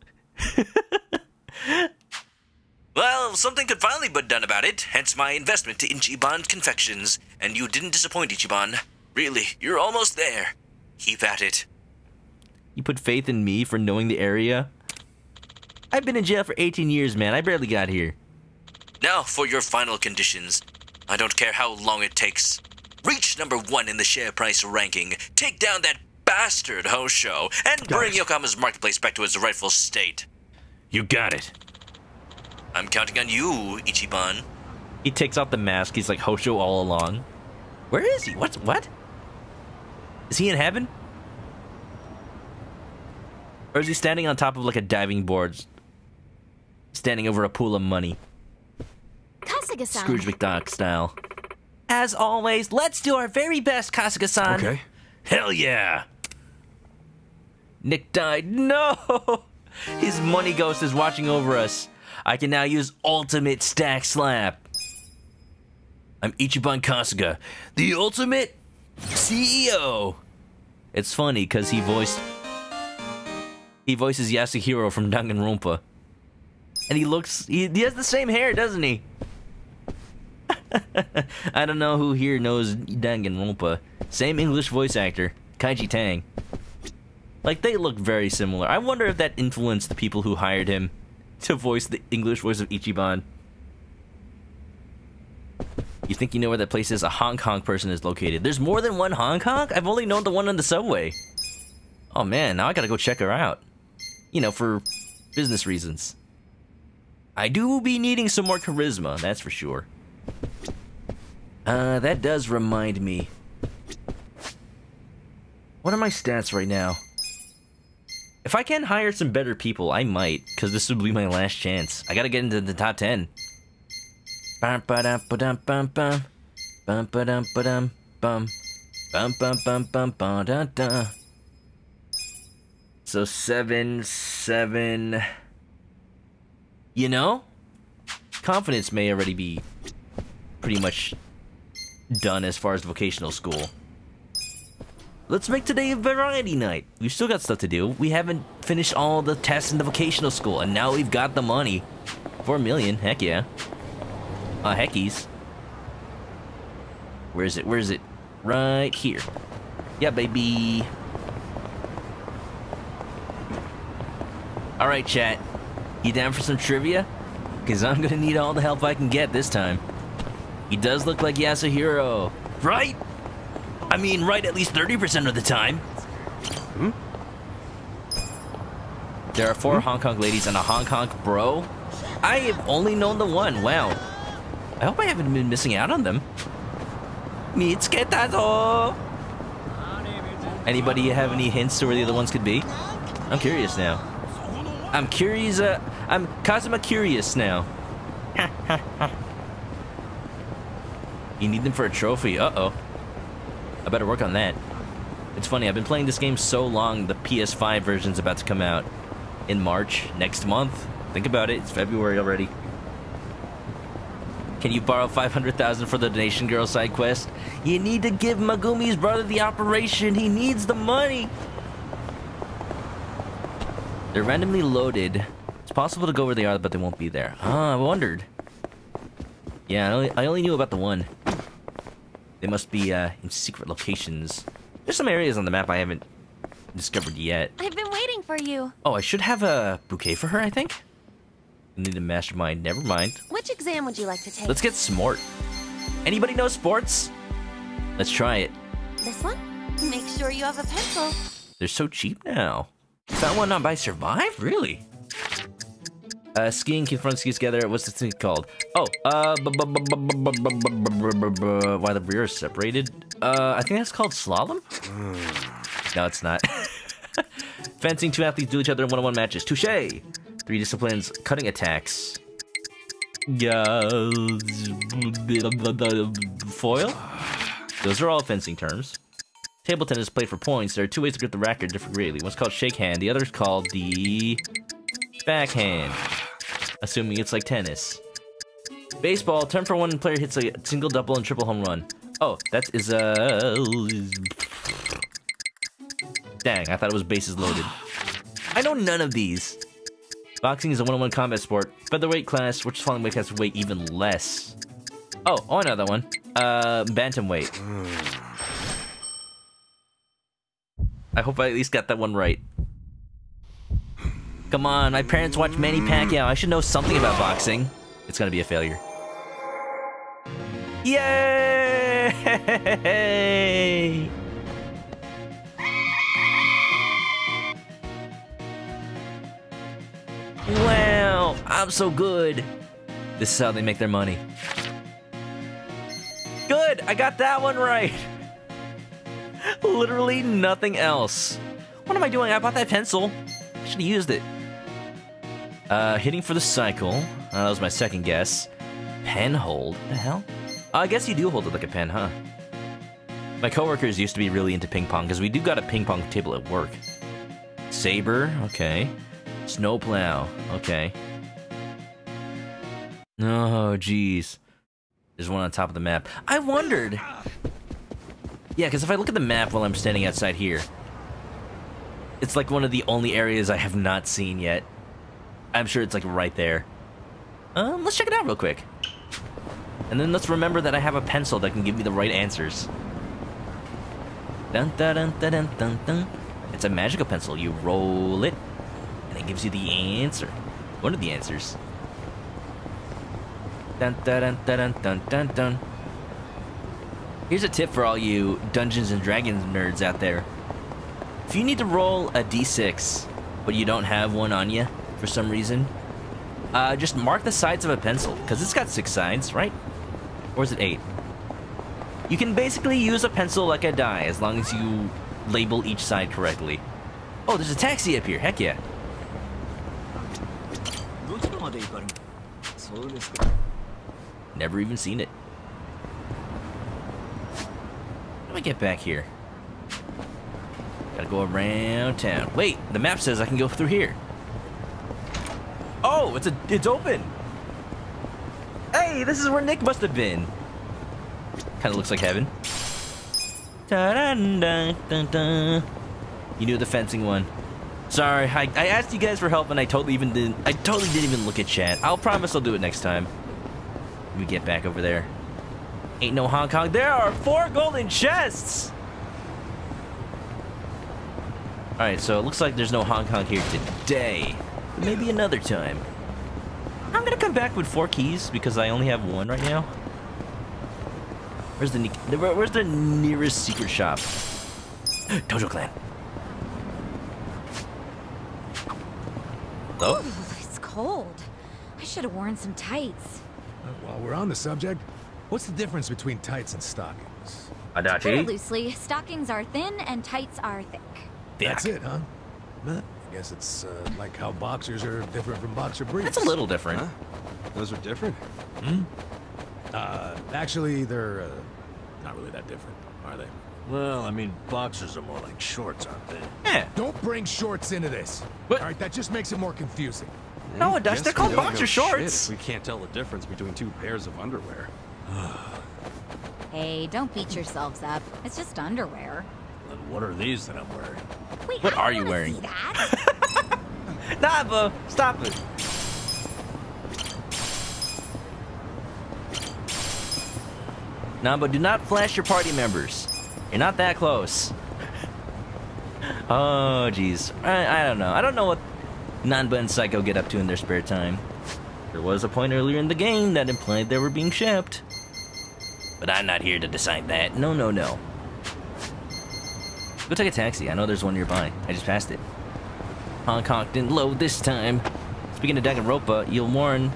Well, something could finally be done about it, hence my investment to Ichiban Confections. And you didn't disappoint, Ichiban. Really, you're almost there. Keep at it. You put faith in me for knowing the area? I've been in jail for 18 years, man. I barely got here. Now for your final conditions. I don't care how long it takes. Reach #1 in the share price ranking, take down that bastard Hosho, and bring Yokohama's marketplace back to its rightful state. You got it. I'm counting on you, Ichiban. He takes off the mask. He's like Hosho all along. Where is he? What? Is he in heaven? Or is he standing on top of like a diving board? Standing over a pool of money. Kasuga-san. Scrooge McDuck style. As always, let's do our very best, Kasuga-san. Okay. Hell yeah. Nick died. No! His money ghost is watching over us. I can now use ultimate stack slap. I'm Ichiban Kasuga, the ultimate CEO. It's funny because he voices Yasuhiro from Danganronpa. And he has the same hair, doesn't he? I don't know who here knows Danganronpa. Same English voice actor, Kaiji Tang. Like, they look very similar. I wonder if that influenced the people who hired him to voice the English voice of Ichiban. You think you know where that place is? A Hong Kong person is located. There's more than one Hong Kong? I've only known the one on the subway. Oh man, now I gotta go check her out. You know, for business reasons. I do be needing some more charisma, that's for sure. That does remind me. What are my stats right now? If I can hire some better people, I might, because this would be my last chance. I gotta get into the top 10. Bum ba dum ba dum bum bum. Bum ba dum ba dum bum. Bum bum bum bum bum da da. So 7, 7. You know, confidence may already be pretty much done as far as vocational school. Let's make today a variety night. We've still got stuff to do. We haven't finished all the tests in the vocational school, and now we've got the money. 4 million, heck yeah. Heckies. Where is it? Where is it? Right here. Yeah, baby. Alright, chat. You down for some trivia? Because I'm gonna need all the help I can get this time. He does look like Yasuhiro, right? I mean, right at least 30% of the time. Hmm? There are 4 Hong Kong ladies and a Hong Kong bro. I have only known the one. Wow. I hope I haven't been missing out on them. Mitsuketazo! Anybody have any hints to where the other ones could be? I'm curious now. I'm curious, I'm Kazuma curious now. You need them for a trophy, uh-oh. I better work on that. It's funny, I've been playing this game so long, the PS5 version's about to come out in March, next month. Think about it, it's February already. Can you borrow 500,000 for the Donation Girl side quest? You need to give Megumi's brother the operation, he needs the money! They're randomly loaded. It's possible to go where they are, but they won't be there. Ah, I wondered. Yeah, I only knew about the one. They must be in secret locations. There's some areas on the map I haven't discovered yet. I've been waiting for you. Oh, I should have a bouquet for her, I think? I need a mastermind. Never mind. Which exam would you like to take? Let's get smart. Anybody know sports? Let's try it. This one? Make sure you have a pencil. They're so cheap now. Found one on by Survive? Really? Skiing confront skis together. What's this thing called? Oh, why the rear is separated? I think that's called slalom? No, it's not. Fencing, 2 athletes duel each other in one-on-one matches. Touche! 3 disciplines, cutting attacks. Foil? Those are all fencing terms. Table tennis played for points. There are 2 ways to grip the racket different greatly. One's called shake hand, the other's called the backhand. Assuming it's like tennis. Baseball, turn for one player hits a single, double, and triple home run. Oh, that is dang, I thought it was bases loaded. I know none of these. Boxing is a one-on-one combat sport. Featherweight class, which is falling weight class weigh even less. Oh, another one. Bantamweight. I hope I at least got that one right. Come on, my parents watch Manny Pacquiao. I should know something about boxing. It's gonna be a failure. Yay! Wow, I'm so good. This is how they make their money. Good, I got that one right. Literally nothing else. What am I doing? I bought that pencil. I should have used it. Hitting for the cycle. That was my second guess. Pen hold? The hell? I guess you do hold it like a pen, huh? My coworkers used to be really into ping pong, because we do got a ping pong table at work. Saber, okay. Snowplow, okay. Oh, jeez. There's one on top of the map. I wondered. Yeah, because if I look at the map while I'm standing outside here, it's like one of the only areas I have not seen yet. I'm sure it's like right there. Let's check it out real quick. And then let's remember that I have a pencil that can give me the right answers. Dun dun dun dun dun dun. It's a magical pencil. You roll it, and it gives you the answer. One of the answers. Dun dun dun dun dun dun dun. Here's a tip for all you Dungeons and Dragons nerds out there. If you need to roll a d6, but you don't have one on you for some reason, just mark the sides of a pencil, because it's got 6 sides, right? Or is it 8? You can basically use a pencil like a die, as long as you label each side correctly. Oh, there's a taxi up here, heck yeah. Never even seen it. Let me get back here. Gotta go around town. Wait, the map says I can go through here. Oh, it's open. Hey, this is where Nick must have been. Kind of looks like heaven. Ta-da-da-da-da. You knew the fencing one. Sorry, I asked you guys for help and I totally didn't even look at chat. I'll promise I'll do it next time. Let me get back over there. Ain't no Hong Kong. There are 4 golden chests! Alright, so it looks like there's no Hong Kong here today. But maybe another time. I'm gonna come back with 4 keys because I only have 1 right now. Where's the nearest secret shop? Dojo Clan. Hello? Ooh, it's cold. I should have worn some tights. While we're on the subject, what's the difference between tights and stockings? Put it loosely, stockings are thin and tights are thick. That's it, huh? I guess it's like how boxers are different from boxer briefs. It's a little different. Huh? Those are different? Hmm? Actually, they're not really that different, are they? Well, I mean, boxers are more like shorts, aren't they? Yeah. Don't bring shorts into this. What? All right, that just makes it more confusing. No, it does. They're called boxer shorts. We can't tell the difference between 2 pairs of underwear. Hey, don't beat yourselves up. It's just underwear. Then what are these that I'm wearing? Wait, What I are don't you wanna wearing? see that. Nah, Bo, stop it. Nah, but do not flash your party members. You're not that close. Oh, jeez. I don't know. I don't know what Nanba and Psycho get up to in their spare time. There was a point earlier in the game that implied they were being shipped. But I'm not here to decide that. No, no, no. Go take a taxi. I know there's one nearby. I just passed it. Hong Kong didn't load this time. Speaking of Danganronpa, you'll warn.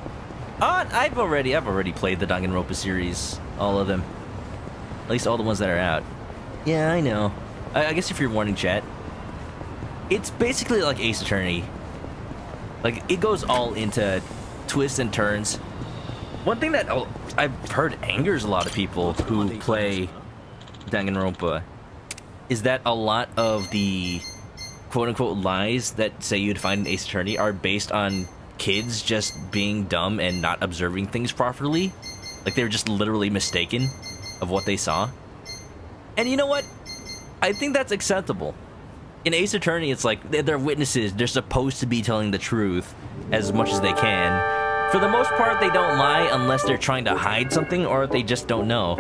I've already played the Danganronpa series. All of them. At least all the ones that are out. Yeah, I know. I guess if you're warning chat. It's basically like Ace Attorney. Like, it goes all into twists and turns. One thing that I've heard angers a lot of people who play Danganronpa is that a lot of the quote-unquote lies that say you'd find in Ace Attorney are based on kids just being dumb and not observing things properly. Like, they were just literally mistaken of what they saw. And you know what? I think that's acceptable. In Ace Attorney, it's like, they're witnesses. They're supposed to be telling the truth as much as they can. For the most part, they don't lie unless they're trying to hide something or they just don't know.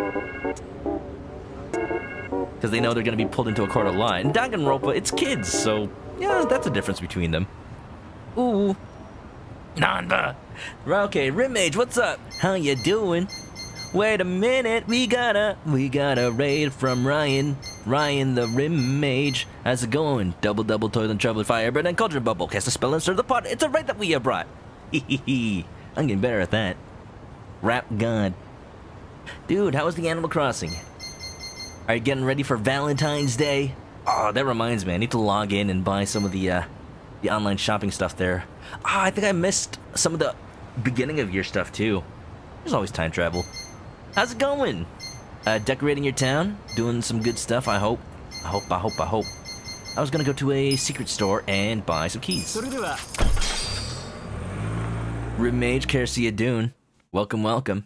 Because they know they're going to be pulled into a court of law. In Danganronpa, it's kids, so yeah, that's a difference between them. Ooh. Nanba. Okay, Rimmage, what's up? How you doing? Wait a minute, we got a raid from Ryan. Ryan the Rimmage. How's it going? Double toilet trouble firebird and cauldron bubble. Cast a spell and stir the pot. It's a raid that we have brought. Hehehe. I'm getting better at that. Rap God. Dude, how was the Animal Crossing? Are you getting ready for Valentine's Day? Oh, that reminds me. I need to log in and buy some of the online shopping stuff there. I think I missed some of the beginning of year stuff too. There's always time travel. How's it going? Decorating your town? Doing some good stuff, I hope. I hope. I was gonna go to a secret store and buy some keys. Rimmage Kersia Dune. Welcome.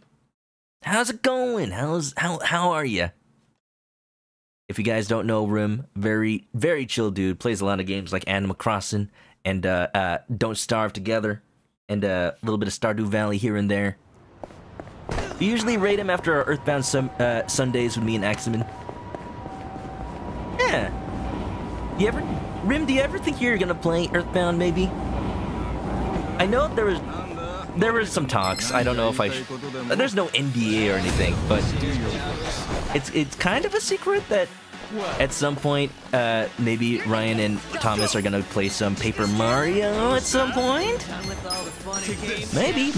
How's it going? How are you? If you guys don't know Rim, very chill dude. Plays a lot of games like Animal Crossing and Don't Starve Together and a little bit of Stardew Valley here and there. We usually raid him after our Earthbound Sundays with me and Axeman. Yeah. Rim, do you ever think you're gonna play Earthbound, maybe? I know there was some talks. I don't know if there's no NDA or anything, but it's kind of a secret that at some point, maybe Ryan and Thomas are gonna play some Paper Mario at some point? Maybe.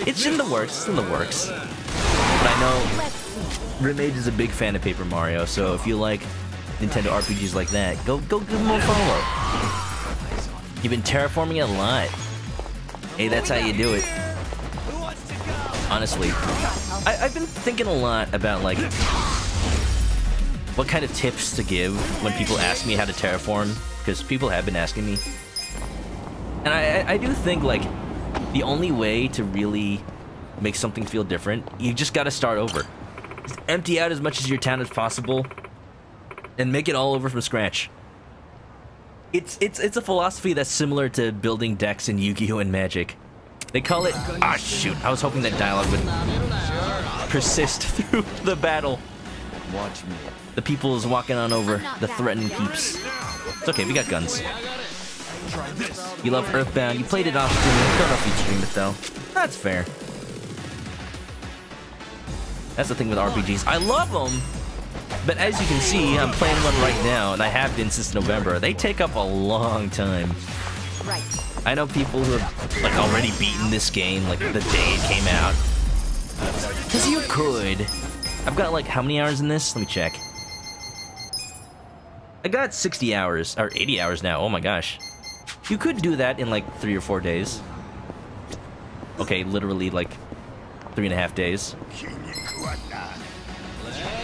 It's in the works. But I know Rimmage is a big fan of Paper Mario, so if you like Nintendo RPGs like that, go give him a follow. You've been terraforming a lot. Hey, that's how you do it. Honestly, I've been thinking a lot about, like, what kind of tips to give when people ask me how to terraform, because people have been asking me. And I do think, like, the only way to really make something feel different, you just gotta start over. Just empty out as much as your town as possible, and make it all over from scratch. It's a philosophy that's similar to building decks in Yu-Gi-Oh! And Magic. They call it... Ah, shoot. I was hoping that dialogue would persist through the battle. Watch me. The people is walking on over, the threatened peeps. It's okay, we got guns. You love Earthbound. You played it off stream. I don't know if you streamed it, though. That's fair. That's the thing with RPGs. I love them! But as you can see, I'm playing one right now, and I have been since November. They take up a long time. Right. I know people who have, like, already beaten this game, like, the day it came out. Because you could. I've got, like, how many hours in this? Let me check. I got 60 hours, or 80 hours now. Oh my gosh. You could do that in, like, 3 or 4 days. Okay, literally, like, 3.5 days.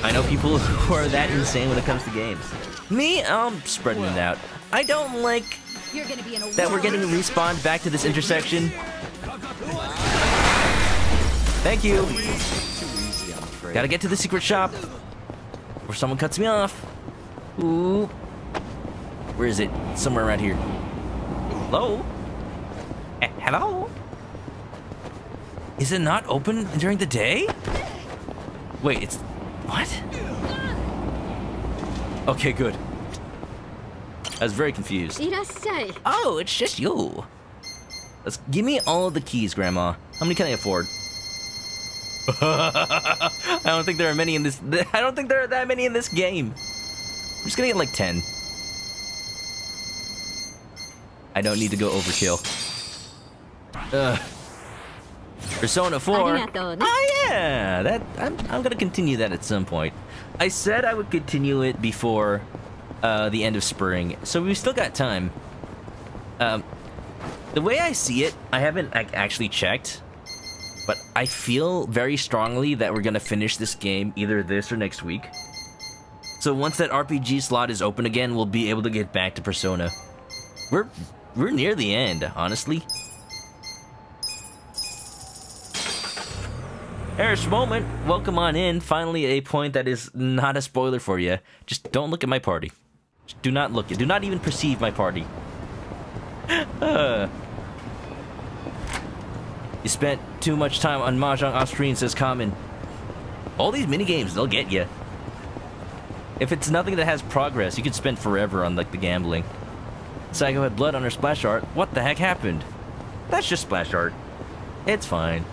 I know people who are that insane when it comes to games. Me, I'm spreading it out. I don't like that we're getting respawned back to this intersection. Thank you. Gotta get to the secret shop or someone cuts me off. Ooh. Where is it? Somewhere around here. Hello? Hello? Is it not open during the day? Wait, it's... What? Okay, good. I was very confused. Oh, it's just you. Let's give me all of the keys, Grandma. How many can I afford? I don't think there are many in this. I don't think there are that many in this game. I'm just gonna get like 10. I don't need to go overkill. Persona 4. Oh yeah, that I'm gonna continue that at some point. I said I would continue it before the end of spring, so we've still got time. The way I see it, I haven't actually checked, but I feel very strongly that we're gonna finish this game either this or next week. So once that RPG slot is open again, we'll be able to get back to Persona. We're near the end, honestly. Harris Moment, welcome on in. Finally, a point that is not a spoiler for you. Just don't look at my party. Just do not look. Do not even perceive my party. You spent too much time on Mahjong off screen, says Common. All these minigames, they'll get you. If it's nothing that has progress, you could spend forever on like the gambling. Psycho had blood on her splash art. What the heck happened? That's just splash art. It's fine.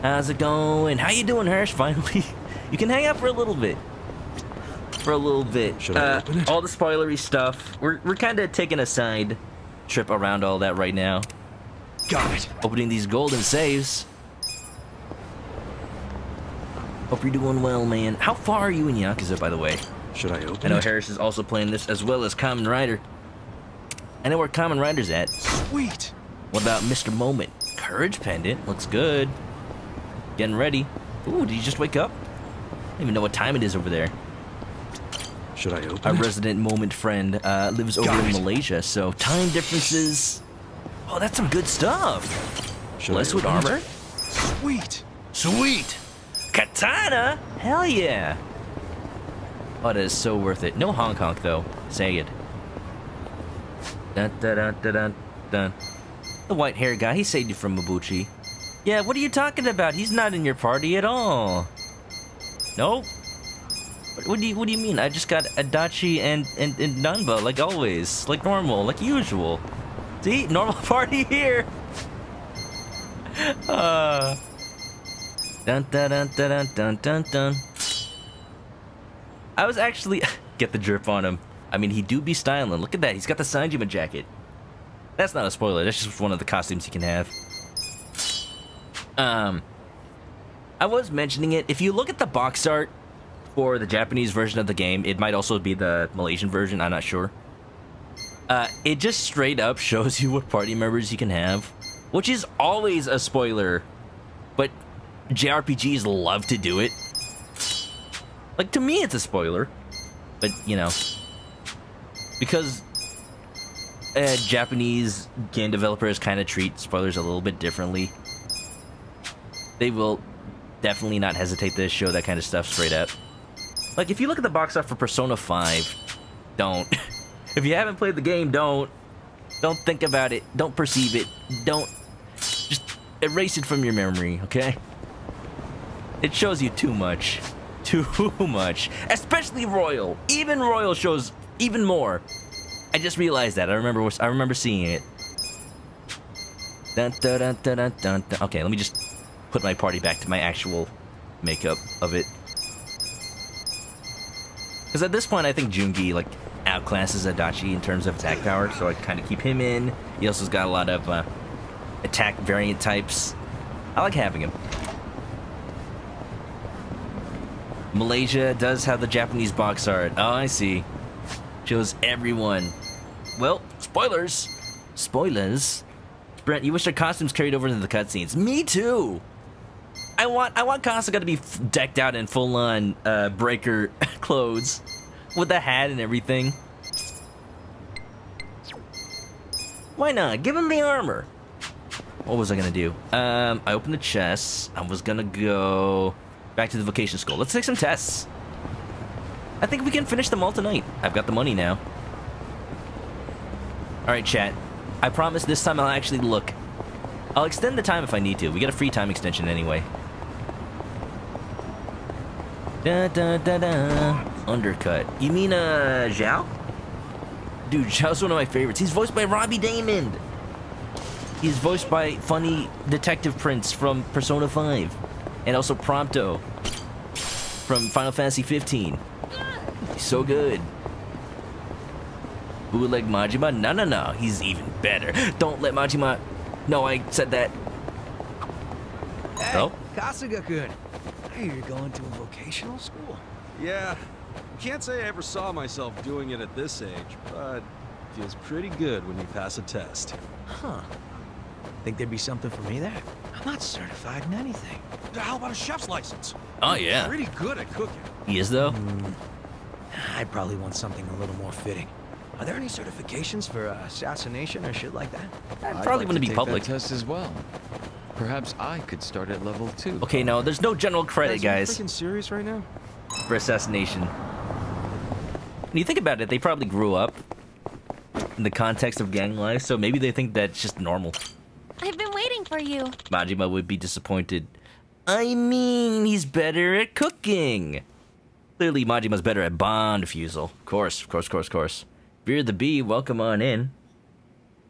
How's it going? How you doing, Hirsch? Finally, you can hang out for a little bit. For a little bit. Should I open it? All the spoilery stuff. We're kind of taking a side trip around all that right now. Got it. Opening these golden saves. Hope you're doing well, man. How far are you in Yakuza, by the way? Should I open it? I know Harris is also playing this as well as Kamen Rider. I know where Kamen Rider's at. Sweet. What about Mr. Moment? Courage pendant. Looks good. Getting ready. Ooh, did you just wake up? I don't even know what time it is over there. Should I open Our it? resident Moment friend lives over in Malaysia, so time differences. Oh, that's some good stuff. Blessed with armor. Sweet. Sweet. Katana. Hell yeah. Oh, that is so worth it. No honk honk though. Say it. Dun dun dun dun dun dun. The white hair guy. He saved you from Mabuchi. Yeah, what are you talking about? He's not in your party at all. Nope. What do you mean? I just got Adachi and Nanba, like always. Like normal, like usual. See? Normal party here. Dun dun dun dun dun dun dun. I was actually... Get the drip on him. I mean, he do be styling. Look at that. He's got the Sanjima jacket. That's not a spoiler. That's just one of the costumes he can have. I was mentioning it. If you look at the box art for the Japanese version of the game, it might also be the Malaysian version, I'm not sure. It just straight up shows you what party members you can have, which is always a spoiler, but JRPGs love to do it. Like, to me, it's a spoiler. But, you know. Because Japanese game developers kind of treat spoilers a little bit differently. They will definitely not hesitate to show that kind of stuff straight up. Like, if you look at the box art for Persona 5, don't. If you haven't played the game, don't. Don't think about it. Don't perceive it. Don't. Just erase it from your memory, okay? It shows you too much. Too much. Especially Royal. Even Royal shows even more. I just realized that. I remember seeing it. Dun, dun, dun, dun, dun, dun, dun. Okay, let me just put my party back to my actual makeup of it. Because at this point, I think Jungi, like, outclasses Adachi in terms of attack power, so I kind of keep him in. He also's got a lot of attack variant types. I like having him. Malaysia does have the Japanese box art. Oh, I see. Shows everyone. Well, spoilers. Spoilers. Brent, you wish their costumes carried over into the cutscenes. Me too. I want Kasuga to be decked out in full-on breaker clothes with the hat and everything. Why not? Give him the armor. What was I gonna do? I opened the chests. I was gonna go back to the vocation school. Let's take some tests. I think we can finish them all tonight. I've got the money now. Alright, chat. I promise this time I'll actually look. I'll extend the time if I need to. We get a free time extension anyway. Da da da da. Undercut. You mean, Zhao? Dude, Zhao's one of my favorites. He's voiced by Robbie Damon. He's voiced by funny Detective Prince from Persona 5. And also Prompto from Final Fantasy 15. He's so good. Bootleg Majima? No. He's even better. Don't let Majima... No, I said that. Hey, Kasuga-kun. Hey, you're going to a vocational school? Yeah. Can't say I ever saw myself doing it at this age, but feels pretty good when you pass a test. Huh. Think there'd be something for me there? I'm not certified in anything. How about a chef's license? Oh, yeah. Pretty good at cooking. He is, though? I'd probably want something a little more fitting. Are there any certifications for assassination or shit like that? I'd probably want to be public. That test as well. Perhaps I could start at level 2. Okay, no, there's no general credit, guys. Are you freaking serious right now? For assassination. When you think about it, they probably grew up in the context of gang life, so maybe they think that's just normal. I've been waiting for you. Majima would be disappointed. I mean, he's better at cooking. Clearly, Majima's better at bomb defusal. Of course. Veer the Bee, welcome on in.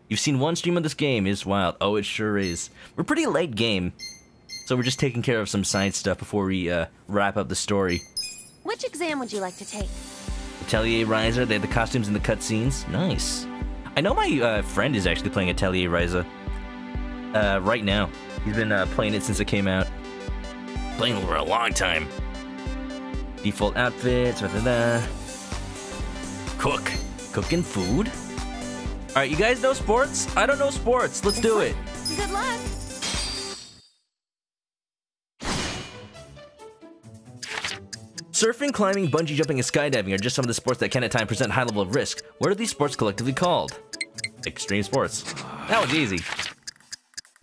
You've seen one stream of this game. It's wild. Oh, it sure is. We're pretty late game, so we're just taking care of some side stuff before we wrap up the story. Which exam would you like to take? Atelier Ryza, they have the costumes in the cutscenes. Nice. I know my friend is actually playing Atelier Ryza right now. He's been playing it since it came out. Playing over a long time. Default outfits, Cooking food? Alright, you guys know sports? I don't know sports. Let's do it. Good luck. Surfing, climbing, bungee jumping, and skydiving are just some of the sports that can at times present high level of risk. What are these sports collectively called? Extreme sports. That one's easy.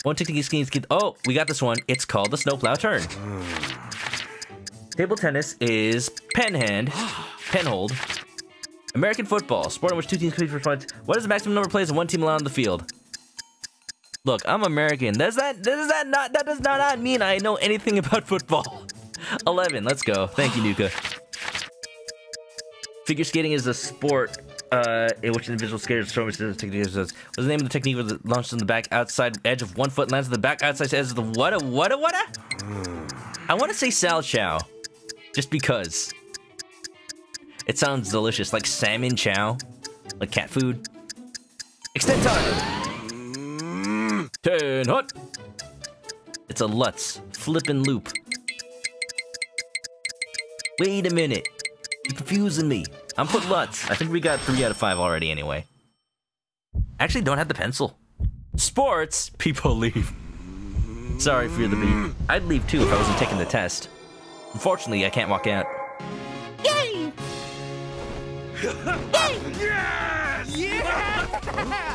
One technique schemes. Oh, we got this one. It's called the snowplow turn. Table tennis is penhold. American football, sport in which two teams compete for points. What is the maximum number of players one team allowed on the field? Look, I'm American. That does not mean I know anything about football. 11, let's go. Thank you, Nuka. Figure skating is a sport in which individual skaters show techniques. What's the name of the technique where it launches on the back outside edge of one foot and lands on the back outside edge of the what? I want to say Sal Chow, just because. It sounds delicious, like salmon chow, like cat food. Extend time. 10 hot. It's a Lutz flippin' loop. Wait a minute, you're confusing me. I'm put Lutz. I think we got 3 out of 5 already anyway. Actually, don't have the pencil. Sports, people leave. Sorry, Fear the Bee. I'd leave too if I wasn't taking the test. Unfortunately, I can't walk out. Yes! Yeah!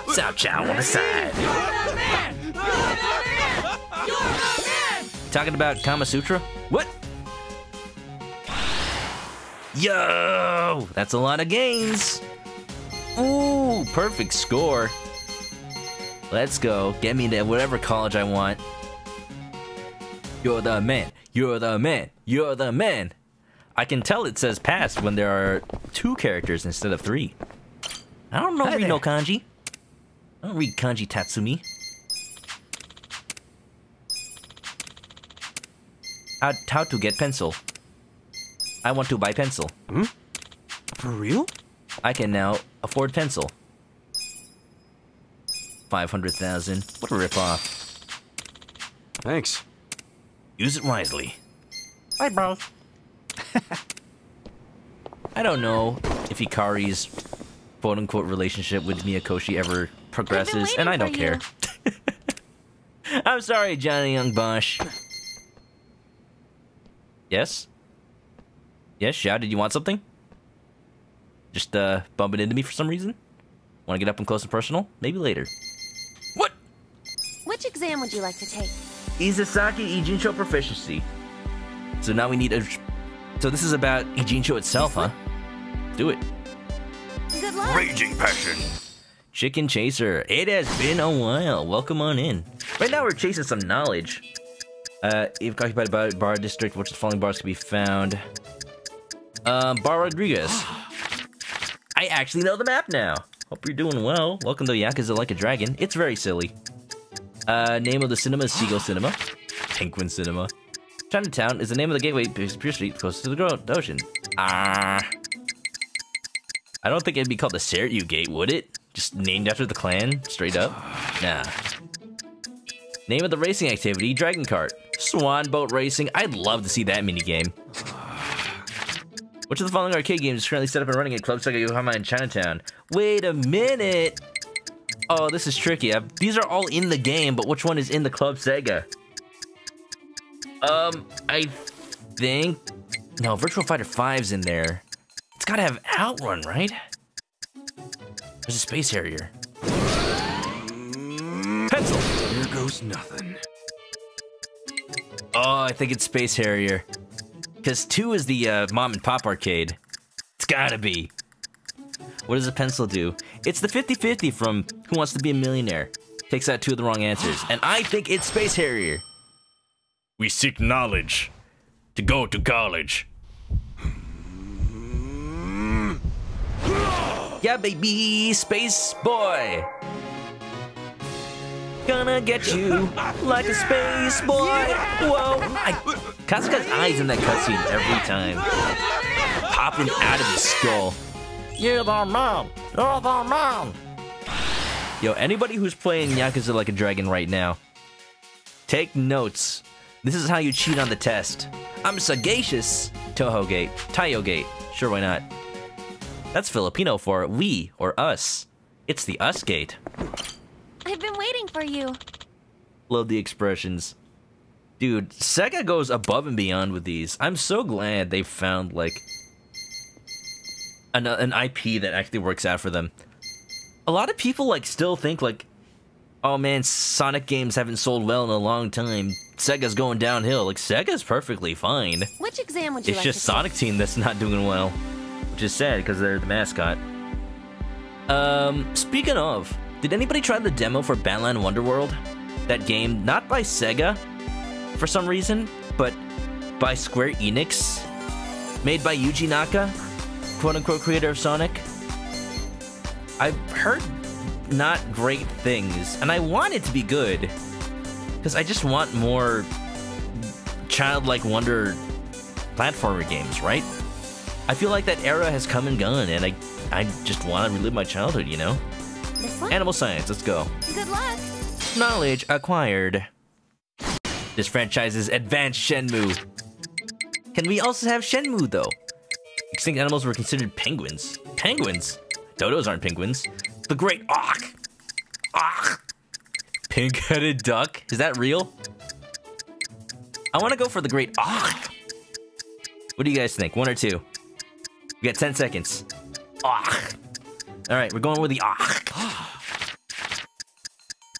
Cao Cao on the side. You're the man! You're the man! You're the man! Talking about Kama Sutra? What? Yo! That's a lot of gains. Ooh, perfect score. Let's go. Get me to whatever college I want. You're the man. You're the man. You're the man. I can tell it says pass when there are 2 characters instead of 3. I don't know read no kanji. I don't read kanji Tatsumi. How to get pencil? I want to buy pencil. Hmm? For real? I can now afford pencil. 500,000. What a ripoff. Thanks. Use it wisely. Bye, bro. I don't know if Hikari's quote-unquote relationship with Miyakoshi ever progresses, and I don't care. I'm sorry, Johnny Young Bosch. Yes? Yes, Xiao, did you want something? Just, bumping into me for some reason? Want to get up and close and personal? Maybe later. What? Which exam would you like to take? Izasaki Ijincho Proficiency. So now we need a... So this is about Ijincho itself, huh? Do it. Good luck. Raging passion. Chicken Chaser. It has been a while. Welcome on in. Right now we're chasing some knowledge. If occupied by bar district, which the following bars can be found. Bar Rodriguez. I actually know the map now. Hope you're doing well. Welcome to Yakuza Like a Dragon. It's very silly. Name of the cinema is Seagull Cinema. Penguin Cinema. Chinatown is the name of the gateway Pure Street close to the ocean. I don't think it'd be called the Seiryu Gate, would it? Just named after the clan? Straight up? Nah. Name of the racing activity, Dragon Kart. Swan Boat Racing. I'd love to see that minigame. Which of the following arcade games is currently set up and running at Club Sega Yokohama in Chinatown? Wait a minute! Oh, this is tricky. These are all in the game, but which one is in the Club Sega? I think... No, Virtual Fighter 5's in there. It's gotta have Outrun, right? There's a Space Harrier. Pencil! Here goes nothing. Oh, I think it's Space Harrier. Because 2 is the mom and pop arcade. It's gotta be. What does a pencil do? It's the 50-50 from Who Wants to Be a Millionaire. Takes out 2 of the wrong answers. And I think it's Space Harrier. We seek knowledge to go to college. Yeah, baby, Space Boy. Gonna get you like a space boy. Whoa. Kasuga's eyes in that cutscene every time. Popping out of his skull. You're the man. You're the man. Yo, anybody who's playing Yakuza Like a Dragon right now, take notes. This is how you cheat on the test. I'm sagacious. Toho Gate. Tayo Gate. Sure, why not? That's Filipino for we or us. It's the us gate. I've been waiting for you. Love the expressions. Dude, Sega goes above and beyond with these. I'm so glad they found, like, an IP that actually works out for them. A lot of people, like, still think, like, oh man, Sonic games haven't sold well in a long time. Sega's going downhill. Like, Sega's perfectly fine. Which exam would you It's like just to Sonic take? Team that's not doing well. Which is sad, because they're the mascot. Speaking of, did anybody try the demo for Battleland Wonderworld? That game, not by Sega, for some reason, but by Square Enix, made by Yuji Naka, quote-unquote creator of Sonic. I've heard not great things, and I want it to be good, because I just want more childlike wonder platformer games, right? I feel like that era has come and gone, and I just want to relive my childhood, you know? This one? Animal Science, let's go. Good luck. Knowledge acquired. This franchise's advanced Shenmue. Can we also have Shenmue, though? Extinct animals were considered penguins. Penguins? Dodos aren't penguins. The Great Auk. Auk. Pink-headed duck? Is that real? I want to go for the Great Auk. What do you guys think? 1 or 2? We got 10 seconds. ah. All right, we're going with the ah.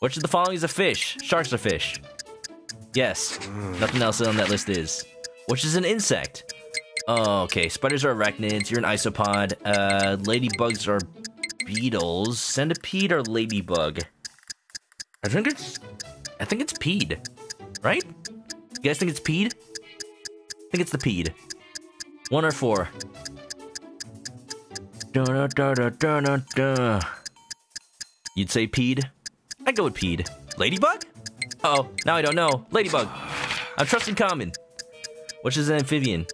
Which of the following is a fish? Sharks are fish. Yes. Nothing else on that list is. Which is an insect? Oh, okay. Spiders are arachnids. You're an isopod. Ladybugs are beetles. Centipede or ladybug? I think it's peed. Right? You guys think it's peed? I think it's the peed. 1 or 4. You'd say peed? I'd go with peed. Ladybug? Uh-oh, now I don't know. Ladybug. I'm trusting common. Which is an amphibian?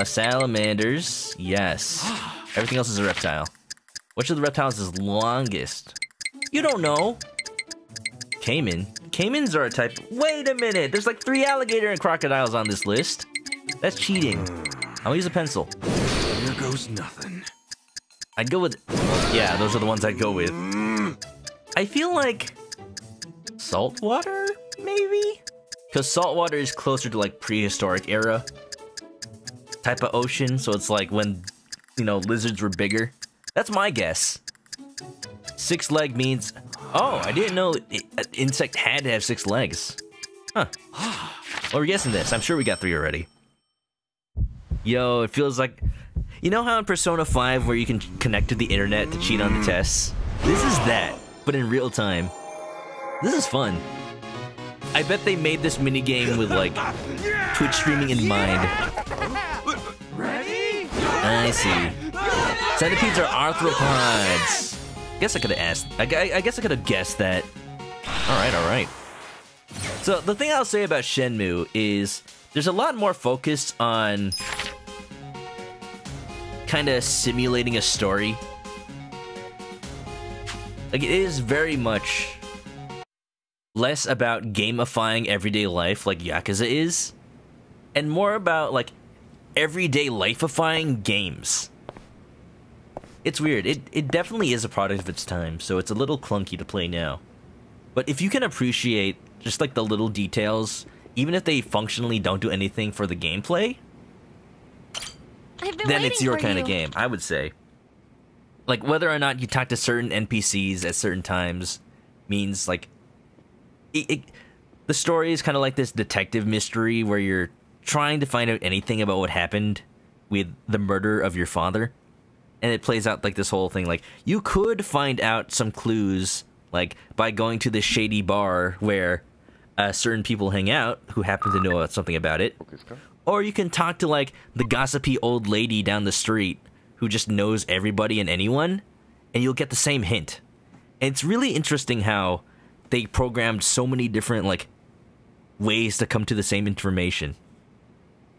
Salamanders. Yes. Everything else is a reptile. Which of the reptiles is longest? You don't know. Caiman. Caimans are a type. Wait a minute. There's like 3 alligator and crocodiles on this list. That's cheating. I'll use a pencil. Here goes nothing. I'd go with... Yeah, those are the ones I'd go with. I feel like... saltwater, maybe? Because saltwater is closer to like prehistoric era type of ocean, so it's like when, you know, lizards were bigger. That's my guess. 6 leg means... Oh, I didn't know an insect had to have 6 legs. Huh. Well, we're guessing this. I'm sure we got 3 already. Yo, it feels like... You know how in Persona 5 where you can connect to the internet to cheat on the tests? This is that, but in real time. This is fun. I bet they made this minigame with, like, Twitch streaming in mind. Ready? I see. Centipedes are arthropods. Guess I could have asked. I guess I could have guessed that. Alright. So, the thing I'll say about Shenmue is there's a lot more focus on kind of simulating a story. Like, it is very much less about gamifying everyday life like Yakuza is, and more about, like, everyday life-ifying games. It's weird. It definitely is a product of its time, so it's a little clunky to play now. But if you can appreciate just, like, the little details, even if they functionally don't do anything for the gameplay, then it's your kind of game, I would say. Like, whether or not you talk to certain NPCs at certain times means, like, the story is kind of like this detective mystery where you're trying to find out anything about what happened with the murder of your father. And it plays out like this whole thing. Like, you could find out some clues, like, by going to this shady bar where certain people hang out who happen to know something about it. Or you can talk to, like, the gossipy old lady down the street who just knows everybody and anyone, and you'll get the same hint. And it's really interesting how they programmed so many different, like, ways to come to the same information.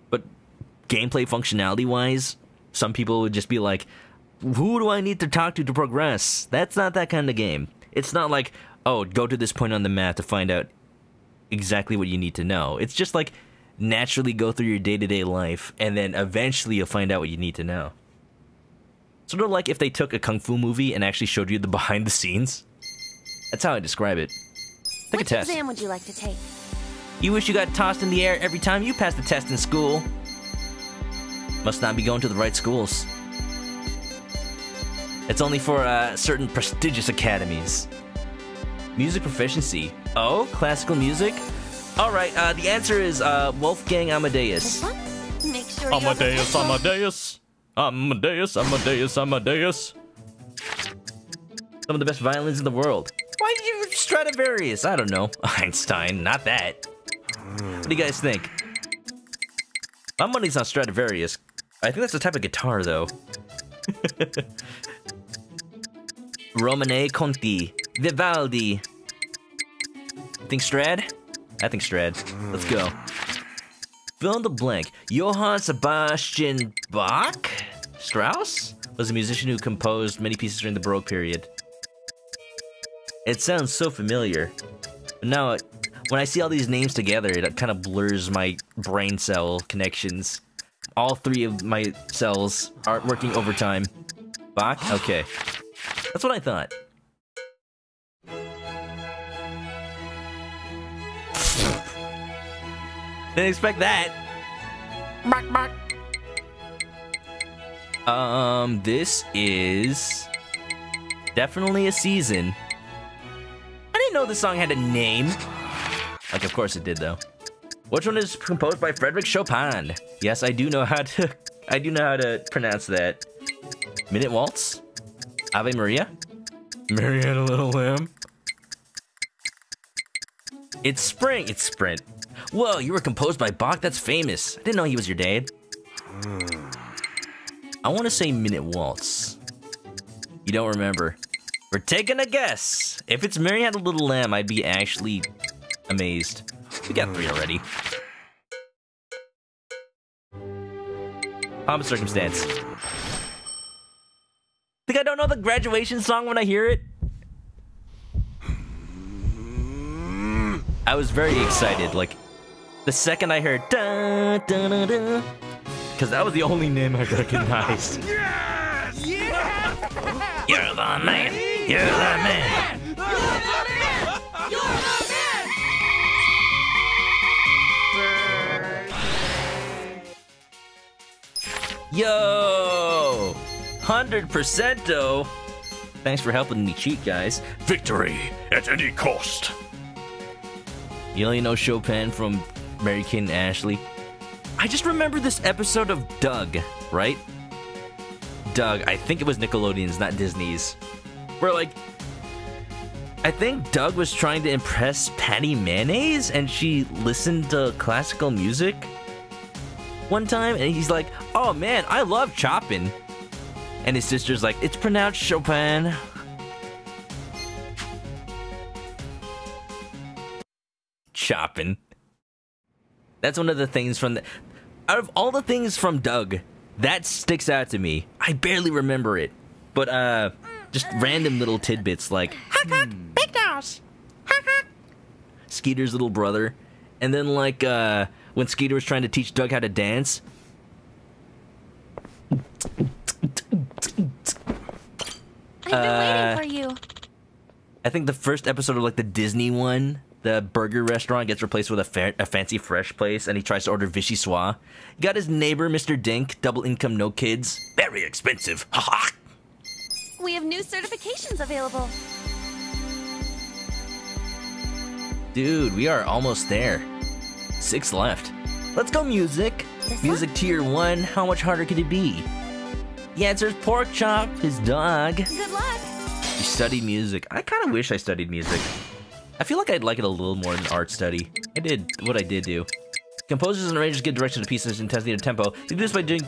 But gameplay functionality-wise, some people would just be like, who do I need to talk to progress? That's not that kind of game. It's not like, oh, go to this point on the map to find out exactly what you need to know. It's just like, naturally go through your day-to-day life, and then eventually you'll find out what you need to know. Sort of like if they took a kung fu movie and actually showed you the behind the scenes. That's how I describe it. Take a test. Which exam would you like to take? You wish you got tossed in the air every time you passed the test in school. Must not be going to the right schools. It's only for certain prestigious academies. Music proficiency. Oh, classical music? Alright, the answer is Wolfgang Amadeus. Make sure Amadeus, Amadeus. Amadeus, Amadeus, Amadeus. Some of the best violins in the world. Why did you Stradivarius? I don't know. Einstein, not that. What do you guys think? My money's on Stradivarius. I think that's a type of guitar, though. Romane Conti. Vivaldi. Think Strad? I think Strad. Let's go. Fill in the blank. Johann Sebastian Bach? Strauss? Was a musician who composed many pieces during the Baroque period. It sounds so familiar. But now, when I see all these names together, it kind of blurs my brain cell connections. All 3 of my cells are working overtime. Bach? Okay. That's what I thought. Didn't expect that. Bark, bark. This is definitely a season. I didn't know this song had a name. Like, of course it did, though. Which one is composed by Frederick Chopin? Yes, I do know how to pronounce that. Minute Waltz? Ave Maria? Mary Had a Little Lamb? It's Spring. It's Sprint. Whoa, you were composed by Bach? That's famous. I didn't know he was your dad. I want to say Minute Waltz. You don't remember. We're taking a guess. If it's Mary Had a Little Lamb, I'd be actually amazed. We got 3 already. Pomp and Circumstance. Think I don't know the graduation song when I hear it? I was very excited, like, the second I heard da da da da, because that was the only name I recognized. Yes! Yeah! You're the man! You're the man! You're the man! You're the man! Yo! 100% though! Thanks for helping me cheat, guys. Victory at any cost. You only know Chopin from Mary Kate and Ashley. I just remember this episode of Doug, right? Doug, I think it was Nickelodeon's, not Disney's. Where, like, I think Doug was trying to impress Patty Mayonnaise, and she listened to classical music one time, and he's like, oh man, I love Chopin. And his sister's like, it's pronounced Chopin. Chopin. That's one of the things from the... Out of all the things from Doug, that sticks out to me. I barely remember it. But, just random little tidbits like... Huck, huck, big nose! Huck, huck! Skeeter's little brother. And then, like, when Skeeter was trying to teach Doug how to dance... I've been waiting for you. I think the first episode of, like, the Disney one... The burger restaurant gets replaced with a fancy fresh place, and he tries to order vichyssoise. He got his neighbor, Mr. Dink, double income, no kids. Very expensive. Ha We have new certifications available. Dude, we are almost there. 6 left. Let's go music. Music tier 1. How much harder could it be? The answer is Pork Chop, his dog. Good luck. You studied music. I kind of wish I studied music. I feel like I'd like it a little more than art study. I did what I did do. Composers and arrangers give direction to pieces, intensity, and tempo. They do this by doing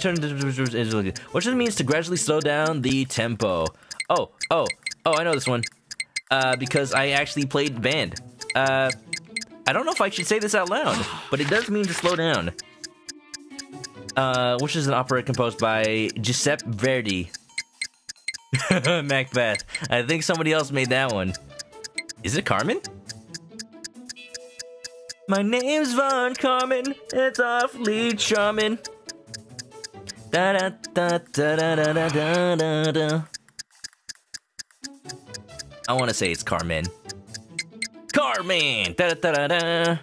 which means to gradually slow down the tempo. Oh, I know this one. Because I actually played band. I don't know if I should say this out loud, but it does mean to slow down. Which is an opera composed by Giuseppe Verdi. Macbeth. I think somebody else made that one. Is it Carmen? My name's Von Carmen, it's awfully charming. Da da da da da da da da da. I want to say it's Carmen. Carmen! Da da da da.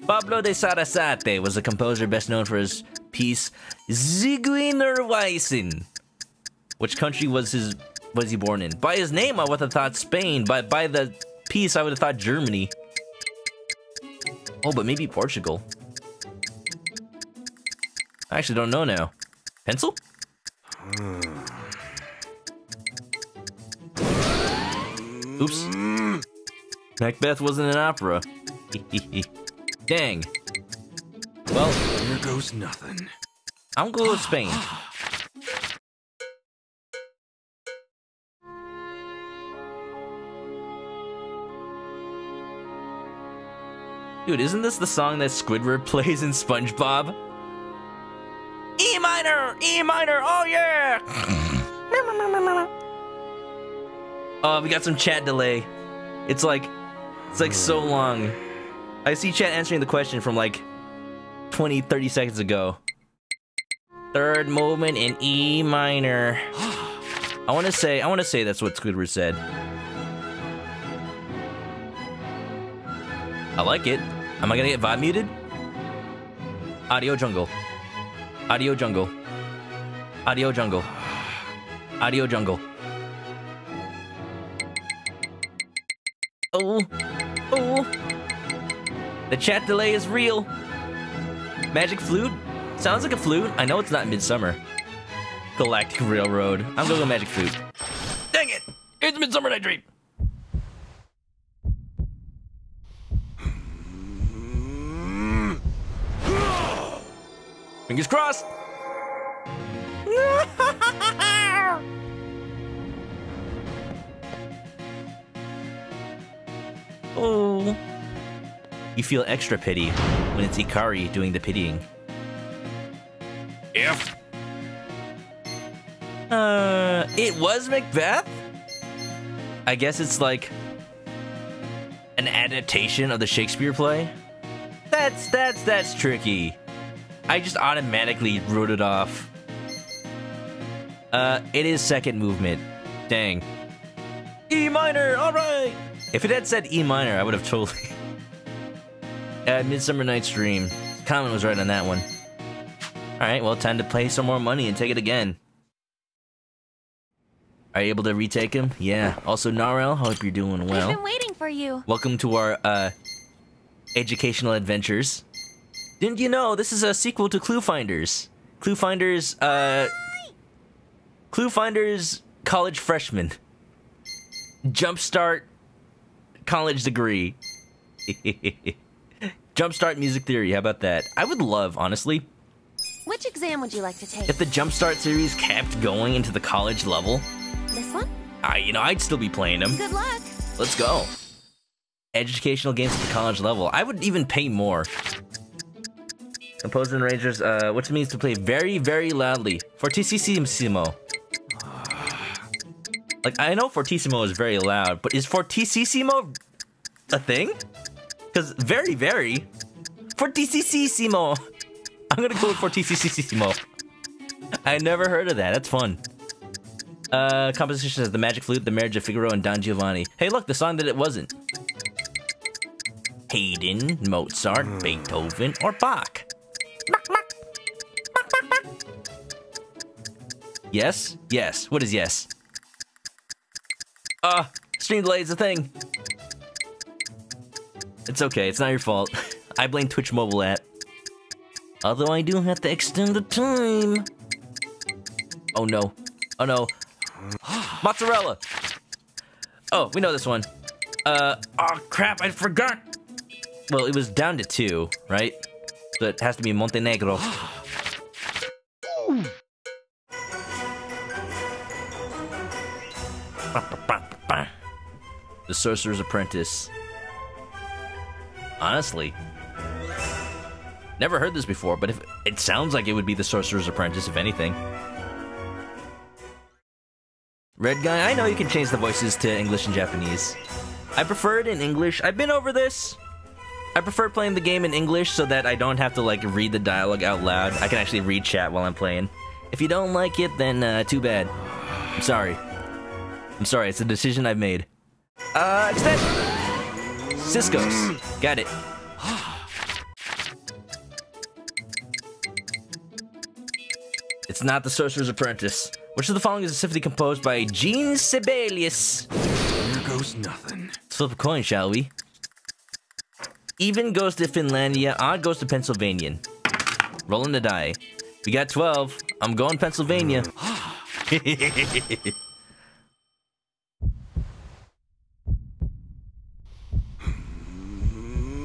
Pablo de Sarasate was a composer best known for his piece Zigeunerweisen. Which country was he born in? By his name, I would have thought Spain, but by the piece, I would have thought Germany. Oh, but maybe Portugal. I actually don't know now. Pencil? Oops. Macbeth wasn't an opera. Dang. Well, here goes nothing. I'm going with Spain. Dude, isn't this the song that Squidward plays in SpongeBob? E minor! E minor! Oh yeah! Oh, we got some chat delay. It's like so long. I see chat answering the question from like 20, 30 seconds ago. Third movement in E minor. I want to say that's what Squidward said. I like it. Am I gonna get vibe muted? Audio jungle. Audio jungle. Audio jungle. Audio jungle. Oh. Oh. The chat delay is real. Magic flute? Sounds like a flute. I know it's not Midsummer. Galactic Railroad. I'm going to go Magic Flute. Dang it! It's Midsummer Night Dream! Fingers crossed! Oh. You feel extra pity when it's Ikari doing the pitying. If. It was Macbeth? I guess it's like an adaptation of the Shakespeare play? That's tricky. I just automatically wrote it off. It is second movement. Dang. E minor, alright! If it had said E minor, I would have totally... Midsummer Night's Dream. Colin was right on that one. Alright, well, time to pay some more money and take it again. Are you able to retake him? Yeah. Also, Narel, hope you're doing well. I've been waiting for you. Welcome to our, educational adventures. Didn't you know this is a sequel to Clue Finders? Clue Finders college freshman. Jumpstart college degree. Jumpstart music theory, how about that? I would love, honestly, Which exam would you like to take? if the Jumpstart series kept going into the college level. This one? I'd still be playing them. Good luck. Let's go. Educational games at the college level. I would even pay more. Composer and Rangers, what it means to play very, very loudly. Fortissimo. Like, I know Fortissimo is very loud, but is Fortissimo a thing? Because very, very. Fortissimo. I'm gonna go with Fortissimo. I never heard of that. That's fun. Composition is The Magic Flute, The Marriage of Figaro, and Don Giovanni. Hey, look, the song that it wasn't. Haydn, Mozart, Beethoven, or Bach. Yes? Yes. What is yes? Stream delay is a thing. It's okay, it's not your fault. I blame Twitch mobile app. Although I do have to extend the time. Oh no. Oh no. Mozzarella! Oh, we know this one. Oh crap, I forgot! Well, it was down to 2, right? So it has to be Montenegro. The Sorcerer's Apprentice. Honestly. Never heard this before, but if it sounds like it would be The Sorcerer's Apprentice, if anything. Red Guy, I know you can change the voices to English and Japanese. I prefer it in English. I've been over this. I prefer playing the game in English so that I don't have to, like, read the dialogue out loud. I can actually read chat while I'm playing. If you don't like it, then, too bad. I'm sorry. I'm sorry, it's a decision I've made. Extend! Cisco's. Got it. It's not The Sorcerer's Apprentice. Which of the following is specifically composed by Gene Sibelius? There goes nothing. Let's flip a coin, shall we? Even goes to Finlandia, odd goes to Pennsylvania. Rolling the die. We got 12. I'm going Pennsylvania.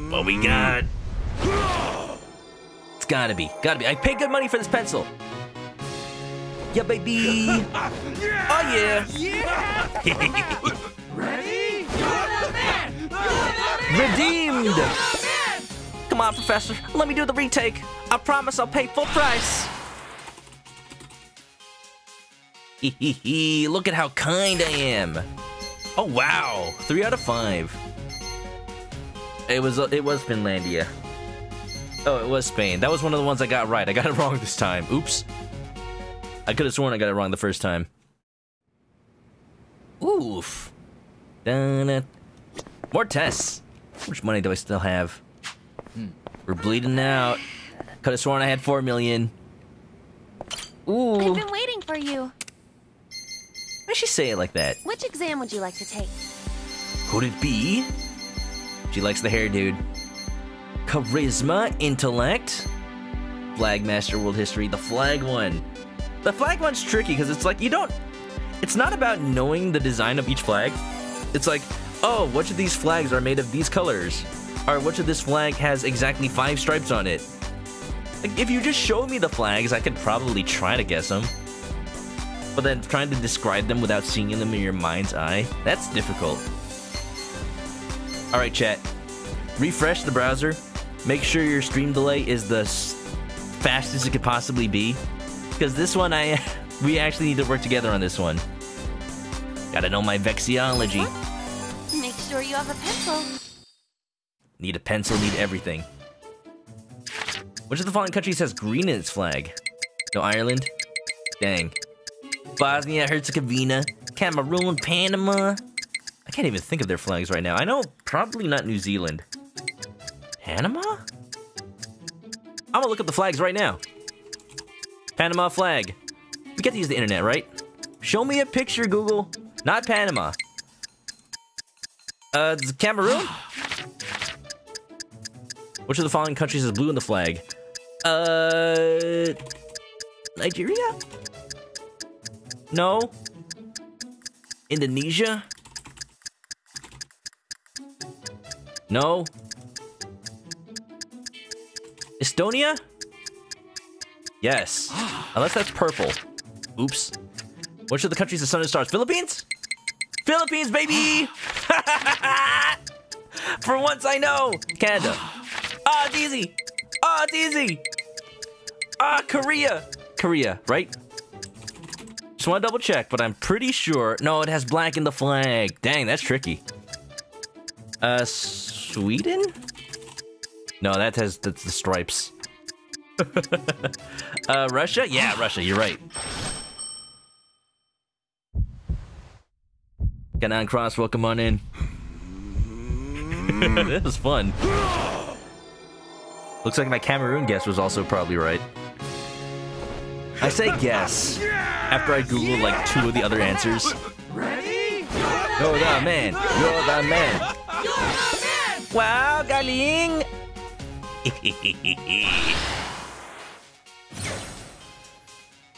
What we got? It's gotta be. I paid good money for this pencil. Yeah, baby. Oh, yeah. Ready? You're the man! You're the man! Redeemed! You're the man! Come on, Professor. Let me do the retake. I promise I'll pay full price. Look at how kind I am. Oh, wow. 3 out of 5. It was Finlandia. Oh, it was Spain. That was one of the ones I got right. I got it wrong this time. Oops. I could have sworn I got it wrong the first time. Oof. Dun-dun. More tests. How much money do I still have? We're bleeding out. Could have sworn I had 4 million. Ooh. I've been waiting for you. Why'd she say it like that? Which exam would you like to take? Could it be? She likes the hair, dude. Charisma, intellect, flag master, world history, the flag one. The flag one's tricky because it's like you don't. It's not about knowing the design of each flag. It's like, oh, which of these flags are made of these colors? Or which of this flag has exactly 5 stripes on it? Like, if you just showed me the flags, I could probably try to guess them. But then trying to describe them without seeing them in your mind's eye, that's difficult. Alright, chat. Refresh the browser. Make sure your stream delay is the fastest it could possibly be. Because this one, we actually need to work together on this one. Gotta know my vexiology. Make sure you have a pencil. Need a pencil, need everything. Which of the following countries has green in its flag? No, Ireland? Dang. Bosnia, Herzegovina, Cameroon, Panama. I can't even think of their flags right now. I know probably not New Zealand. Panama? I'm gonna look up the flags right now. Panama flag. We get to use the internet, right? Show me a picture, Google. Not Panama. Cameroon? Which of the following countries has blue in the flag? Nigeria? No. Indonesia? No. Estonia? Yes. Unless that's purple. Oops. Which of the countries the sun and stars? Philippines? Philippines, baby! For once I know! Canada. Ah, it's easy! Ah, it's easy! Ah, Korea! Korea, right? Just want to double check, but I'm pretty sure... No, it has black in the flag. Dang, that's tricky. Sweden? No, that's the stripes. Russia? Yeah, Russia, you're right. Canon Cross, welcome on in. This is fun. Looks like my Cameroon guess was also probably right. I say guess after I Google like 2 of the other answers. Ready? You're the man. You're the man. Wow, galing.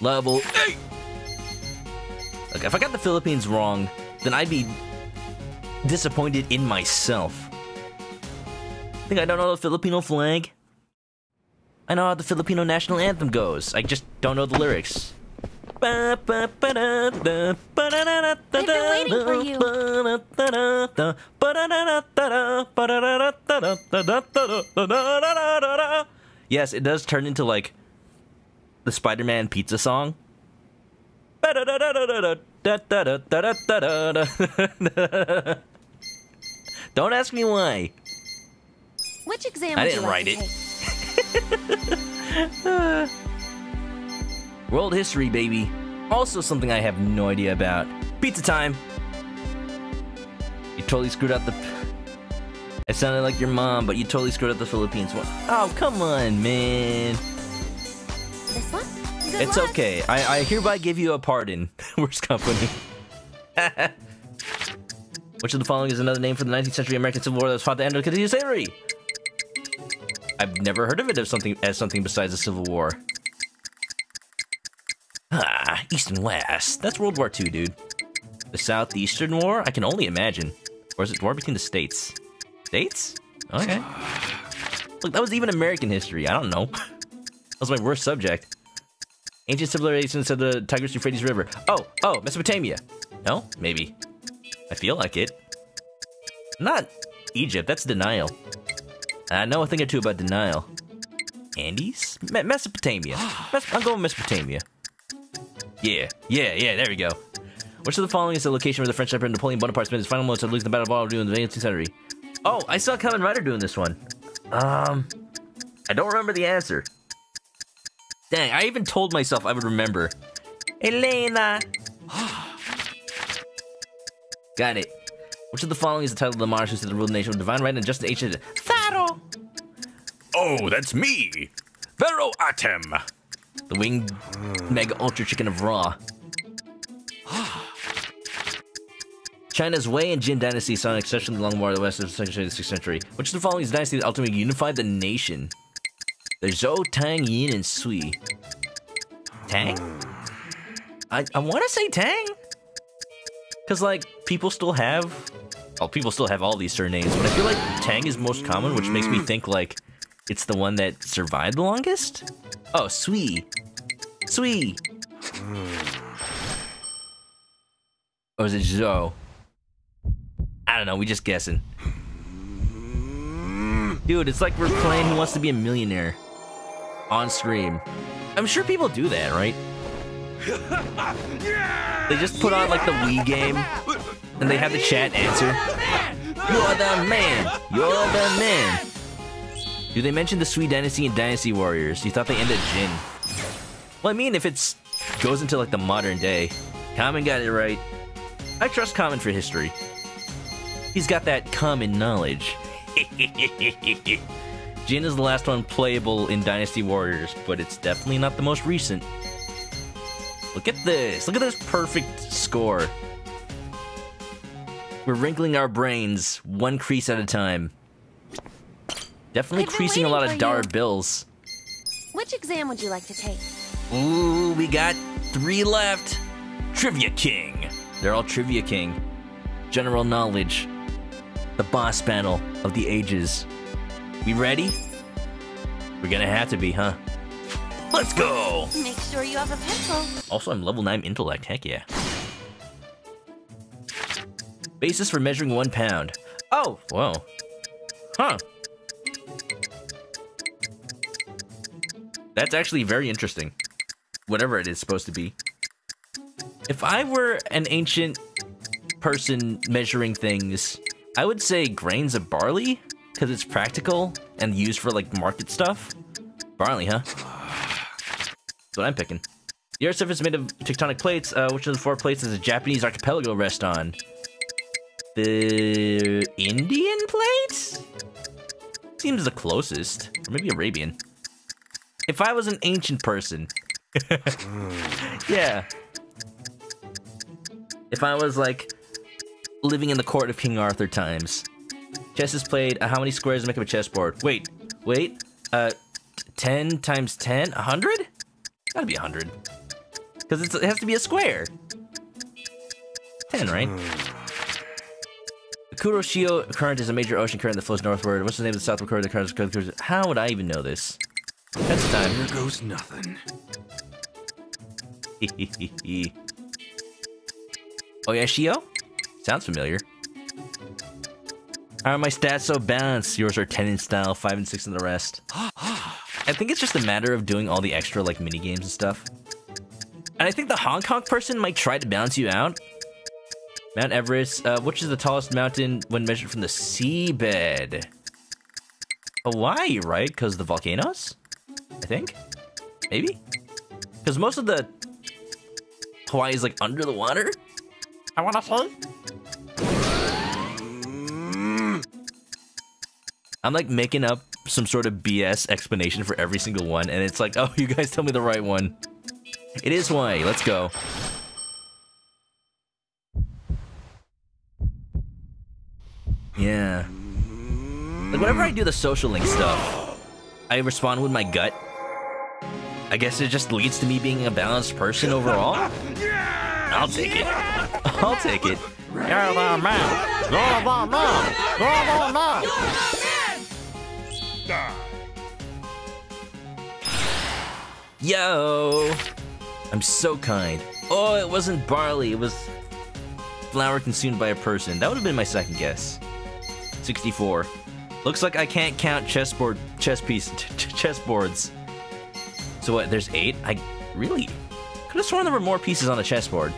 Level. Okay, if I got the Philippines wrong, then I'd be disappointed in myself. Think I don't know the Filipino flag? I know how the Filipino national anthem goes. I just don't know the lyrics. I've been waiting for you. Yes, it does turn into like the Spider-Man pizza song. Don't ask me why. Which exam I would didn't you like write to it. take? World history, baby. Also something I have no idea about. Pizza time. You totally screwed up the... It sounded like your mom, but you totally screwed up the Philippines one. Oh, come on, man. This one? Good It's luck. okay. I hereby give you a pardon. Worst company. Which of the following is another name for the 19th century American Civil War that was fought to end continuous slavery? I've never heard of it as something besides the Civil War. Ah, East and West. That's World War II, dude. The Southeastern War? I can only imagine. Or is it war between the states? States? Okay. Look, that was even American history. I don't know. That was my worst subject. Ancient civilizations of the Tigris-Euphrates River. Oh, Mesopotamia. No? Maybe. I feel like it. Not Egypt, that's denial. I know a thing or two about denial. Andes? Mesopotamia. I'm going Mesopotamia. Yeah, there we go. Which of the following is the location where the French Emperor Napoleon Bonaparte spent his final moments of losing the Battle of Waterloo in the 18th century? Oh, I saw Kamen Rider doing this one. I don't remember the answer. Dang, I even told myself I would remember. Elena! Got it. Which of the following is the title of the monarch who said the rule of the nation with divine right and just ancient? Oh, that's me! Vero Atem! The winged mega ultra chicken of Raw. China's Wei and Jin dynasty saw an exceptionally long war in the west of the 6th century, which the following dynasty that ultimately unified the nation. The Zhou, Tang, Yin, and Sui. Tang? I want to say Tang? Because, like, people still have... Well, people still have all these surnames, but I feel like Tang is most common, which makes me think, like, it's the one that survived the longest? Oh, Sui. Sui! Or is it Zhou? I don't know, we just guessing. Dude, it's like we're playing Who Wants to Be a Millionaire on stream. I'm sure people do that, right? They just put on like the Wii game and they have the chat answer. You're the man! You're the man! Do they mention the Sui Dynasty and Dynasty Warriors? You thought they ended Jin. Well, I mean, if it's goes into like the modern day. Common got it right. I trust Common for history. He's got that common knowledge. Jin is the last one playable in Dynasty Warriors, but it's definitely not the most recent. Look at this. Look at this perfect score. We're wrinkling our brains one crease at a time. Definitely creasing a lot of dollar bills. Which exam would you like to take? Ooh, we got 3 left. Trivia King. They're all Trivia King. General knowledge. The boss battle of the ages. We ready? We're gonna have to be, huh? Let's go! Make sure you have a pencil. Also, I'm level 9 intellect. Heck yeah. Basis for measuring 1 pound. Oh, whoa. Huh. That's actually very interesting. Whatever it is supposed to be. If I were an ancient person measuring things, I would say grains of barley, because it's practical and used for, like, market stuff. Barley, huh? That's what I'm picking. The Earth's surface is made of tectonic plates. Which of the 4 plates does a Japanese archipelago rest on? The Indian plate? Seems the closest. Or maybe Arabian. If I was an ancient person. Yeah. If I was, like, living in the court of King Arthur times. Chess is played. How many squares make up a chessboard? Wait. 10 times 10? 100? Gotta be 100. Because it has to be a square. 10, right? The Kuroshio current is a major ocean current that flows northward. What's the name of the southward current? The current. How would I even know this? That's time. Here goes nothing. Oh yeah, Shio? Sounds familiar. How are my stats so balanced? Yours are 10 in style, 5 and 6 in the rest. I think it's just a matter of doing all the extra, like, mini-games and stuff. And I think the Hong Kong person might try to balance you out. Mount Everest, which is the tallest mountain when measured from the seabed? Hawaii, right? Because the volcanoes? I think? Maybe? Because most of the Hawaii is, like, under the water? I wanna say? I'm, like, making up some sort of BS explanation for every single one, and it's like, oh, you guys tell me the right one. It is Hawaii. Let's go. Yeah. Like, whenever I do the social link stuff, I respond with my gut. I guess it just leads to me being a balanced person overall. I'll take it. I'll take it. You're the man. You're the man. You're the man. Yo! I'm so kind. Oh, it wasn't barley. It was flour consumed by a person. That would have been my second guess. 64. Looks like I can't count chessboards. So what, there's 8? I really could have sworn there were more pieces on a chessboard.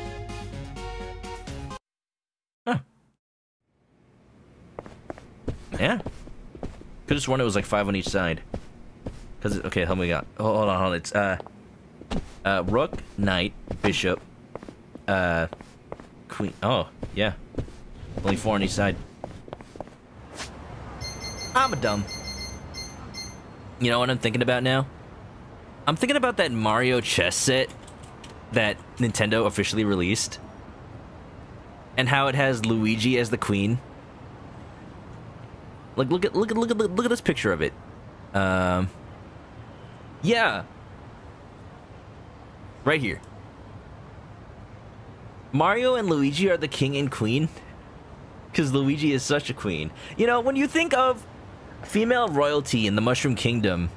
Huh. Yeah. Could have sworn it was like 5 on each side. Cause okay, how many we got? Oh, hold on. It's rook, knight, bishop, queen. Oh, yeah. Only 4 on each side. I'm a dumb. You know what I'm thinking about now? I'm thinking about that Mario chess set that Nintendo officially released, and how it has Luigi as the queen. Like, look at this picture of it. Yeah, right here. Mario and Luigi are the king and queen, because Luigi is such a queen. You know, when you think of female royalty in the Mushroom Kingdom,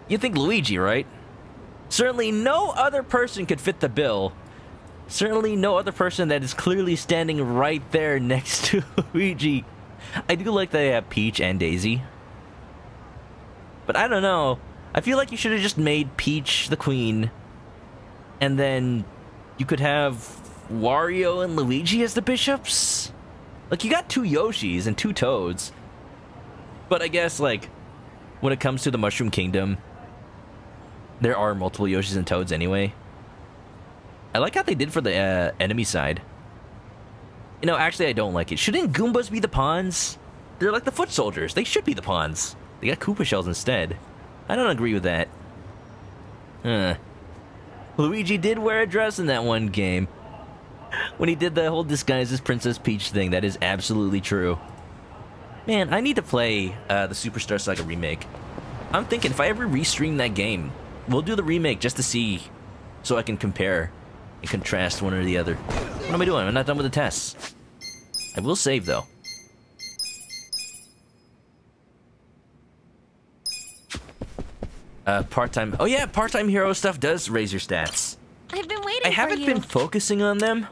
you think Luigi, right? Certainly no other person could fit the bill. Certainly no other person that is clearly standing right there next to Luigi. I do like that they have Peach and Daisy. But I don't know. I feel like you should have just made Peach the queen, and then you could have Wario and Luigi as the bishops. Like, you got 2 Yoshis and 2 Toads. But I guess, like, when it comes to the Mushroom Kingdom, there are multiple Yoshis and Toads anyway. I like how they did for the enemy side. You know, actually, I don't like it. Shouldn't Goombas be the pawns? They're like the foot soldiers. They should be the pawns. They got Koopa shells instead. I don't agree with that. Luigi did wear a dress in that one game. When he did the whole disguise as Princess Peach thing, that is absolutely true. Man, I need to play the Superstar Saga remake. I'm thinking if I ever restream that game, we'll do the remake just to see, so I can compare and contrast one or the other. What am I doing? I'm not done with the tests. I will save, though. Part-time... Oh yeah, part-time hero stuff does raise your stats. I've been waiting I haven't been focusing on them.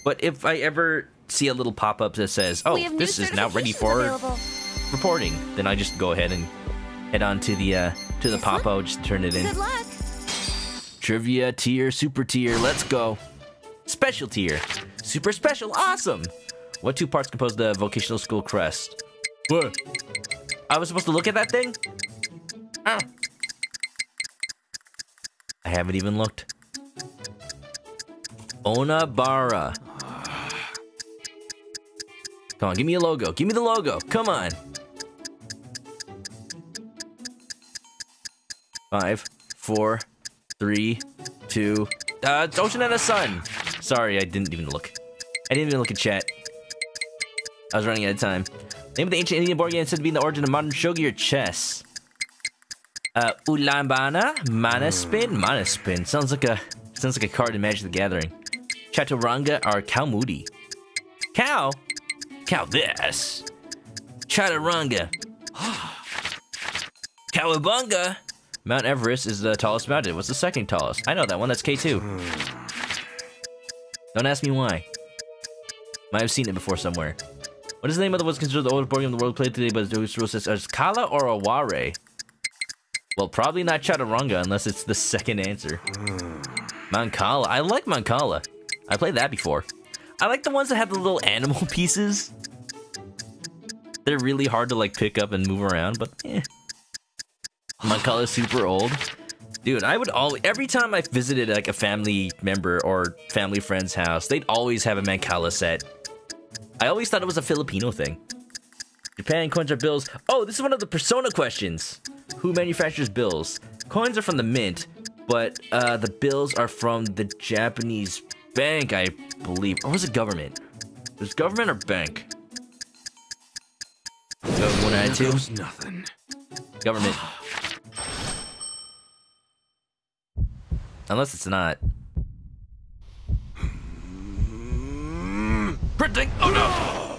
But if I ever see a little pop-up that says, oh, this is now ready for reporting, then I just go ahead and head on to the pop-up, just turn it in. Good luck. Trivia tier, super tier, let's go. Special tier, super special, awesome. What 2 parts compose the vocational school crest? What? I was supposed to look at that thing? Oh. I haven't even looked. Onabara. Come on, give me a logo. Give me the logo. Come on. 5, 4, 3, 2. It's Ocean and the Sun. Sorry, I didn't even look. I didn't even look at chat. I was running out of time. Name of the ancient Indian board game said to be in the origin of modern shogi or chess. Ulambana, Manaspin, Manaspin. Sounds like a card in Magic the Gathering. Chaturanga or Kalmudi. Cow? Cow this. Chaturanga. Cowabunga. Mount Everest is the tallest mountain. What's the second tallest? I know that one. That's K2. Don't ask me why. Might have seen it before somewhere. What is the name of what's considered the oldest board game in the world played today, but its rule says as Kala or Aware? Well, probably not Chaturanga unless it's the second answer. Mancala. I like Mancala. I played that before. I like the ones that have the little animal pieces. They're really hard to like pick up and move around, but eh. Mancala is super old. Dude, I would always, every time I visited like a family member or family friend's house, they'd always have a Mancala set. I always thought it was a Filipino thing. Japan coins are bills. Oh, this is one of the Persona questions. Who manufactures bills? Coins are from the mint, but the bills are from the Japanese bank, I believe. Or was it government? It was government or bank? So, 1 out of 2? Nothing. Government. Unless it's not. Printing! Oh no!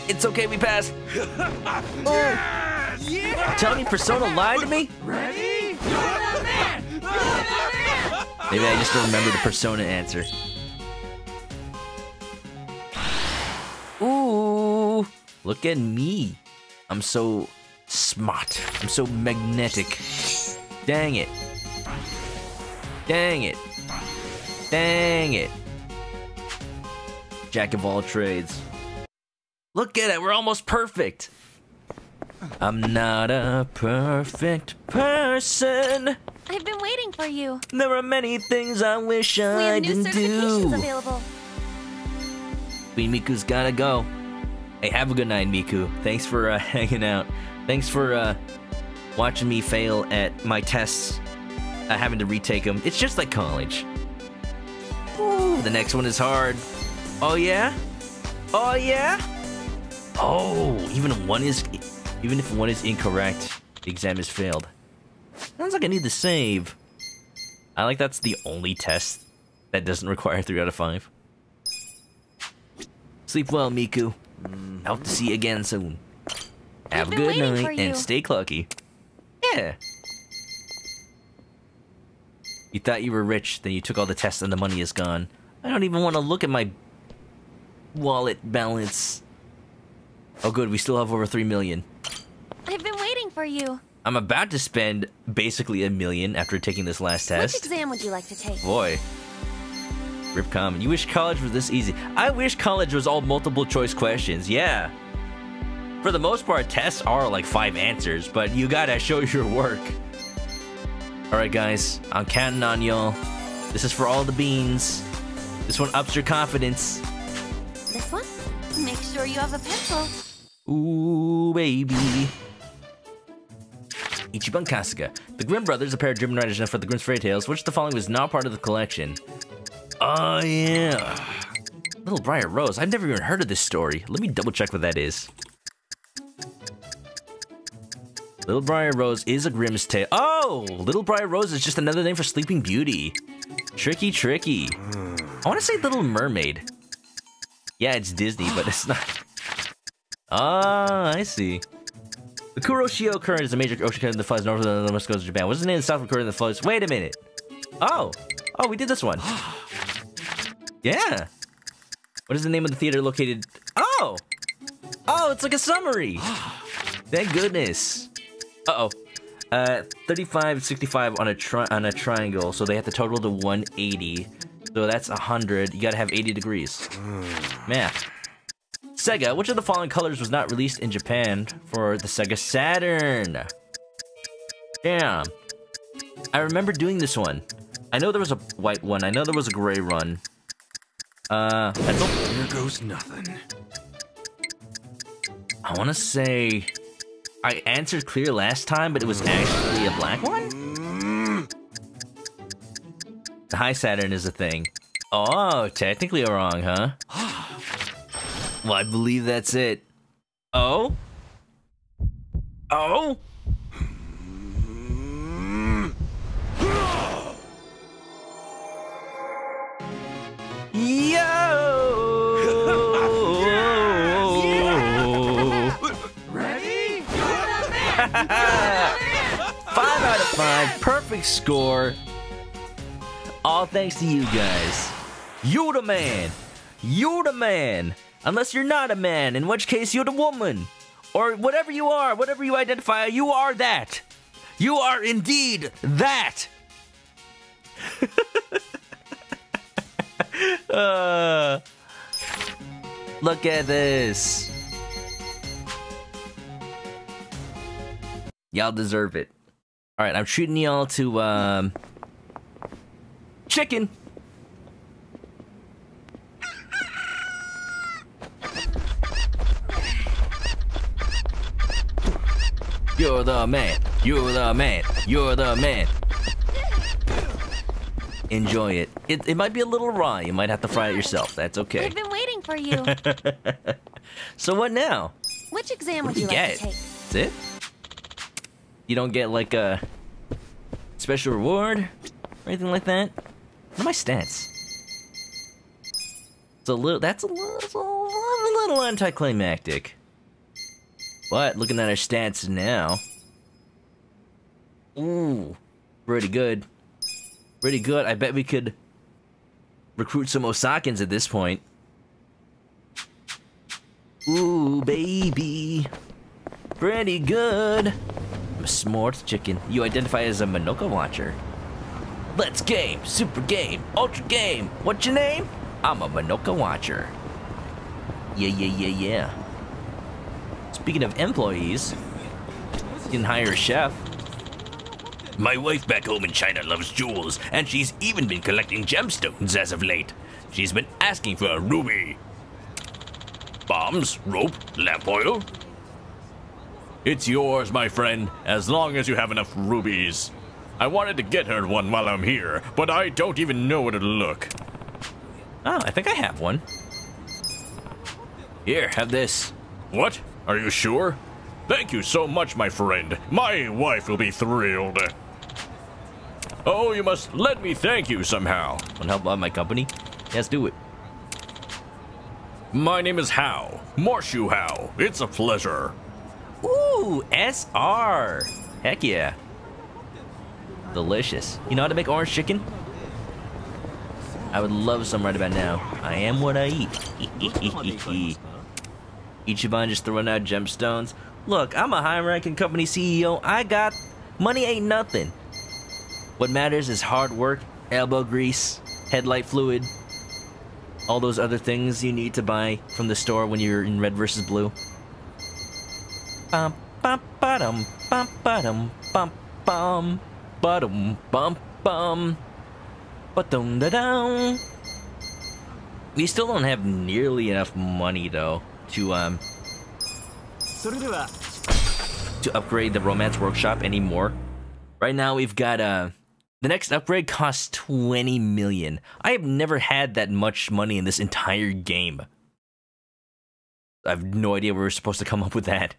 It's okay, we passed. Yes! Yeah! Tell me Persona lied to me? Ready? You're the man! You're the man! Maybe I just don't remember the Persona answer. Ooh, look at me. I'm so smart. I'm so magnetic. Dang it. Dang it. Dang it. Jack of all trades. Look at it, we're almost perfect. I'm not a perfect person. I've been waiting for you. There are many things I wish I didn't do. Available. Queen Miku's gotta go. Hey, have a good night, Miku. Thanks for hanging out. Thanks for watching me fail at my tests, having to retake them. It's just like college. Ooh, the next one is hard. Oh yeah? Oh yeah? Oh, even if one is incorrect, the exam is failed. Sounds like I need to save. I like that's the only test that doesn't require 3 out of 5. Sleep well, Miku. Hope to see you again soon. Have a good night and stay clucky. Yeah. You thought you were rich, then you took all the tests and the money is gone. I don't even want to look at my wallet balance. Oh good, we still have over 3 million. I've been waiting for you. I'm about to spend basically $1 million after taking this last test. Which exam would you like to take? Boy. Rip Common. You wish college was this easy. I wish college was all multiple choice questions, yeah. For the most part, tests are like 5 answers, but you gotta show your work. Alright guys, I'm counting on y'all. This is for all the beans. This one ups your confidence. This one? Make sure you have a pencil. Ooh, baby. Ichiban Kasuga. The Grimm brothers, a pair of German writers known for the Grimm's fairy tales, which the following was not part of the collection. Oh, yeah. Little Briar Rose. I've never even heard of this story. Let me double check what that is. Little Briar Rose is a Grimm's tale. Oh! Little Briar Rose is just another name for Sleeping Beauty. Tricky, tricky. I want to say Little Mermaid. Yeah, it's Disney, but it's not. Ah, I see. The Kuroshio Current is a major ocean current that flows north of the west coast of Japan. What's the name of the southern current that flows? Wait a minute. Oh! Oh, we did this one. Yeah. What is the name of the theater located? Oh! Oh, it's like a summary. Thank goodness. Uh-oh. 35, 65 on a triangle, so they have to total to 180. So that's 100. You gotta have 80 degrees. Math. Sega, which of the following colors was not released in Japan for the Sega Saturn? Damn. I remember doing this one. I know there was a white one. I know there was a gray one. Here goes nothing. I want to say I answered clear last time, but it was actually a black one? The High Saturn is a thing. Oh, technically wrong, huh? Well, I believe that's it. Oh? Oh? Ready? 5 out of 5, perfect score. All thanks to you guys. You the man. You the man. Unless you're not a man, in which case you're the woman. Or whatever you are, whatever you identify, you are that. You are indeed that. Look at this. Y'all deserve it. Alright, I'm treating y'all to, chicken. You're the man. You're the man. You're the man. Enjoy it. It might be a little raw. You might have to fry it yourself. That's okay. I've been waiting for you. So what now? Which exam would What do you you like get? to take? That's it? You don't get like a special reward or anything like that? What are my stats? It's a little. That's a little anticlimactic. But looking at our stats now, ooh, pretty good. Pretty good. I bet we could recruit some Osakans at this point. Ooh, baby. Pretty good. I'm a smart chicken. You identify as a Manoka watcher. Let's game. Super game. Ultra game. What's your name? I'm a Manoka watcher. Yeah. Speaking of employees, you can hire a chef. My wife back home in China loves jewels, and she's even been collecting gemstones as of late. She's been asking for a ruby. Bombs, rope, lamp oil? It's yours, my friend, as long as you have enough rubies. I wanted to get her one while I'm here, but I don't even know where to look. Oh, I think I have one. Here, have this. What? Are you sure? Thank you so much, my friend. My wife will be thrilled. Oh, you must let me thank you somehow. Want to help out my company? Yes, do it. My name is Hao. Morshu Hao. It's a pleasure. Ooh, SR. Heck yeah. Delicious. You know how to make orange chicken? I would love some right about now. I am what I eat. Ichiban just throwing out gemstones. Look, I'm a high-ranking company CEO. I got... Money ain't nothing. What matters is hard work, elbow grease, headlight fluid, all those other things you need to buy from the store when you're in Red versus Blue. Bum bum ba-dum bum ba-dum bum bum ba-dum bum bum ba-dum da-dum. We still don't have nearly enough money though to upgrade the Romance Workshop anymore. Right now we've got the next upgrade costs 20 million. I have never had that much money in this entire game. I have no idea where we're supposed to come up with that.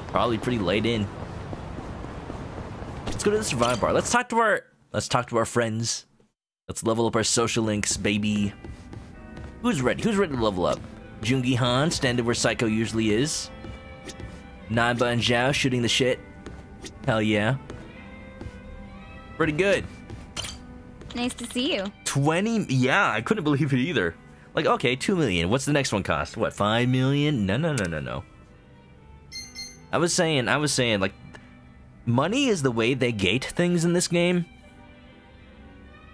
Probably pretty late in. Let's go to the survive bar. Let's talk to our friends. Let's level up our social links, baby. Who's ready? Who's ready to level up? Jungi Han, standing where Psycho usually is. Nanba and Zhao shooting the shit. Hell yeah. Pretty good. Nice to see you. 20? Yeah, I couldn't believe it either. Like, okay, 2 million. What's the next one cost? What, 5 million? No. I was saying, like, money is the way they gate things in this game.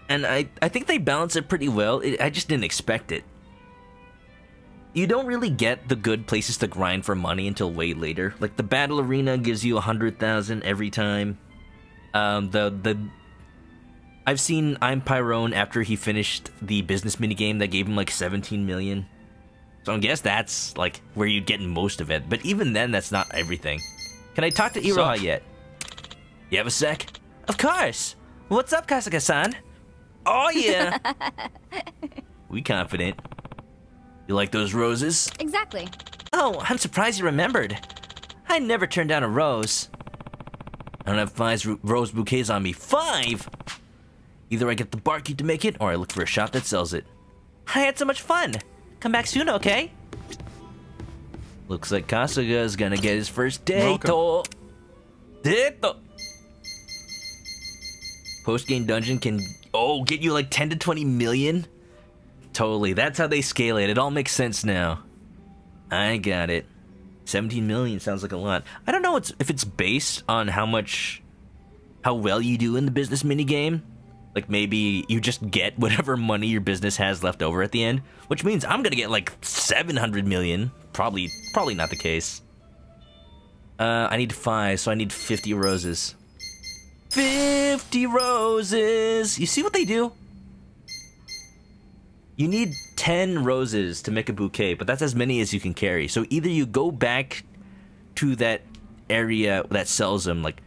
And I think they balance it pretty well. I just didn't expect it. You don't really get the good places to grind for money until way later. Like, the battle arena gives you 100,000 every time. I've seen I'm Pyrone after he finished the business minigame that gave him like 17 million. So I guess that's like where you'd get most of it. But even then, that's not everything. Can I talk to Iroha yet? You have a sec? Of course! What's up, Kasuga-san? Oh yeah! We confident. You like those roses? Exactly. Oh, I'm surprised you remembered. I never turned down a rose. I don't have 5 rose bouquets on me. 5?! Either I get the barkeep to make it, or I look for a shop that sells it. I had so much fun! Come back soon, okay? Looks like Kasuga's gonna get his first date. Post-game dungeon can, get you like 10 to 20 million? Totally, that's how they scale it. It all makes sense now. I got it. 17 million sounds like a lot. I don't know if it's based on how well you do in the business minigame. Like maybe you just get whatever money your business has left over at the end, which means I'm gonna get like 700 million. Probably not the case. I need 5, so I need 50 roses. 50 roses! You see what they do? You need 10 roses to make a bouquet, but that's as many as you can carry. So either you go back to that area that sells them like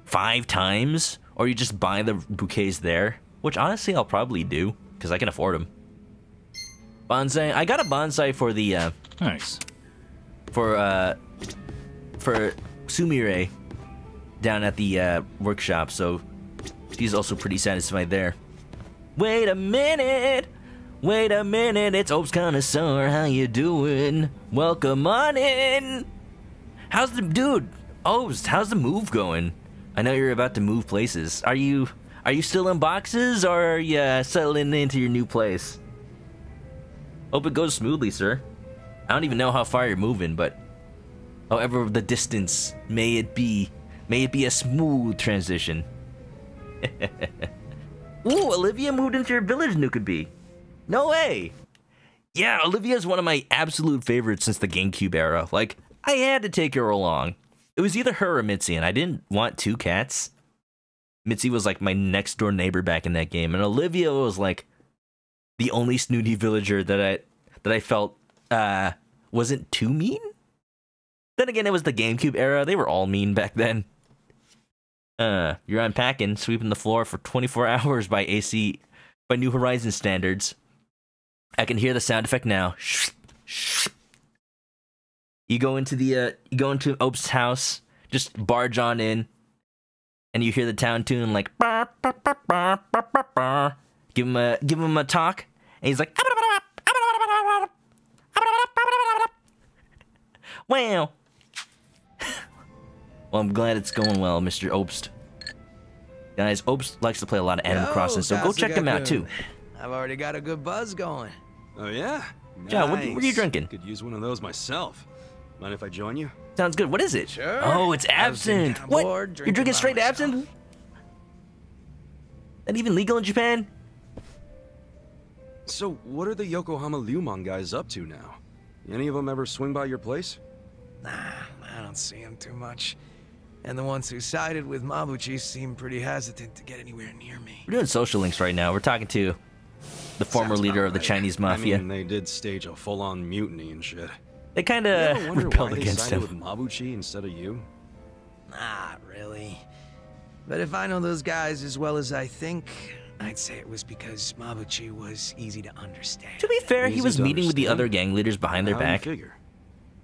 5 times, or you just buy the bouquets there, which honestly I'll probably do, because I can afford them. Bonsai. I got a bonsai for the, Nice. For Sumire down at the, workshop, so she's also pretty satisfied there. Wait a minute! Wait a minute, it's Obes Connoisseur, how you doing? Welcome on in! How's the, dude, Obes, how's the move going? I know you're about to move places. Are you still in boxes, or are you settling into your new place? Hope it goes smoothly, sir. I don't even know how far you're moving, but however the distance, may it be a smooth transition. Ooh, Olivia moved into your village, Nukabi. No way! Yeah, Olivia's one of my absolute favorites since the GameCube era. Like, I had to take her along. It was either her or Mitzi, and I didn't want 2 cats. Mitzi was like my next door neighbor back in that game, and Olivia was like the only snooty villager that I felt wasn't too mean. Then again, it was the GameCube era. They were all mean back then. You're unpacking, sweeping the floor for 24 hours by New Horizons standards. I can hear the sound effect now. You go into Ope's house, just barge on in, and you hear the town tune like give him a talk, and he's like wow. Well, I'm glad it's going well, Mr. Obst. Guys, Obst likes to play a lot of Animal Crossing, so go check him out too. I've already got a good buzz going. Oh yeah? John, what are you drinking? Could use one of those myself. Mind if I join you? Sounds good. What is it? Sure. Oh, it's absinthe. What? You're drinking straight absinthe? That even legal in Japan? So, what are the Yokohama Ryumon guys up to now? Any of them ever swing by your place? Nah, I don't see them too much. And the ones who sided with Mabuchi seem pretty hesitant to get anywhere near me. We're doing social links right now. We're talking to the former leader of the Chinese mafia. I mean, they did stage a full-on mutiny and shit. They kind of repelled against him. With Mabuchi instead of you? Not really. But if I know those guys as well as I think, I'd say it was because Mabuchi was easy to understand. To be fair, he was meeting with the other gang leaders behind their back.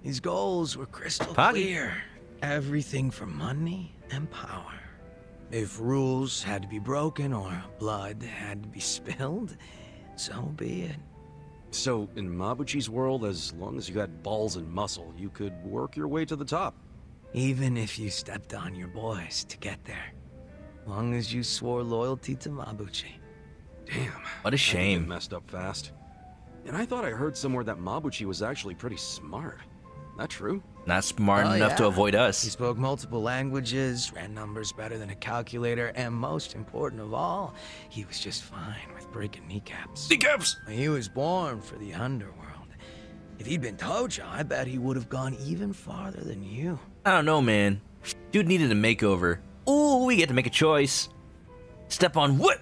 His goals were crystal clear. Everything for money and power. If rules had to be broken or blood had to be spilled, so be it. So, in Mabuchi's world, as long as you had balls and muscle, you could work your way to the top. Even if you stepped on your boys to get there. Long as you swore loyalty to Mabuchi. Damn. What a shame. Messed up fast. And I thought I heard somewhere that Mabuchi was actually pretty smart. That true? Not smart enough to avoid us. He spoke multiple languages, ran numbers better than a calculator, and most important of all, he was just fine with breaking kneecaps. Kneecaps! He was born for the underworld. If he'd been Tojo, I bet he would have gone even farther than you. I don't know, man. Dude needed a makeover. Ooh, we get to make a choice. Step on what?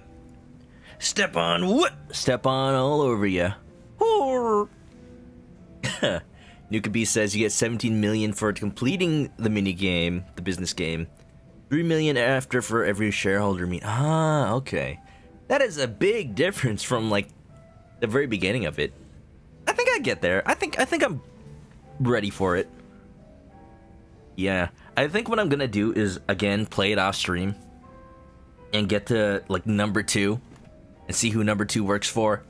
Step on what? Step on all over ya. Nukabe says you get 17 million for completing the minigame, the business game. 3 million after for every shareholder meet. Ah, okay. That is a big difference from like the very beginning of it. I think I get there. I think I'm ready for it. Yeah, I think what I'm gonna do is again play it off stream and get to like number 2 and see who number 2 works for.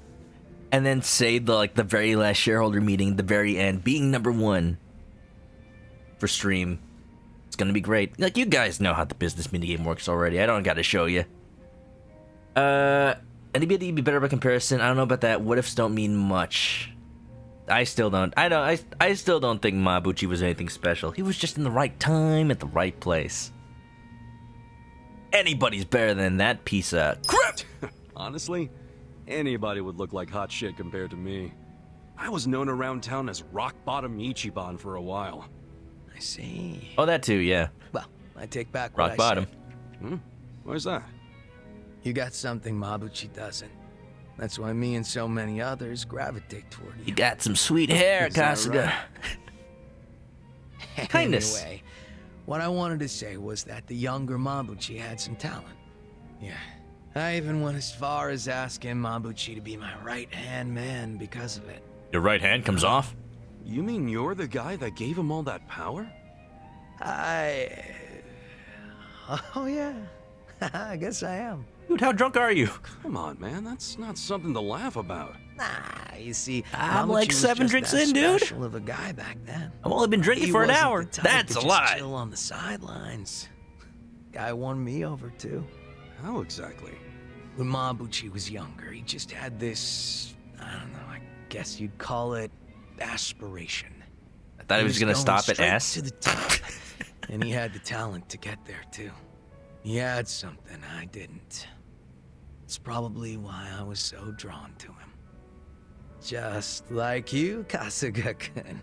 And then say the very last shareholder meeting, the very end, being number 1 for stream. It's gonna be great. Like, you guys know how the business minigame works already. I don't gotta show you. Anybody be better by comparison? I don't know about that. What ifs don't mean much. I still don't. I still don't think Mabuchi was anything special. He was just in the right time at the right place. Anybody's better than that piece of crap. Honestly, anybody would look like hot shit compared to me. I was known around town as Rock Bottom Ichiban for a while. I see. Oh, that too, yeah. Well, I take back Rock what Bottom. I said. Where's that? You got something Mabuchi doesn't. That's why me and so many others gravitate toward you. You got some sweet hair, Kasuga. Right? Kindness. Anyway, what I wanted to say was that the younger Mabuchi had some talent. Yeah. I even went as far as asking Mabuchi to be my right-hand man because of it. Your right hand comes off? You mean you're the guy that gave him all that power? Oh, yeah. I guess I am. Dude, how drunk are you? Come on, man. That's not something to laugh about. Nah, you see, I'm Mabuchi like 7 was drinks just in, that dude. special of a guy back then. I've only been drinking He for an wasn't hour. the type That's to a just lie. chill on the sidelines. Guy won me over too. How exactly? When Mabuchi was younger, he just had this, I don't know, I guess you'd call it aspiration. I thought he was gonna stop at S. To the top. And he had the talent to get there too. He had something I didn't. It's probably why I was so drawn to him. Just like you, Kasuga-kun.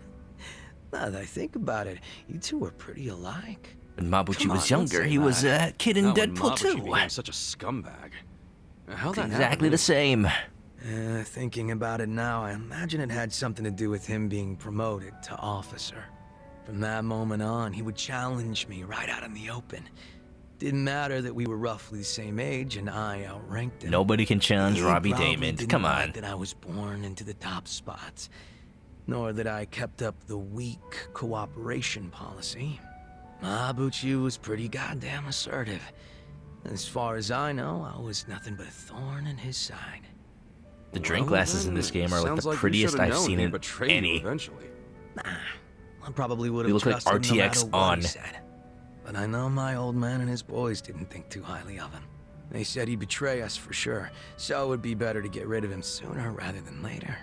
Now that I think about it, you two are pretty alike. When Mabuchi was younger, he was a kid in Not when Deadpool Mabuchi 2. became such a scumbag. How'd that Exactly happen? the same. Thinking about it now, I imagine it had something to do with him being promoted to officer. From that moment on, he would challenge me right out in the open. Didn't matter that we were roughly the same age and I outranked him. Nobody can challenge Robbie Damon. Come on. Like that I was born into the top spots, nor that I kept up the weak cooperation policy. Mabuchi was pretty goddamn assertive. As far as I know, I was nothing but a thorn in his side. The drink glasses in this game are like the prettiest I've seen in any. Eventually. Nah, I probably would They have look like trusted him no RTX matter what on. he said. But I know my old man and his boys didn't think too highly of him. They said he'd betray us for sure, so it would be better to get rid of him sooner rather than later.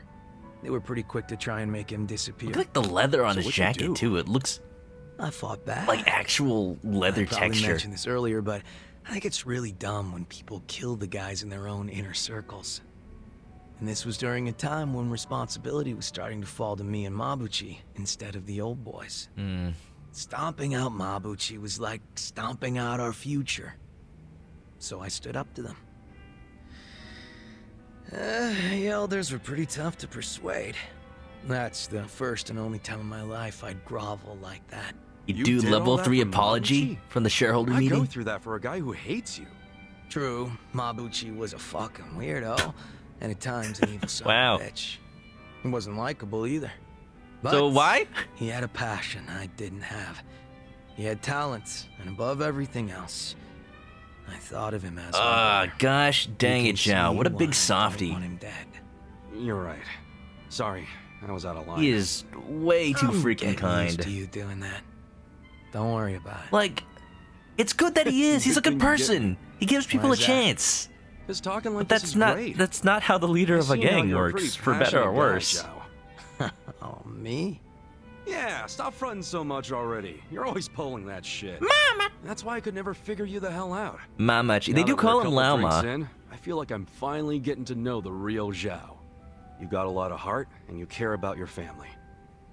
They were pretty quick to try and make him disappear. Look at the leather on his jacket too. It looks I fought back. like actual leather I probably texture. mentioned this earlier, but I think it's really dumb when people kill the guys in their own inner circles. And this was during a time when responsibility was starting to fall to me and Mabuchi instead of the old boys. Stomping out Mabuchi was like stomping out our future. So I stood up to them. The elders were pretty tough to persuade. That's the first and only time in my life I'd grovel like that. You do level 3 apology from the shareholder I meeting? go through that for a guy who hates you. True, Mabuchi was a fucking weirdo, and at times an evil son Wow. of a bitch. He wasn't likable either. But So why? He had a passion I didn't have. He had talent, and above everything else, I thought of him as my brother. Gosh dang You it, can Zhao. see What a why big I softy. want him dead. You're right. Sorry, I was out of line. He is way too I'm freaking getting kind. used to you doing that. Don't worry about it. Like, it's good that he is. He's a good person. He gives people Why a is that? chance. Just talking like But that's this is not great. that's not how the leader of a I see now gang you're a pretty works, for better or passionate guy, worse. Zhao. Oh, me? Yeah, stop fronting so much already. You're always pulling that shit. Mama! That's why I could never figure you the hell out. Mamachi. They Now do that we're call a him couple drinks Laoma. in, I feel like I'm finally getting to know the real Zhao. You got a lot of heart, and you care about your family.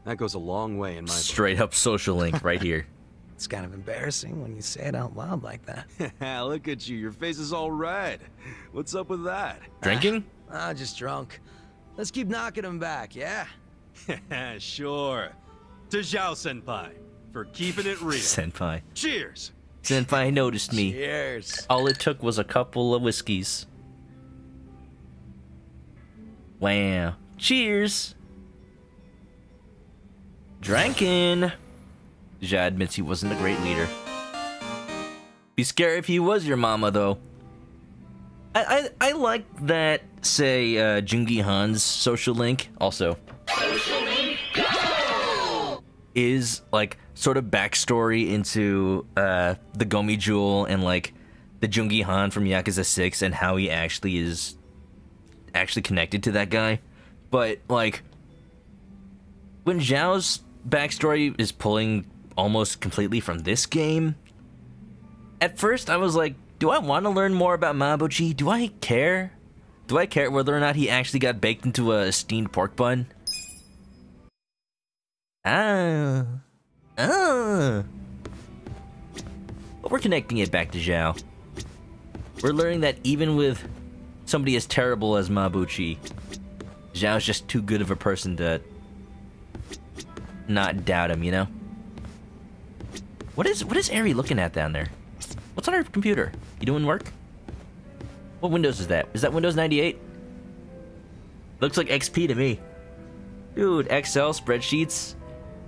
That goes a long way in my book. Straight up social link right here. It's kind of embarrassing when you say it out loud like that. Look at you, your face is all red. What's up with that? Drinking? Just drunk. Let's keep knocking him back, yeah? Sure. To Zhao Senpai, for keeping it real. Senpai. Cheers! Senpai noticed me. Cheers. All it took was a couple of whiskeys. Wow. Cheers. Drinking. Zha admits he wasn't a great leader. Be scary if he was your mama, though. I like that, say, Jungi Han's social link, also. Is, like, sort of backstory into, the Gomi Jewel and, like, the Jungi Han from Yakuza 6 and how he actually is connected to that guy. But, like, when Zhao's backstory is pulling almost completely from this game, at first I was like, do I want to learn more about Mabuchi? Do I care? Do I care whether or not he actually got baked into a steamed pork bun? But we're connecting it back to Zhao. We're learning that even with somebody as terrible as Mabuchi, Zhao's just too good of a person to not doubt him, you know? What is Eri looking at down there? What's on her computer? You doing work? What Windows is that? Is that Windows 98? Looks like XP to me. Dude, Excel, spreadsheets.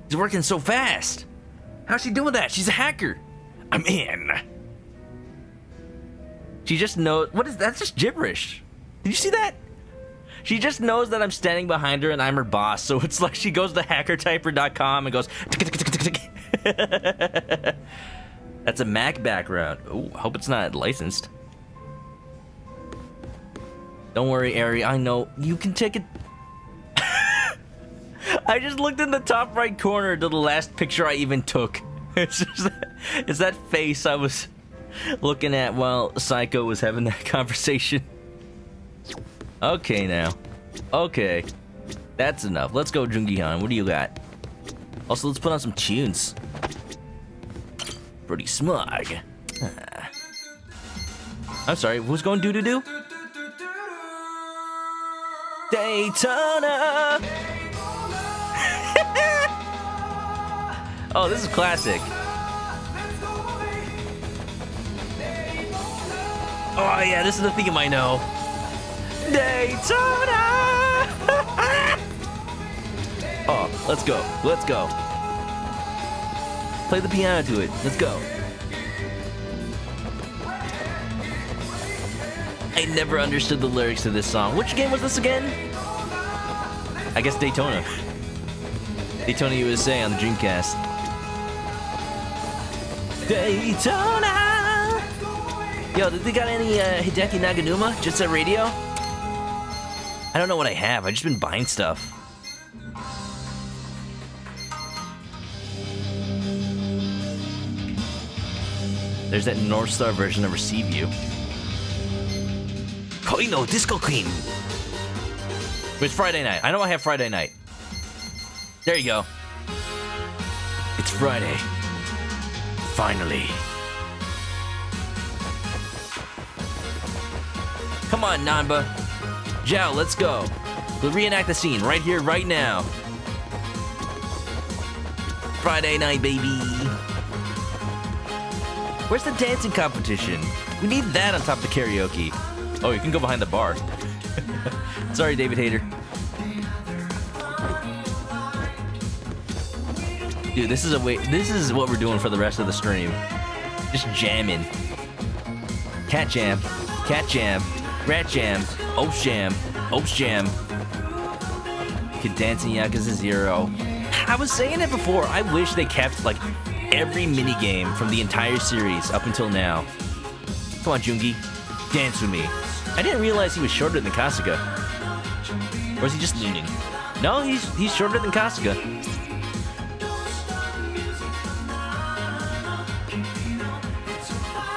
He's working so fast. How's she doing that? She's a hacker. I'm in. She just knows. What is that? That's just gibberish. Did you see that? She just knows that I'm standing behind her and I'm her boss. So it's like she goes to hackertyper.com and goes. That's a Mac background. Oh, I hope it's not licensed. Don't worry, Ari. I know you can take it. I just looked in the top right corner to the last picture I even took. It's that face I was looking at while Psycho was having that conversation. Okay, now. Okay. That's enough. Let's go, Jungi-han. What do you got? Also, let's put on some tunes. Pretty smug. I'm sorry, who's going doo-doo-doo? Daytona. Oh, this is classic. Oh yeah, this is the theme I know. Daytona. Oh, let's go. Let's go. Play the piano to it. Let's go. I never understood the lyrics to this song. Which game was this again? I guess Daytona. Daytona USA on the Dreamcast. Daytona! Yo, did they got any Hideki Naganuma? Just at radio? I don't know what I have. I've just been buying stuff. There's that North Star version of Receive You. Koi no Disco Queen. It's Friday night. I know I have Friday night. There you go. It's Friday. Finally. Come on, Nanba. Zhao, let's go. We'll reenact the scene right here, right now. Friday night, baby. Where's the dancing competition? We need that on top of the karaoke. Oh, you can go behind the bar. Sorry, David Hayter. Dude, this is what we're doing for the rest of the stream. Just jamming. Cat jam, rat jam, oats jam, oats jam. Could dance in Yakuza 0. I was saying it before, I wish they kept like every minigame from the entire series up until now. Come on, Jungi, dance with me. I didn't realize he was shorter than Kasuga. Or is he just leaning? No, he's shorter than Kasuga.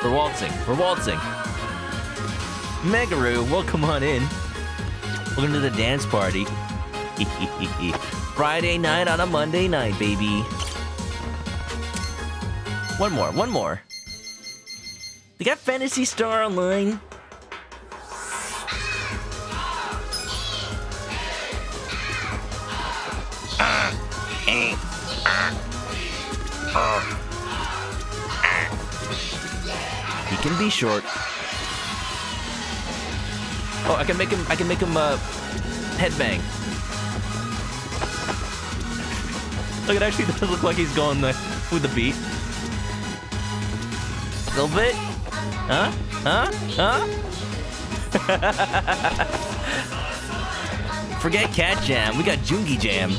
We're waltzing. We're waltzing. Megaru, welcome on in. Welcome to the dance party. Friday night on a Monday night, baby. One more, one more. They got Fantasy Star Online. He can be short. Oh, I can make him headbang. Look, it actually does look like he's going with the beat. A little bit. Huh? Huh? Huh? Forget Cat Jam. We got Jungi Jam.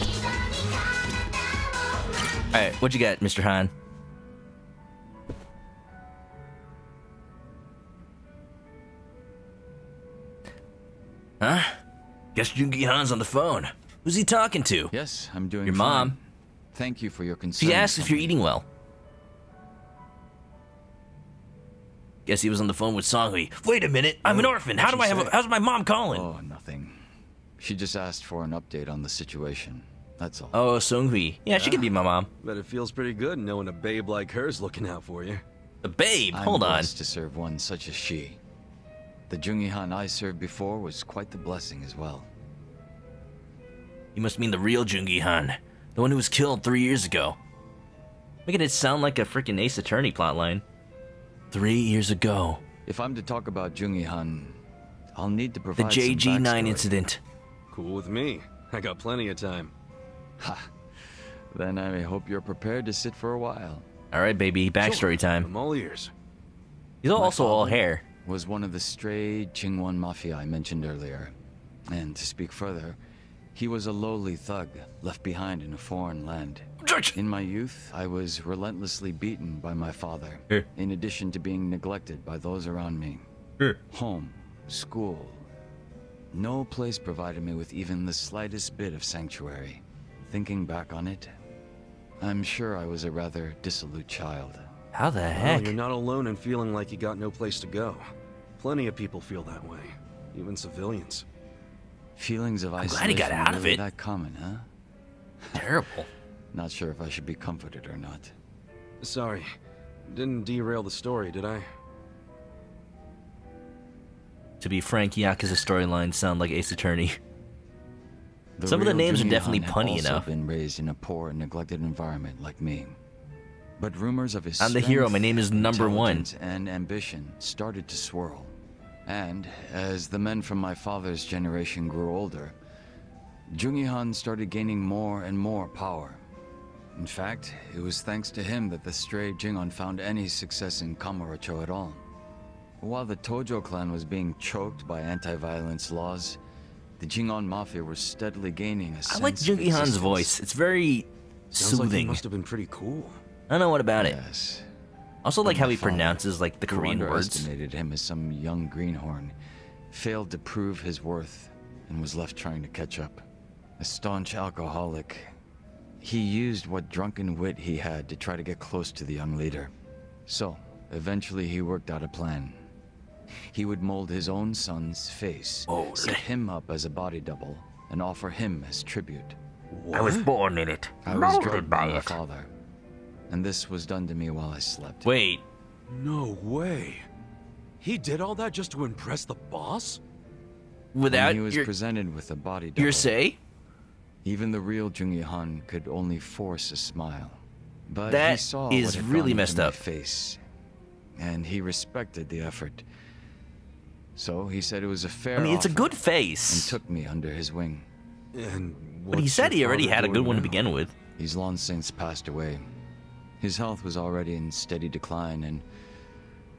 Alright, what you got, Mr. Han? Huh? Guess Jungi Han's on the phone. Who's he talking to? Yes, I'm doing your fine. Mom. Thank you for your concern. She asked if you're eating well. Guess he was on the phone with Songhui. Wait a minute, I'm an orphan. How do I have how's my mom calling? Oh, nothing. She just asked for an update on the situation. That's all. Oh, Songhui. Yeah, she could be my mom. Bet it feels pretty good knowing a babe like her's looking out for you. A babe? Hold on. I'm blessed to serve one such as she. The Jungi Han I served before was quite the blessing as well. You must mean the real Jungi Han. The one who was killed 3 years ago. Making it sound like a freaking Ace Attorney plotline. 3 years ago. If I'm to talk about Jungi Han, I'll need to provide the some JG9 backstory. incident. Cool with me. I got plenty of time. Ha. Then I hope you're prepared to sit for a while. Alright, baby. Backstory time. I'm all ears. He's also all hair. Was one of the stray Qingwan Mafia I mentioned earlier. And to speak further, he was a lowly thug left behind in a foreign land. In my youth, I was relentlessly beaten by my father, in addition to being neglected by those around me. Home, school. No place provided me with even the slightest bit of sanctuary. Thinking back on it, I'm sure I was a rather dissolute child. How the heck? Well, you're not alone in feeling like you got no place to go. Plenty of people feel that way, even civilians. Feelings of isolation glad he got out of really it. that common, huh? Terrible. Not sure if I should be comforted or not. Sorry, didn't derail the story, did I? To be frank, Yakuza storylines sound like Ace Attorney. Some of the names are Jungi definitely Han had punny also enough. been raised in a poor and neglected environment like me. But rumors of his I'm the hero. My name is number one. intelligence and ambition started to swirl. And as the men from my father's generation grew older, Jungi Han started gaining more and more power. In fact, it was thanks to him that the stray Jingon found any success in Kamurocho at all. While the Tojo clan was being choked by anti-violence laws, the Jingon Mafia were steadily gaining a sense I like Jungi Han's voice. It's very Sounds like he soothing. must have been pretty cool. I don't know what about Yes. it. Also like how he pronounces like the who Korean words. underestimated him as some young greenhorn, failed to prove his worth, and was left trying to catch up. A staunch alcoholic, he used what drunken wit he had to try to get close to the young leader. So, eventually he worked out a plan. He would mold his own son's face, set him up as a body double, and offer him as tribute. I was born in it. I was Molded drugged by by my it. father, and this was done to me while I slept. Wait. No way. He did all that just to impress the boss? Without when he was your- presented with a body double, Your say? even the real Jungi Han could only force a smile. But he That saw is what had really gone messed into my up. face, and he respected the effort. So he said it was a fair I mean, it's a offer, good face. and took me under his wing. And But he said he already had a good one to begin with. He's long since passed away. His health was already in steady decline, and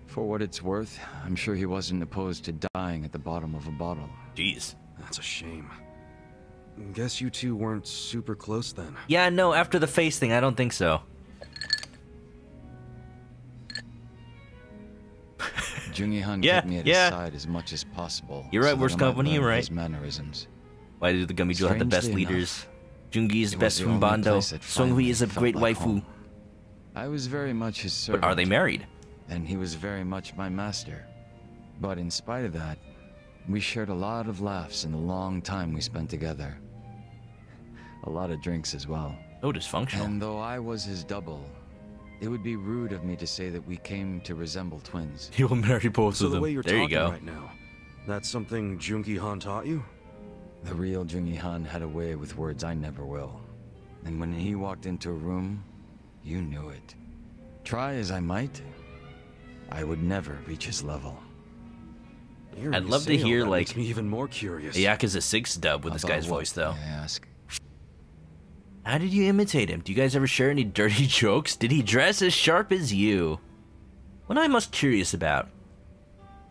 for what it's worth, I'm sure he wasn't opposed to dying at the bottom of a bottle. Jeez. That's a shame. Guess you two weren't super close then. Yeah, no, after the face thing, I don't think so. Jungi Han Yeah, kept me at yeah. his side as much as possible. You're right, so that worst I might company, learn you're right. His mannerisms. Why do the Gummy Jewel have the best Strangely leaders? enough, Jungi is it was best the from only Bando. place that Songhui finally is a felt great like waifu. home. I was very much his servant. But are they married? And he was very much my master. But in spite of that, we shared a lot of laughs in the long time we spent together. A lot of drinks as well. Oh, dysfunctional. And though I was his double, it would be rude of me to say that we came to resemble twins. You'll marry both So of the them. way you're There you talking go. right now, that's something Jungi Han taught you? The real Jungi Han had a way with words I never will. And when he walked into a room, you knew it. Try as I might, I would never reach his level. I'd love to hear, like, makes me even more curious. a Yakuza 6 dub with this About guy's what, voice, though. may I ask? How did you imitate him? Do you guys ever share any dirty jokes? Did he dress as sharp as you? What I'm most curious about.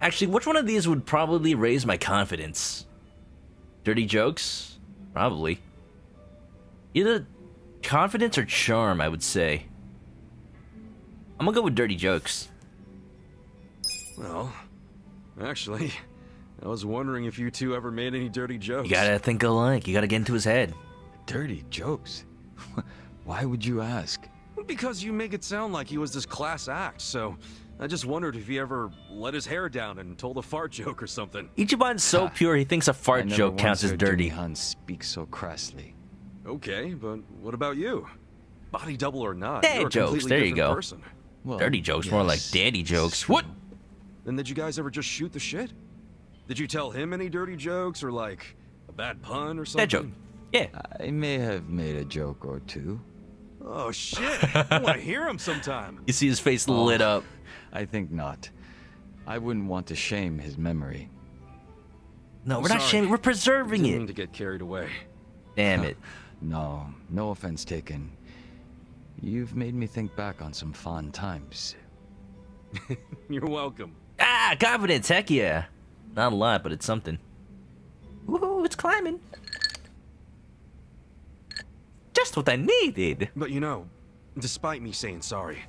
Actually, which one of these would probably raise my confidence? Dirty jokes? Probably. Either confidence or charm, I would say. I'm gonna go with dirty jokes. Well, actually, I was wondering if you two ever made any dirty jokes. You gotta think alike. You gotta get into his head. Dirty jokes? Why would you ask? Because you make it sound like he was this class act, so I just wondered if he ever let his hair down and told a fart joke or something. Ichiban's so pure, he thinks a fart joke counts as dirty. Jungi Han speak so crassly. Okay, but what about you? Body double or not, Dad you're a jokes, completely there you different go. person. Well, Dirty jokes, more like daddy jokes. What? Then did you guys ever just shoot the shit? Did you tell him any dirty jokes or like a bad pun or something? That joke. Yeah. I may have made a joke or two. Oh shit! I want to hear him sometime. You see his face lit up. I think not. I wouldn't want to shame his memory. No, we're not shaming. We're preserving Didn't mean it. to get carried away. Damn it. No, no offense taken. You've made me think back on some fond times. You're welcome. Ah, confidence. Heck yeah. Not a lot, but it's something. Woohoo, it's climbing. Just what I needed. But you know, despite me saying sorry,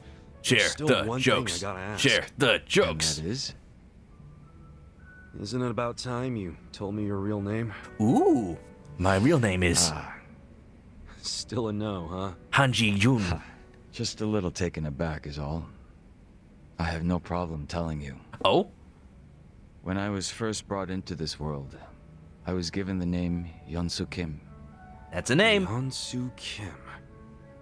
Share there's still the one jokes. thing I gotta ask. Share the jokes. And that is? Isn't it about time you told me your real name? Ooh, my real name is Still a no, huh? Hanji Jun. Just a little taken aback is all. I have no problem telling you. Oh? When I was first brought into this world, I was given the name Yeonsu Kim. That's a name. Yeonsu Kim.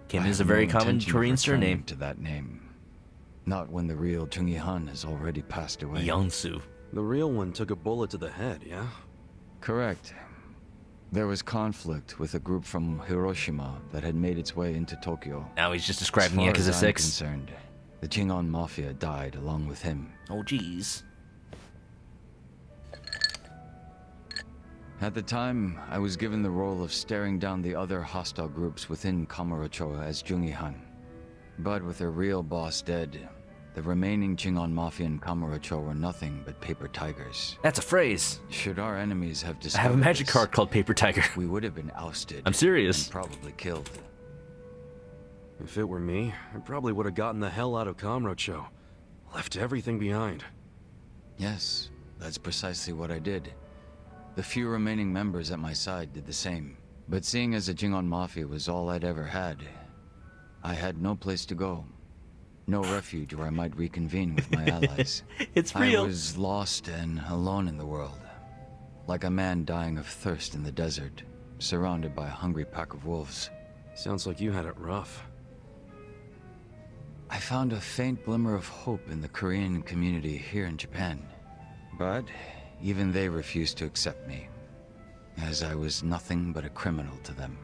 Kim I is a have very no common intention of Korean returning surname. to that name. Not when the real Jungi Han has already passed away. Yeonsu. The real one took a bullet to the head, yeah? Correct. There was conflict with a group from Hiroshima that had made its way into Tokyo. Now he's just describing Yakuza Yakuza 6. Concerned, the Jingon Mafia died along with him. Oh, jeez. At the time, I was given the role of staring down the other hostile groups within Kamurocho as Jungihan. But with their real boss dead, the remaining Jingon Mafia in Kamurocho were nothing but paper tigers. That's a phrase. Should our enemies have discovered I have a magic this, card called Paper Tiger. we would have been ousted. I'm serious. And probably killed. If it were me, I probably would have gotten the hell out of Kamurocho. Left everything behind. Yes, that's precisely what I did. The few remaining members at my side did the same. But seeing as the Jingon Mafia was all I'd ever had, I had no place to go. No refuge where I might reconvene with my allies. It's real. I was lost and alone in the world. Like a man dying of thirst in the desert, surrounded by a hungry pack of wolves. Sounds like you had it rough. I found a faint glimmer of hope in the Korean community here in Japan. But even they refused to accept me, as I was nothing but a criminal to them.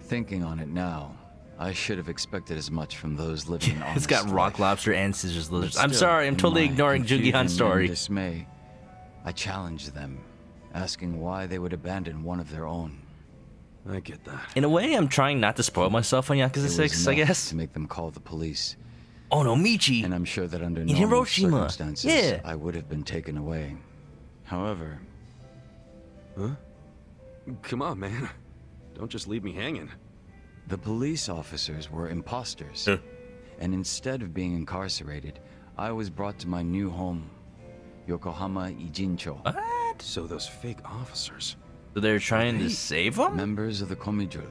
Thinking on it now, I should have expected as much from those living on. It's got rock lobster and scissors lizards. But I'm still, sorry, I'm in totally my ignoring confusion Jungihan's story. and dismay, I challenged them, asking why they would abandon one of their own. I get that. In a way, I'm trying not to spoil myself on Yakuza 6, I guess. To make them call the police. Oh no, Michi! And I'm sure that under in normal Hiroshima. circumstances, Yeah. I would have been taken away. However... Huh? Come on, man. Don't just leave me hanging. The police officers were imposters. And instead of being incarcerated, I was brought to my new home, Yokohama Ijincho. What? So those fake officers... So they're trying to save him? Members of the Komijul,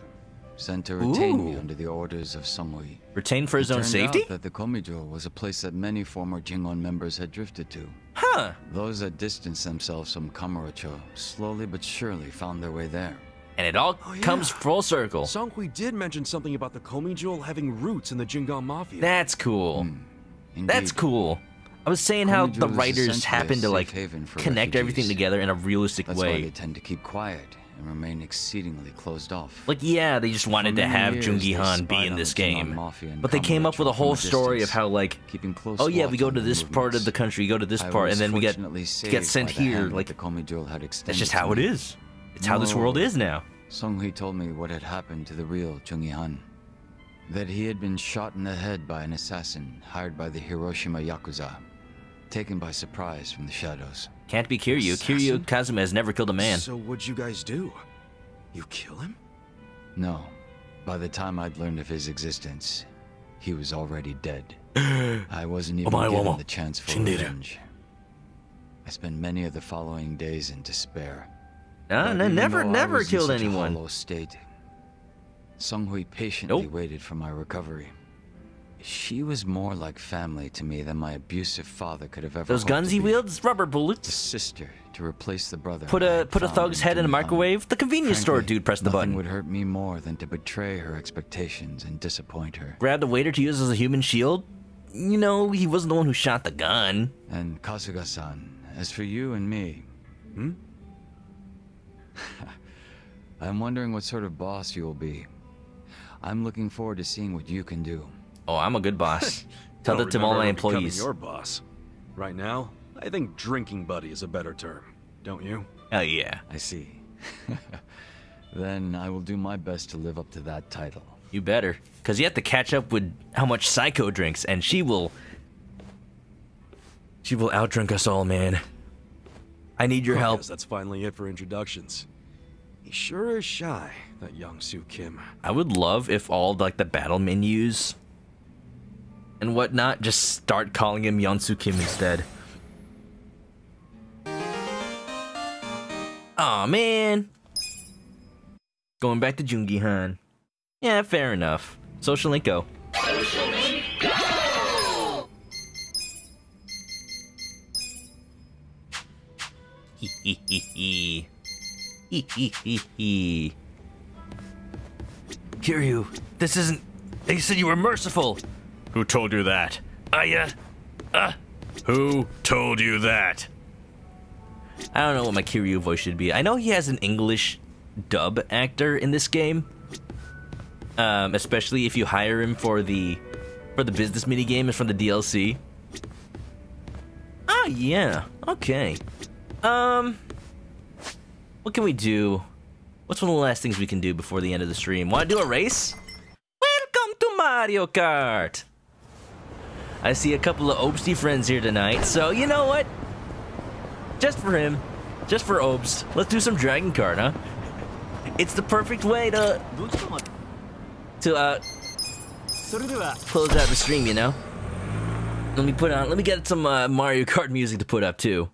sent to retain me Ooh. under the orders of Samui. Retained for his It own turned safety? out that the Komijul was a place that many former Jingon members had drifted to. Huh. Those that distanced themselves from Kamurocho slowly but surely found their way there. And it all comes full circle. Songhui did mention something about the Komijul having roots in the Jingon Mafia. That's cool. That's Indeed. cool. I was saying how the Komijul is writers essentially happen a to like safe haven for connect everything refugees. together in a realistic That's why way. they tend to keep quiet and remain exceedingly closed off. Like, yeah, they just wanted to many have years, they Jungihan be spied in on this the Jingon game. Mafia in But they came up with a Kamurocho whole from a story of distance, how, like, keeping close oh yeah, we watch go on to their this part of the movements. country, go to this I part, was and then we get fortunately saved get sent by the here. hand Like, the Komijul had that's extended just to how it me. is. It's how this world is now. Songhui told me what had happened to the real Jungihan. That he had been shot in the head by an assassin hired by the Hiroshima Yakuza. Taken by surprise from the shadows. Can't be Kiryu. Kiryu Kazuma has never killed a man. So what'd you guys do? You kill him? No. By the time I'd learned of his existence, he was already dead. I wasn't even given the chance for revenge. I spent many of the following days in despair. But even never though I was in killed such a anyone. hollow state, Songhui patiently waited for my recovery. She was more like family to me than my abusive father could have ever Those hoped guns to he be. wields, rubber bullets. A sister to replace the brother. Put I a had found thug's head in a Jungihan. microwave. The convenience store Frankly, dude pressed the nothing button. would hurt me more than to betray her expectations and disappoint her. Grab the waiter to use as a human shield. You know, he wasn't the one who shot the gun. And Kasuga-san, as for you and me, I'm wondering what sort of boss you will be. I'm looking forward to seeing what you can do. Oh, I'm a good boss. Tell Don't that to all remember my ever becoming employees. Your boss. Right now, I think drinking buddy is a better term. Don't you? Oh yeah. I see. Then I will do my best to live up to that title. You better. Because you have to catch up with how much Psycho drinks, and she will outdrink us all, man. I need your help. Guess that's finally it for introductions. He sure is shy, that young Soo Kim. I would love if all like the battle menus and whatnot just start calling him Yonsu Kim instead. Aw, man. Going back to Jungihan. Yeah, fair enough. Social link go. Social link go! Hee hee hee hee. Hee hee hee hee. Kiryu, this isn't... They said you were merciful. Who told you that? Who told you that? I don't know what my Kiryu voice should be. I know he has an English dub actor in this game. Especially if you hire him for the business minigame and from the DLC. Ah, yeah. Okay. What can we do? What's one of the last things we can do before the end of the stream? Want to do a race? Welcome to Mario Kart! I see a couple of Obsty friends here tonight, so you know what? Just for him. Just for Obst. Let's do some Dragon Kart, huh? It's the perfect way to close out the stream, you know? Let me get some Mario Kart music to put up too.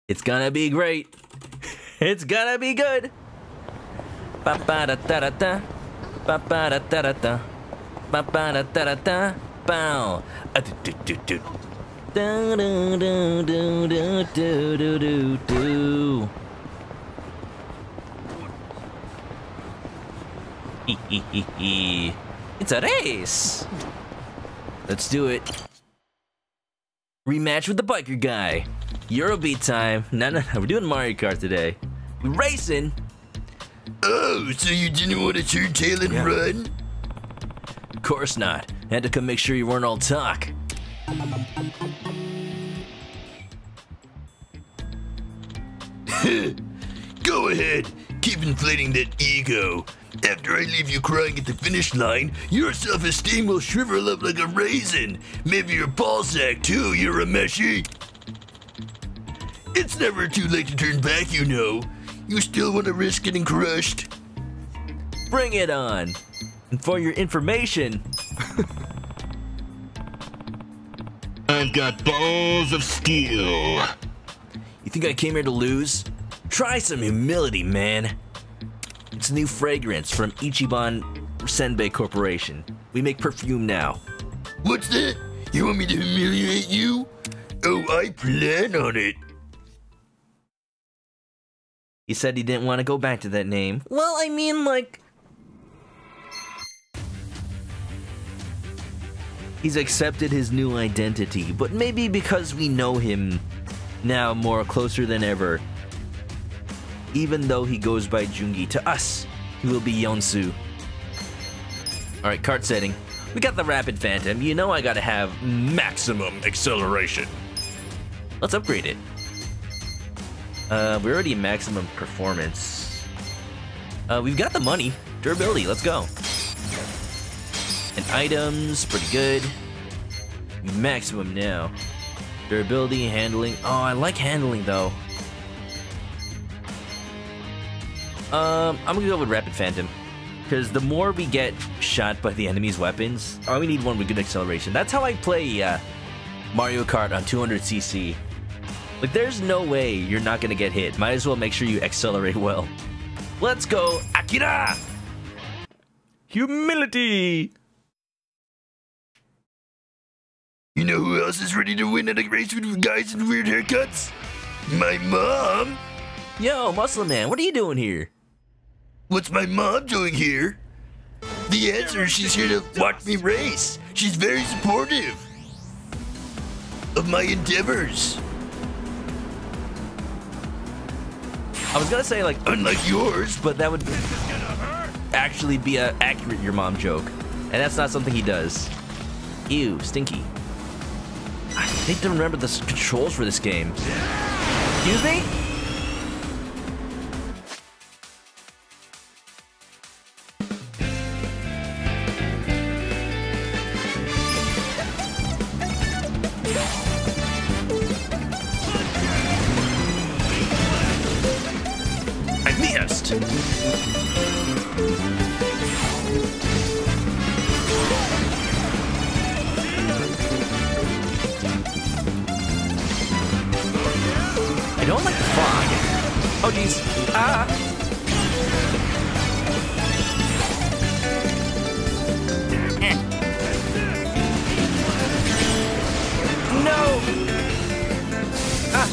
It's gonna be great. It's gonna be good. Ba ba da da da da. Ba ba da da da da. Ba ba da da da da. Bow. Do do do do. Do do do do do do do do. It's a race! Let's do it. Rematch with the biker guy. Eurobeat time. No, we're doing Mario Kart today. We're racing! Oh, so you didn't want to turn tail and run? Of course not. Had to come make sure you weren't all talk. Go ahead. Keep inflating that ego. After I leave you crying at the finish line, your self-esteem will shrivel up like a raisin. Maybe your ballsack too, you're a meshy. It's never too late to turn back, you know. You still want to risk getting crushed? Bring it on. And for your information... I've got balls of steel. You think I came here to lose? Try some humility, man. It's a new fragrance from Ichiban Senbei Corporation. We make perfume now. What's that? You want me to humiliate you? Oh, I plan on it. He said he didn't want to go back to that name. Well, I mean, like... He's accepted his new identity, but maybe because we know him now more closer than ever. Even though he goes by Jungi, to us, he will be Yonsu. Alright, kart setting. We got the Rapid Phantom. You know I gotta have maximum acceleration. Let's upgrade it. We're already at maximum performance. We've got the money. Durability, let's go. And items, pretty good. Maximum now. Durability, handling. Oh, I like handling though. I'm gonna go with Rapid Phantom. Because the more we get shot by the enemy's weapons, we need one with good acceleration. That's how I play Mario Kart on 200cc. Like, there's no way you're not gonna get hit. Might as well make sure you accelerate well. Let's go, Akira! Humility! You know who else is ready to win at a race with guys in weird haircuts? My mom! Yo, Muscle Man, what are you doing here? What's my mom doing here? The answer is she's here to watch me race. She's very supportive of my endeavors. I was gonna say, like, unlike yours, but that would actually be a accurate your mom joke. And that's not something he does. Ew, stinky. I need to remember the controls for this game. Excuse me? I missed. I don't like the fog. Oh jeez. Ah. No. Ah.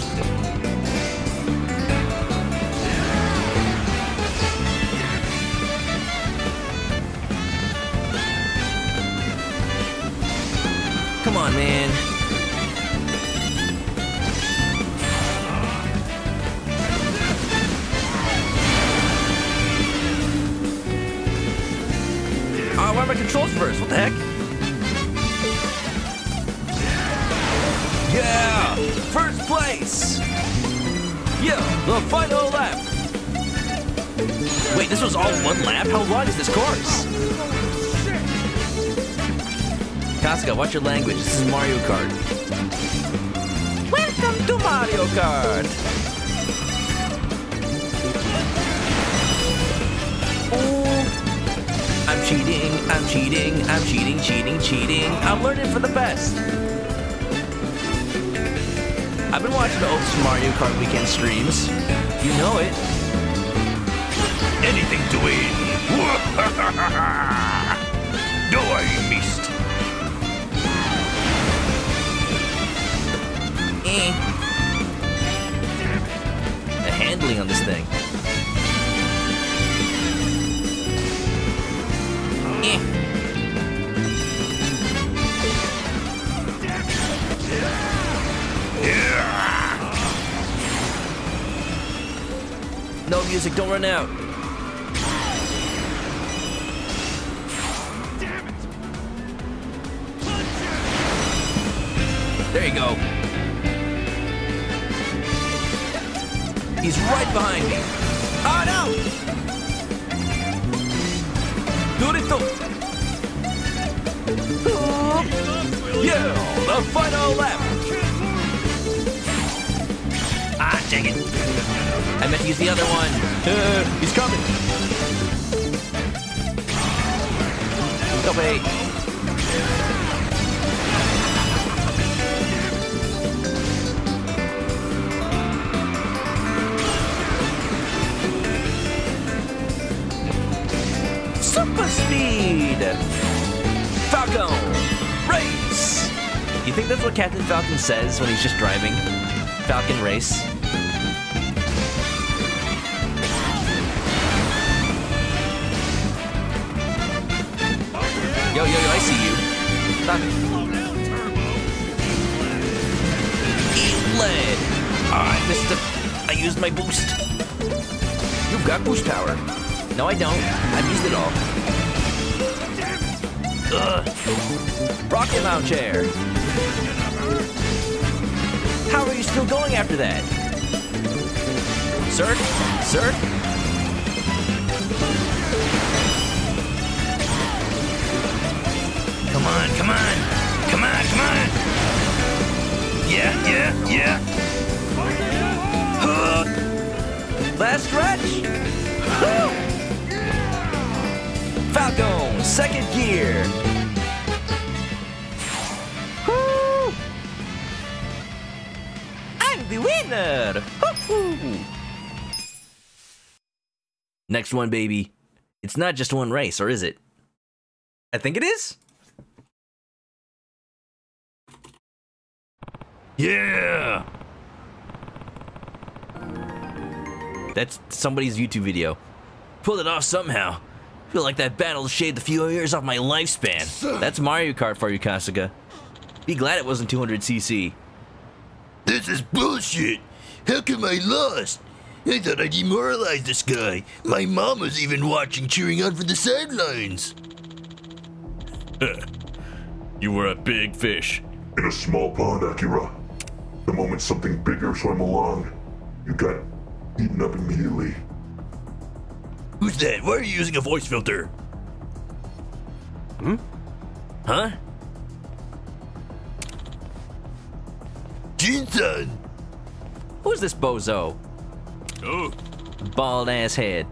Come on, man. controls first. What the heck? Yeah! First place! Yeah, the final lap! Wait, this was all one lap? How long is this course? Kasuga, watch your language. This is Mario Kart. Welcome to Mario Kart! Ooh. I'm cheating. I'm learning for the best. I've been watching the old Mario Kart weekend streams. You know it. Anything to win. No, I missed. The handling on this thing. No music, don't run out. There you go. He's right behind me. Oh no! Durito! Yeah, the final lap. Ah, dang it! I meant to use the other one. He's coming. No way. Super speed! Falcon! Race! You think that's what Captain Falcon says when he's just driving? Falcon race? Yo, I see you. Stop it. Eat lead! I missed it. I used my boost. You've got boost power. No, I don't. I've used it all. Ugh. Rocket mount chair. How are you still going after that? Sir? Sir? Come on, come on! Come on, come on! Yeah. Last stretch! Woo! Falcon, second gear! Woo! I'm the winner! Woo-hoo! Next one, baby. It's not just one race, or is it? I think it is? Yeah! That's somebody's YouTube video. Pulled it off somehow. Feel like that battle shaved a few years off my lifespan. That's Mario Kart for you, Kasuga. Be glad it wasn't 200cc. This is bullshit. How come I lost? I thought I demoralized this guy. My mom was even watching, cheering on from the sidelines. You were a big fish. In a small pond, Akira. The moment something bigger swam along, you got eaten up immediately. Who's that? Why are you using a voice filter? Huh? Jin-san! Who's this bozo? Oh. Bald-ass head.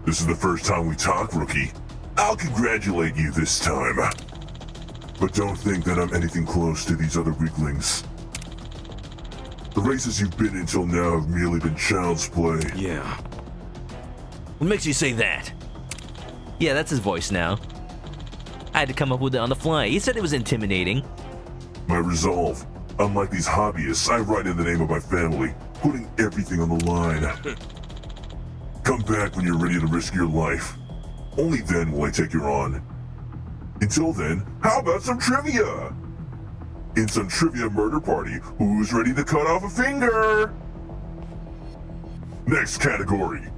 This is the first time we talk, rookie. I'll congratulate you this time. But don't think that I'm anything close to these other weaklings. The races you've been in till now have merely been child's play. Yeah. What makes you say that? Yeah, that's his voice now. I had to come up with it on the fly. He said it was intimidating. My resolve. Unlike these hobbyists, I write in the name of my family, putting everything on the line. Come back when you're ready to risk your life. Only then will I take you on. Until then, how about some trivia? In some trivia murder party, who's ready to cut off a finger? Next category.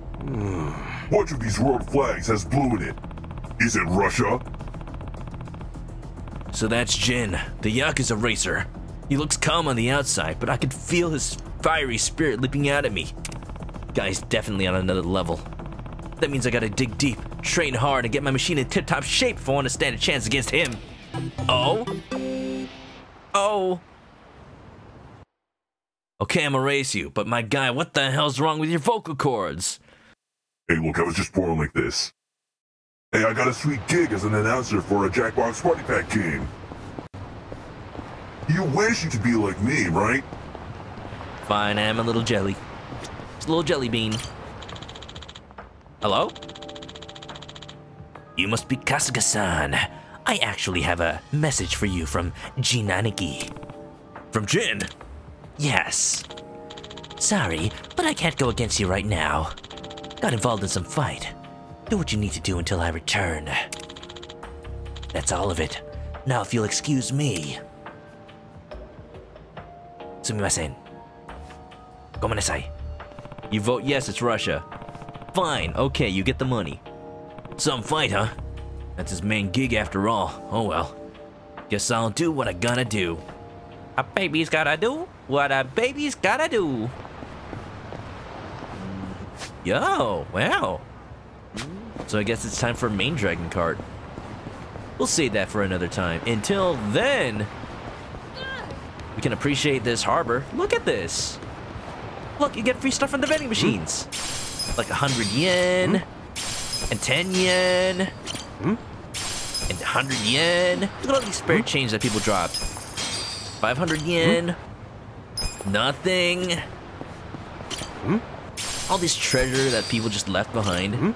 Which of these world flags has blue in it? Is it Russia? So that's Jin, the Yakuza racer. He looks calm on the outside, but I could feel his fiery spirit leaping out at me. Guy's definitely on another level. That means I gotta dig deep, train hard, and get my machine in tip-top shape if I want to stand a chance against him. Oh? Oh. Okay, I'm gonna race you, but my guy, what the hell's wrong with your vocal cords? Hey, look, I was just born like this. Hey, I got a sweet gig as an announcer for a Jackbox Party Pack game. You wish you could be like me, right? Fine, I'm a little jelly. Just a little jelly bean. Hello? You must be Kasuga-san. I actually have a message for you from Jin Aniki. From Jin? Yes. Sorry, but I can't go against you right now. Got involved in some fight. Do what you need to do until I return. That's all of it. Now if you'll excuse me. Sumimasen. Gomenasai. You vote yes, it's Russia. Fine, okay, you get the money. Some fight, huh? That's his main gig after all. Oh well. Guess I'll do what I gotta do. A baby's gotta do what a baby's gotta do. Yo, wow. So I guess it's time for a main dragon cart. We'll save that for another time. Until then, we can appreciate this harbor. Look at this. Look, you get free stuff from the vending machines. Like 100 yen, and 10 yen, and 100 yen. Look at all these spare change that people dropped. 500 yen, nothing. All this treasure that people just left behind.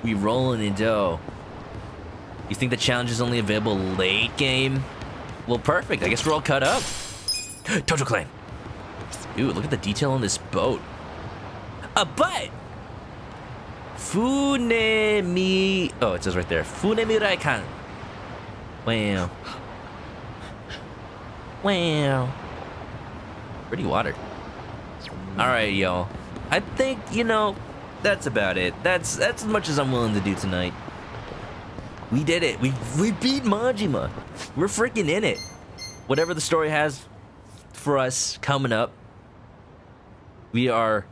We rolling in dough. You think the challenge is only available late game? Well, perfect. I guess we're all cut up. Tojo Clan. Ooh, look at the detail on this boat. A butt! Funemi... Oh, it says right there. Funemi Raikan. Wow. Wow. Pretty water. Alright, y'all. I think, you know, that's about it. That's as much as I'm willing to do tonight. We did it. We beat Majima. We're freaking in it. Whatever the story has for us coming up, we are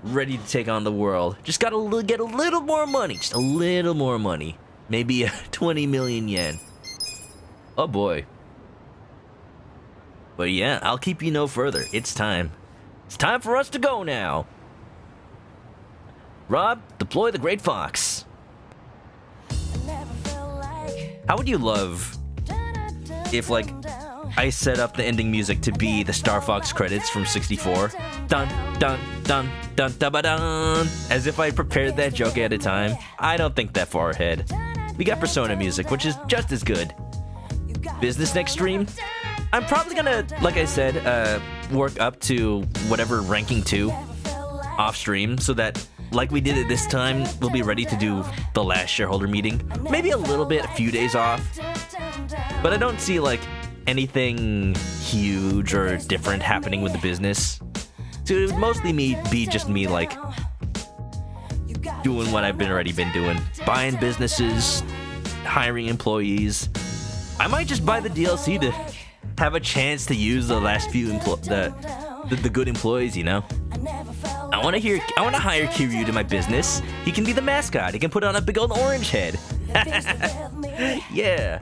ready to take on the world. Just gotta get a little more money. Just a little more money. Maybe 20 million yen. Oh boy. But yeah, I'll keep you no further. It's time. It's time for us to go now. Rob, deploy the Great Fox. How would you love if, like, I set up the ending music to be the Star Fox credits from 64? Dun, dun, dun, dun, dun, dun, dun. As if I prepared that joke at a time. I don't think that far ahead. We got Persona music, which is just as good. Business next stream? I'm probably gonna, like I said, work up to whatever ranking 2 off stream so that, like we did it this time, we'll be ready to do the last shareholder meeting. Maybe a little bit, a few days off. But I don't see, like, anything huge or different happening with the business. So it would mostly be just me, like, doing what I've already been doing. Buying businesses, hiring employees. I might just buy the DLC to have a chance to use the last few the good employees, you know? I want to hire Kiryu to my business. He can be the mascot. He can put on a big old orange head. Yeah.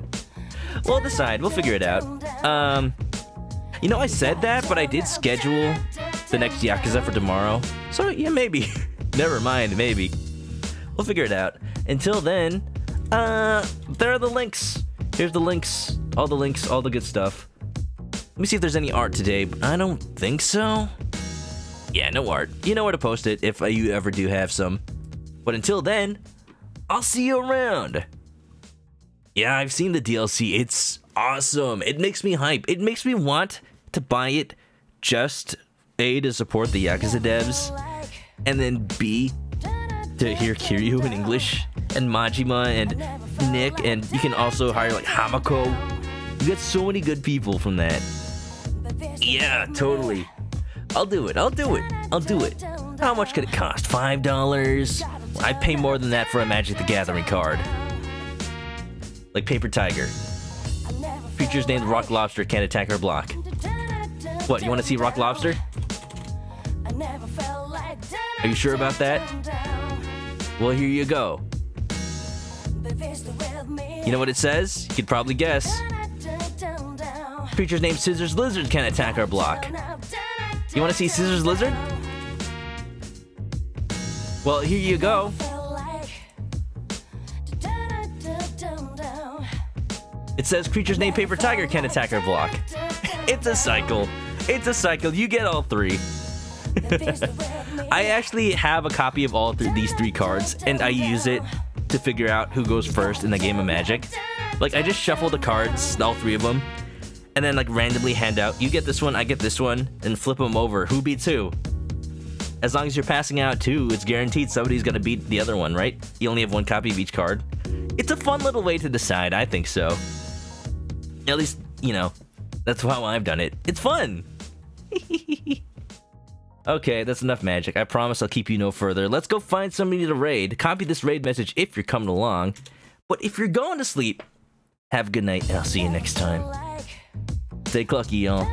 We'll decide. We'll figure it out. You know, I said that, but I did schedule the next Yakuza for tomorrow. So, yeah, maybe. Never mind, maybe. We'll figure it out. Until then, there are the links. Here's the links. All the good stuff. Let me see if there's any art today. I don't think so. Yeah, no art. You know where to post it if you ever do have some. But until then, I'll see you around. Yeah, I've seen the DLC. It's awesome. It makes me hype. It makes me want to buy it just A, to support the Yakuza devs, and then B, to hear Kiryu in English, and Majima, and Nick, and you can also hire, like, Hamako. You get so many good people from that. Yeah, totally. I'll do it. How much could it cost? $5? I'd pay more than that for a Magic the Gathering card. Like Paper Tiger. Creatures named Rock Lobster can't attack or block. What, you want to see Rock Lobster? Are you sure about that? Well, here you go. You know what it says? You could probably guess. Creatures named Scissors Lizard can't attack or block. You want to see Scissors Lizard? Well, here you go. It says creatures named Paper Tiger can't attack or block. It's a cycle. It's a cycle. You get all three. I actually have a copy of all these three cards, and I use it to figure out who goes first in the game of Magic. Like, I just shuffle the cards, all three of them, and then like randomly hand out, you get this one, I get this one, and flip them over. Who beats who? As long as you're passing out two, it's guaranteed somebody's gonna beat the other one, right? You only have one copy of each card. It's a fun little way to decide, I think so. At least, you know, that's how I've done it. It's fun! Okay, that's enough Magic. I promise I'll keep you no further. Let's go find somebody to raid. Copy this raid message if you're coming along. But if you're going to sleep, have a good night, and I'll see you next time. Stay clucky, y'all.